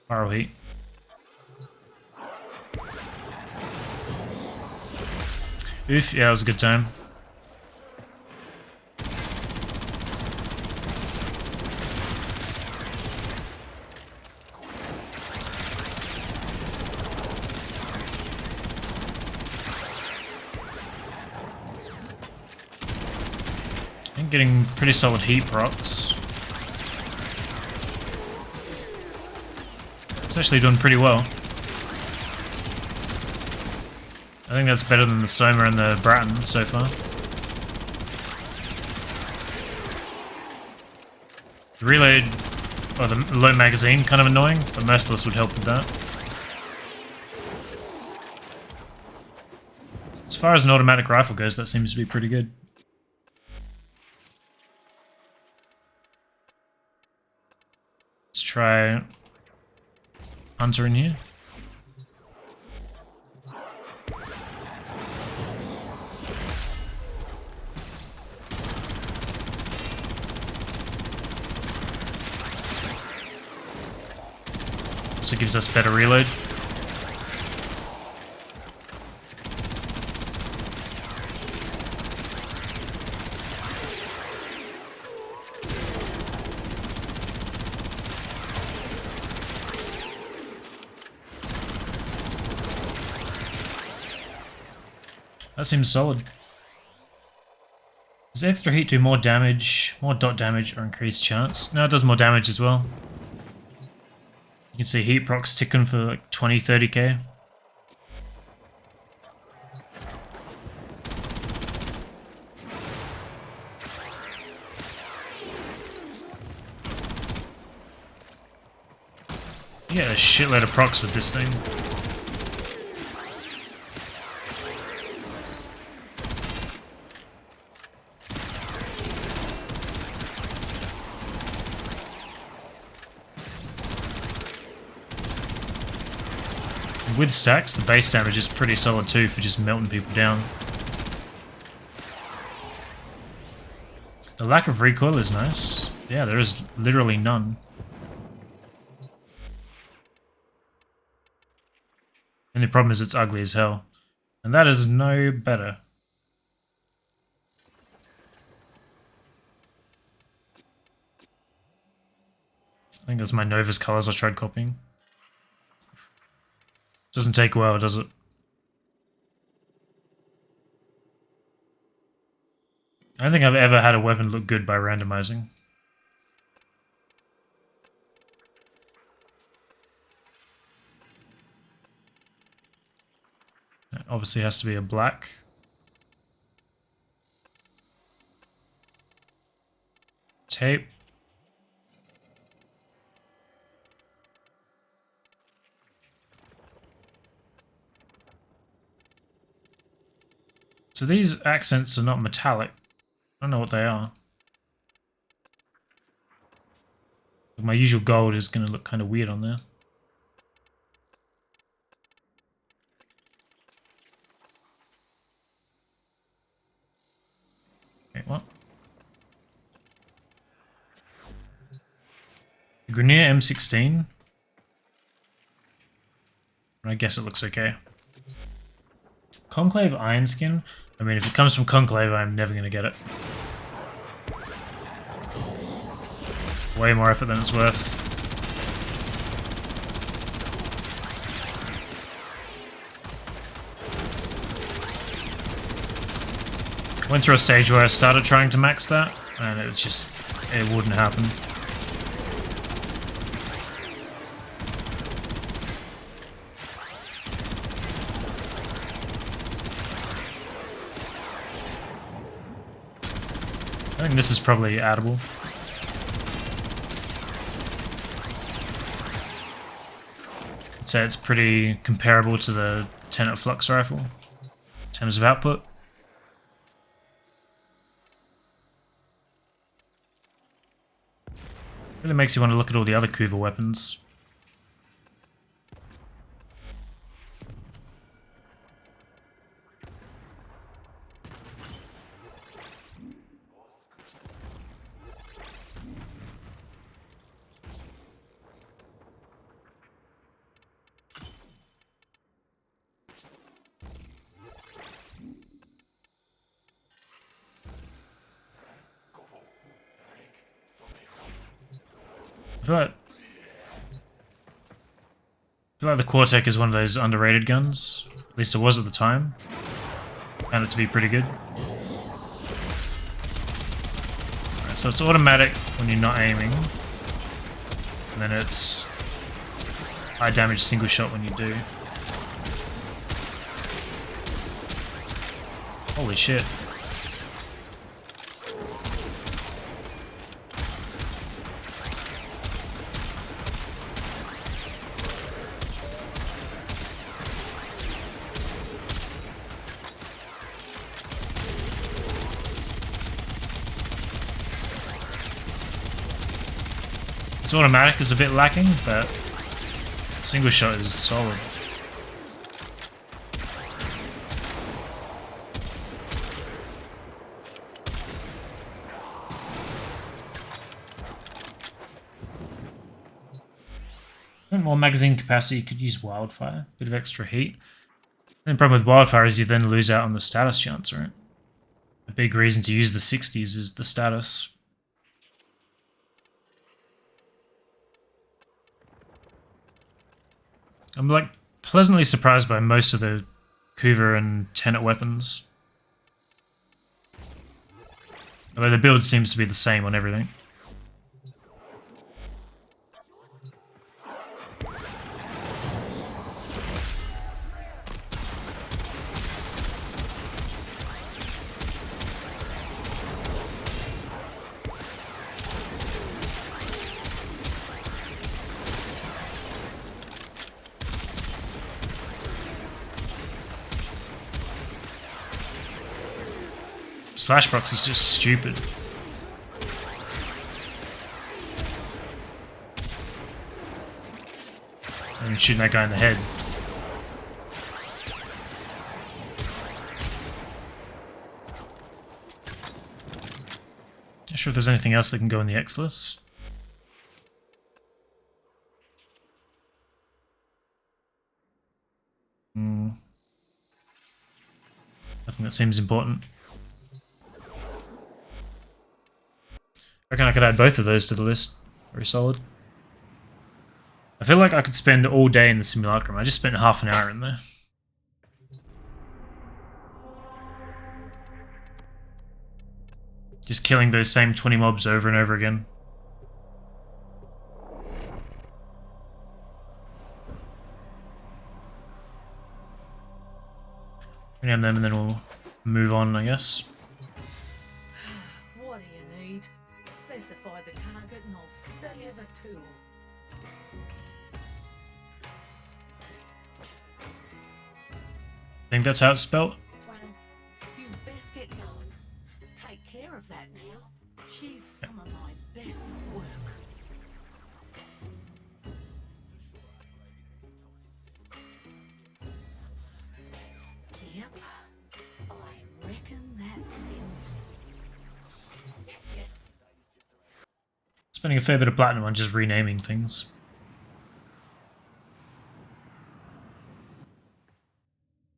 Viral heat. Oof, yeah, that was a good time. I'm getting pretty solid heat procs. It's actually doing pretty well. I think that's better than the Soma and the Bratton so far. The reload, or the low magazine, kind of annoying, but Merciless would help with that. As far as an automatic rifle goes, that seems to be pretty good. Let's try Hunter in here. So it gives us better reload. That seems solid. Does extra heat do more damage, more dot damage, or increased chance? No, it does more damage as well. You can see heat procs ticking for like 20-30k. You get a shitload of procs with this thing. With stacks, the base damage is pretty solid too for just melting people down. The lack of recoil is nice. Yeah, there is literally none. And the problem is it's ugly as hell. And that is no better. I think that's my Nova's colors I tried copying. Doesn't take well, does it? I don't think I've ever had a weapon look good by randomizing. It obviously has to be a black. Tape. So these accents are not metallic. I don't know what they are. My usual gold is going to look kind of weird on there. Okay, what? Grenier M16. I guess it looks okay. Conclave Iron Skin? I mean, if it comes from Conclave, I'm never going to get it. Way more effort than it's worth. I went through a stage where I started trying to max that, and it wouldn't happen. I think this is probably addable. I'd say it's pretty comparable to the Tenet Flux rifle in terms of output. Really makes you want to look at all the other Kuva weapons. I feel like the Quartek is one of those underrated guns. At least it was at the time. Found it to be pretty good. Alright, so it's automatic when you're not aiming. And then it's high damage single shot when you do. Holy shit. Its automatic is a bit lacking, but single shot is solid. More magazine capacity, you could use Wildfire, bit of extra heat. And the problem with Wildfire is you then lose out on the status chance, right? A big reason to use the 60s is the status. I'm like pleasantly surprised by most of the Kuva and Tenet weapons. Although the build seems to be the same on everything. Flashbox is just stupid. And shooting that guy in the head. Not sure if there's anything else that can go in the X list. Nothing that seems important. I reckon I could add both of those to the list. Very solid. I feel like I could spend all day in the Simulacrum. I just spent half an hour in there. Just killing those same 20 mobs over and over again. Bring them and then we'll move on, I guess. What do you need? Specify the target and I'll sell you the tool. I think that's how it's spelled. Well, you best get going. Take care of that now. She's some of my best work. Yep, I reckon that fits. Yes. Spending a fair bit of platinum on just renaming things.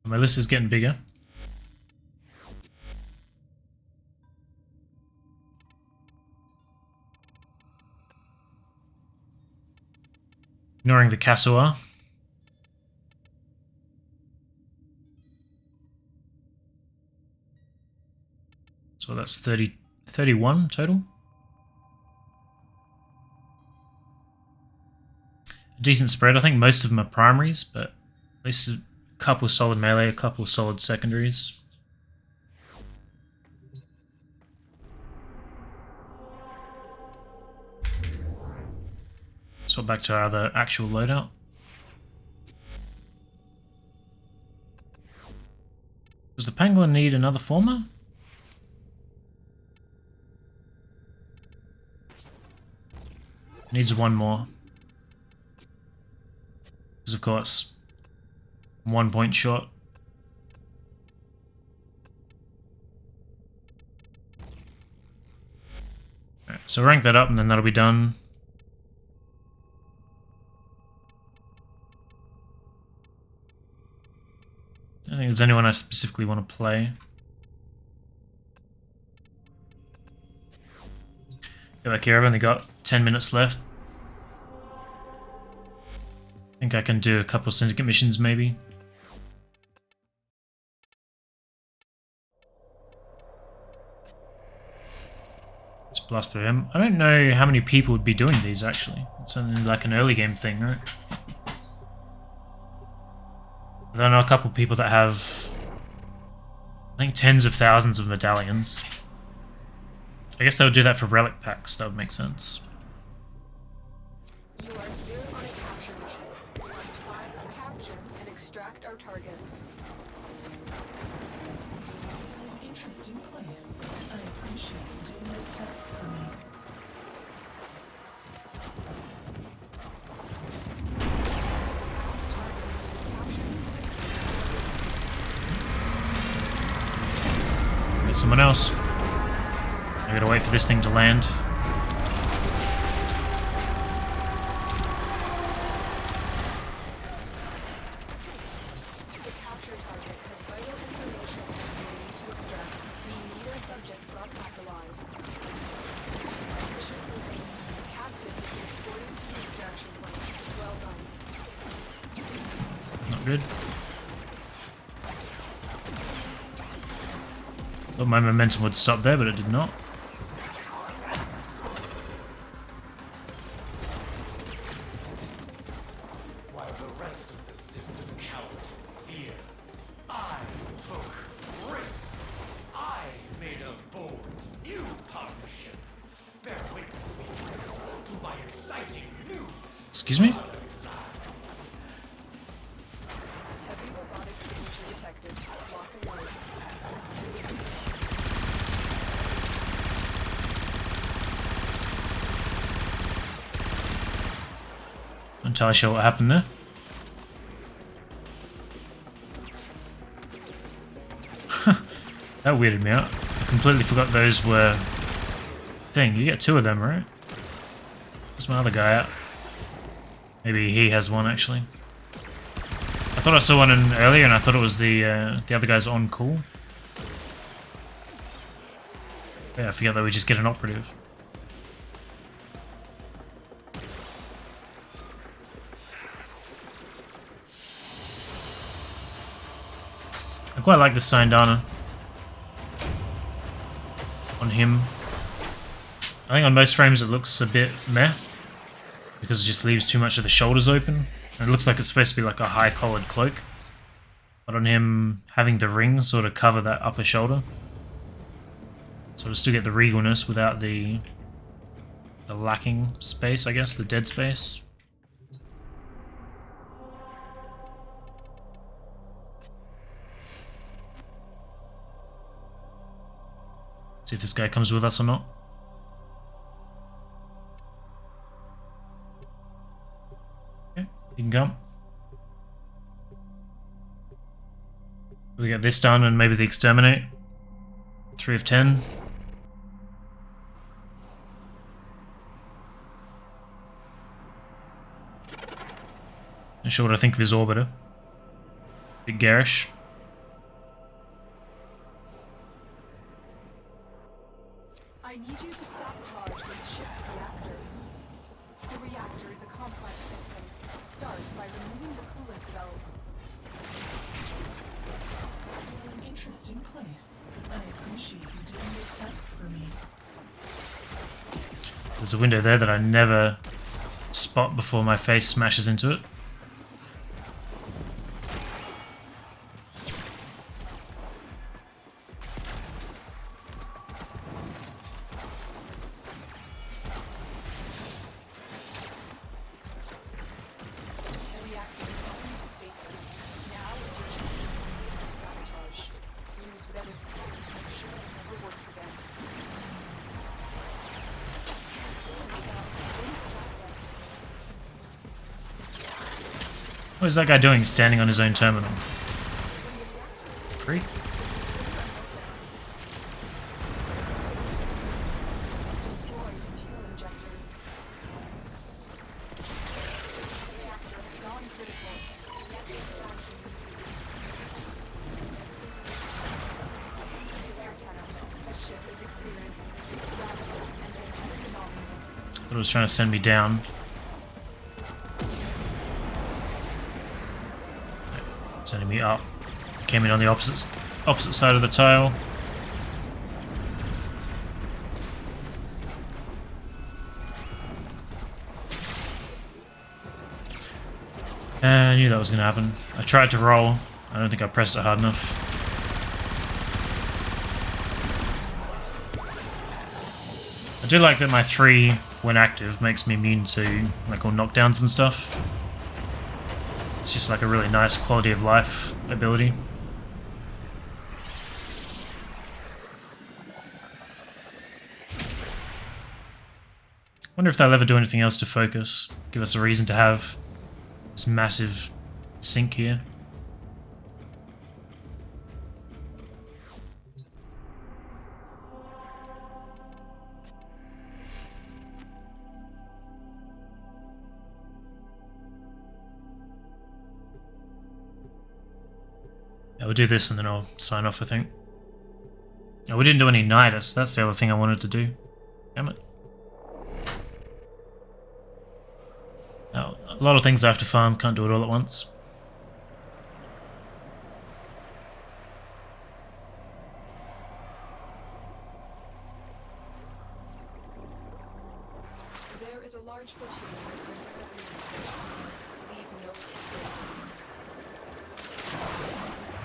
My list is getting bigger. Ignoring the Kasua. So that's 31 total. A decent spread. I think most of them are primaries, but at least a couple solid melee, a couple solid secondaries. So back to our other actual loadout. Does the pangolin need another Forma? Needs one more. Because of course, 1 point short. Right, so rank that up and then that'll be done. I don't think there's anyone I specifically want to play. Go back here, I've only got 10 minutes left. I think I can do a couple Syndicate missions maybe. Let's blast through him. I don't know how many people would be doing these actually. It's only like an early game thing, right? I know a couple people that have, I think, tens of thousands of medallions. I guess they would do that for relic packs, that would make sense. You are here on a capture mission. You must find, capture, and extract our target. Interesting place. I appreciate you doing this task for me. Get someone else. I gotta wait for this thing to land. The capture target has vital information we need to extract. We need our subject brought back alive. Mission complete. The captive is escorted to the extraction point. Well done. Not good. Thought my momentum would stop there, but it did not. While the rest of the system cowered in fear, I took risks. I made a bold new partnership. Bear witness me to my exciting new. Excuse me? Heavy robotic signature detected. Lock and load. Not entirely sure what happened there. That weirded me out. I completely forgot those were... Thing, you get two of them, right? Where's my other guy at? Maybe he has one, actually. I thought I saw one in earlier, and I thought it was the other guy's on call. Yeah, I forget that we just get an operative. I quite like the Sindana on him. I think on most frames it looks a bit meh because it just leaves too much of the shoulders open. And it looks like it's supposed to be like a high collared cloak. But on him, having the ring sort of cover that upper shoulder. So to still get the regalness without the lacking space, I guess, the dead space. See if this guy comes with us or not. Okay, you can come. We get this done and maybe the exterminate. 3 of 10. Not sure what I think of his orbiter. Bit garish. I need you to sabotage this ship's reactor. The reactor is a complex system. Start by removing the coolant cells. You're an interesting place. I appreciate you doing this task for me. There's a window there that I never spot before my face smashes into it. The reactor is going into stasis. Now is your chance to sabotage. Use whatever you can to make sure it never works again. What is that guy doing standing on his own terminal? Freak. Destroy the fuel injectors. The reactor has gone critical. Get the extraction. Air tunnel. The ship is experiencing reduced gravity and magnetic anomalies. Thought it was trying to send me down. Sending me up. Came in on the opposite side of the tile. I knew that was going to happen. I tried to roll. I don't think I pressed it hard enough. I do like that my 3, when active, makes me immune to like all knockdowns and stuff. It's just like a really nice quality of life ability. Wonder if they'll ever do anything else to focus. Give us a reason to have this massive sink here. Yeah, we'll do this and then I'll sign off, I think. Oh, we didn't do any Nidus. That's the other thing I wanted to do. Damn it. Now, a lot of things I have to farm, can't do it all at once. There is a large platoon under the Riven station. Leave no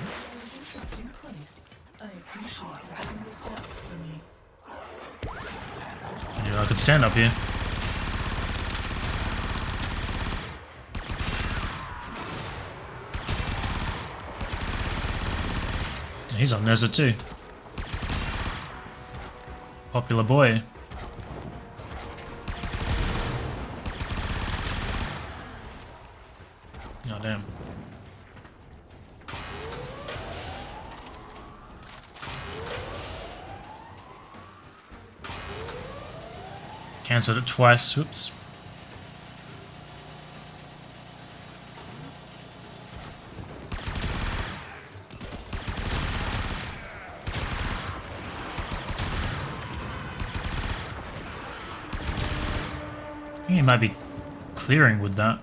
You're an interesting place. I appreciate you doing this task for me. I knew I could stand up here. He's on Nezza too. Popular boy. Oh damn. Cancelled it twice, whoops. I think he might be clearing with that.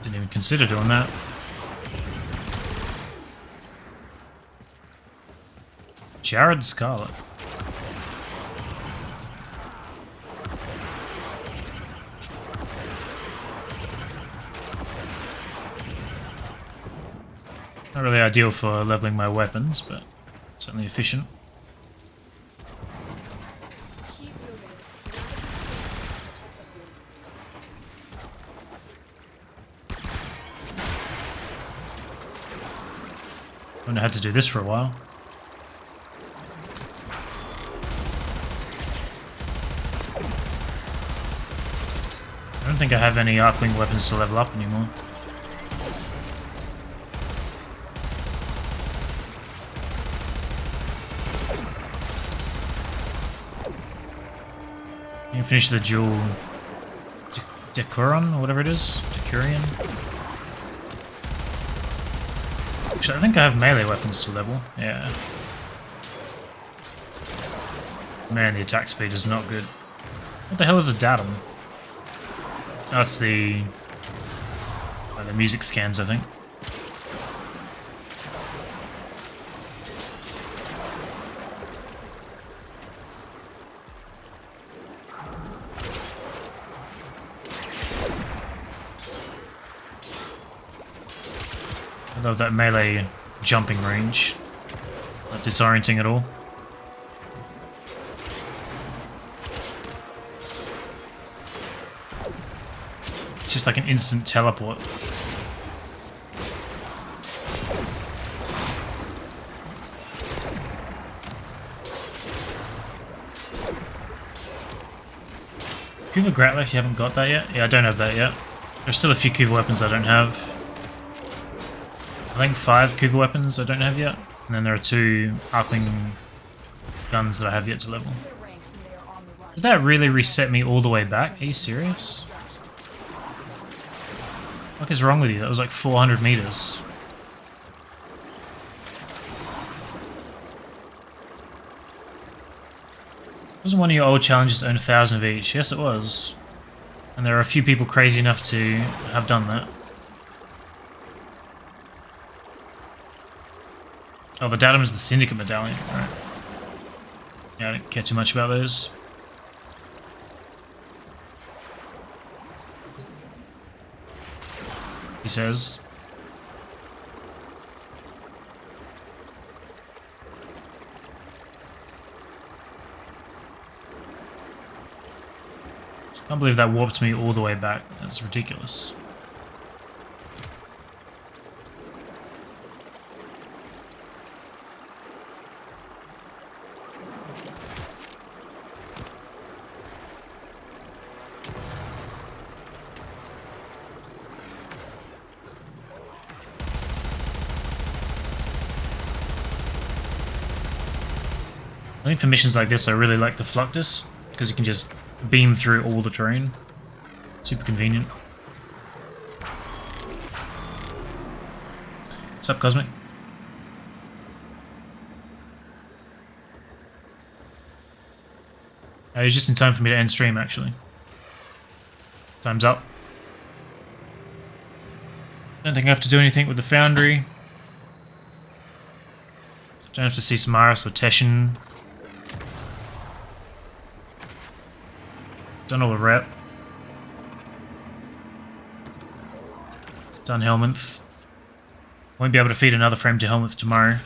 Didn't even consider doing that. Jared Scarlet. Not really ideal for leveling my weapons, but certainly efficient. keep moving. I wouldn't have had to do this for a while. I don't think I have any Arcwing weapons to level up anymore. You can finish the dual Decoron, or whatever it is. Decurion. Actually, I think I have melee weapons to level. Yeah. Man, the attack speed is not good. What the hell is a datum? Oh, it's the music scans, I think. I love that melee jumping range. Not disorienting at all. It's just like an instant teleport. Kuva Grappler, if you haven't got that yet? Yeah, I don't have that yet. There's still a few Kuva weapons I don't have. I think 5 Kuva weapons I don't have yet. And then there are 2 Arcane guns that I have yet to level. Did that really reset me all the way back? Are you serious? What is wrong with you? That was like 400 meters. Wasn't one of your old challenges to earn 1,000 of each? Yes, it was. And there are a few people crazy enough to have done that. Oh, the datum is the Syndicate medallion. Right. Yeah, I don't care too much about those. He says. Can't believe that warped me all the way back. That's ridiculous. I think for missions like this I really like the Fluctus, because you can just beam through all the terrain. Super convenient. What's up, Cosmic? It was just in time for me to end stream, actually. Time's up. Don't think I have to do anything with the Foundry. Don't have to see Samaras or Teshin. Done all the rep. Done Helminth. Won't be able to feed another frame to Helminth tomorrow.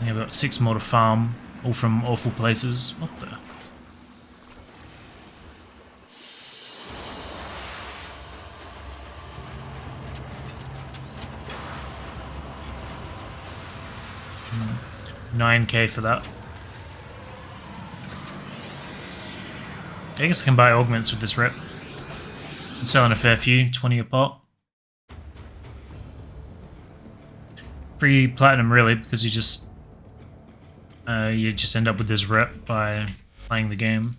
I have about 6 more to farm, all from awful places. What the? $9K for that. I guess I can buy augments with this rep. I'm selling a fair few, 20 a pop. Free platinum really, because you just end up with this rep by playing the game.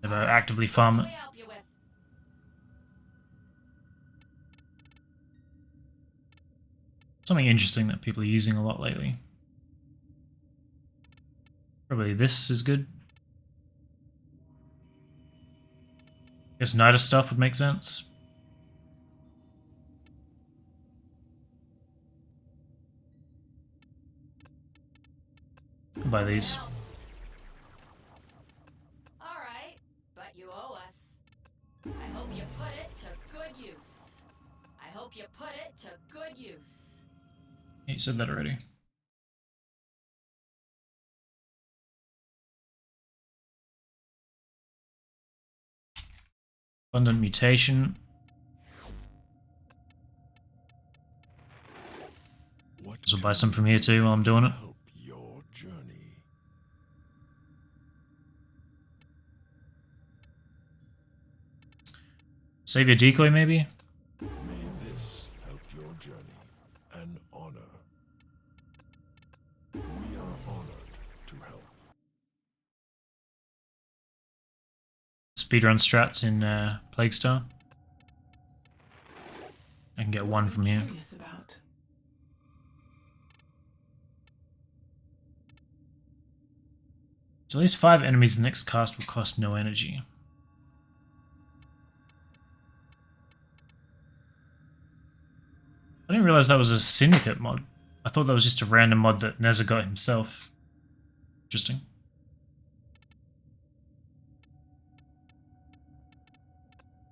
Never actively farm it. Something interesting that people are using a lot lately. Probably this is good. Guess Nida stuff would make sense. I'll buy these. Alright, but you owe us. I hope you put it to good use. I hope you put it to good use. Yeah, you said that already. Abundant mutation. So I'll buy some from here too while I'm doing it. Your journey. Save your decoy maybe? May this help your journey. An honor. to help. Speedrun strats in Plague Star. I can get one from here. Curious about. So at least 5 enemies the next cast will cost no energy. I didn't realize that was a Syndicate mod. I thought that was just a random mod that Nezza got himself. Interesting.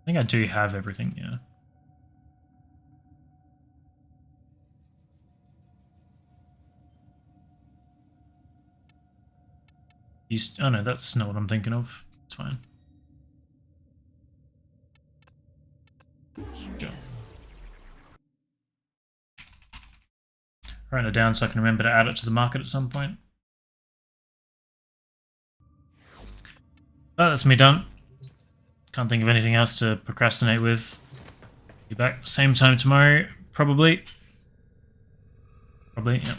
I think I do have everything, yeah. Oh no, that's not what I'm thinking of. It's fine. Sure. Write it down so I can remember to add it to the market at some point. But that's me done. Can't think of anything else to procrastinate with. Be back same time tomorrow, probably. Yeah.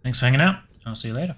Thanks for hanging out. I'll see you later.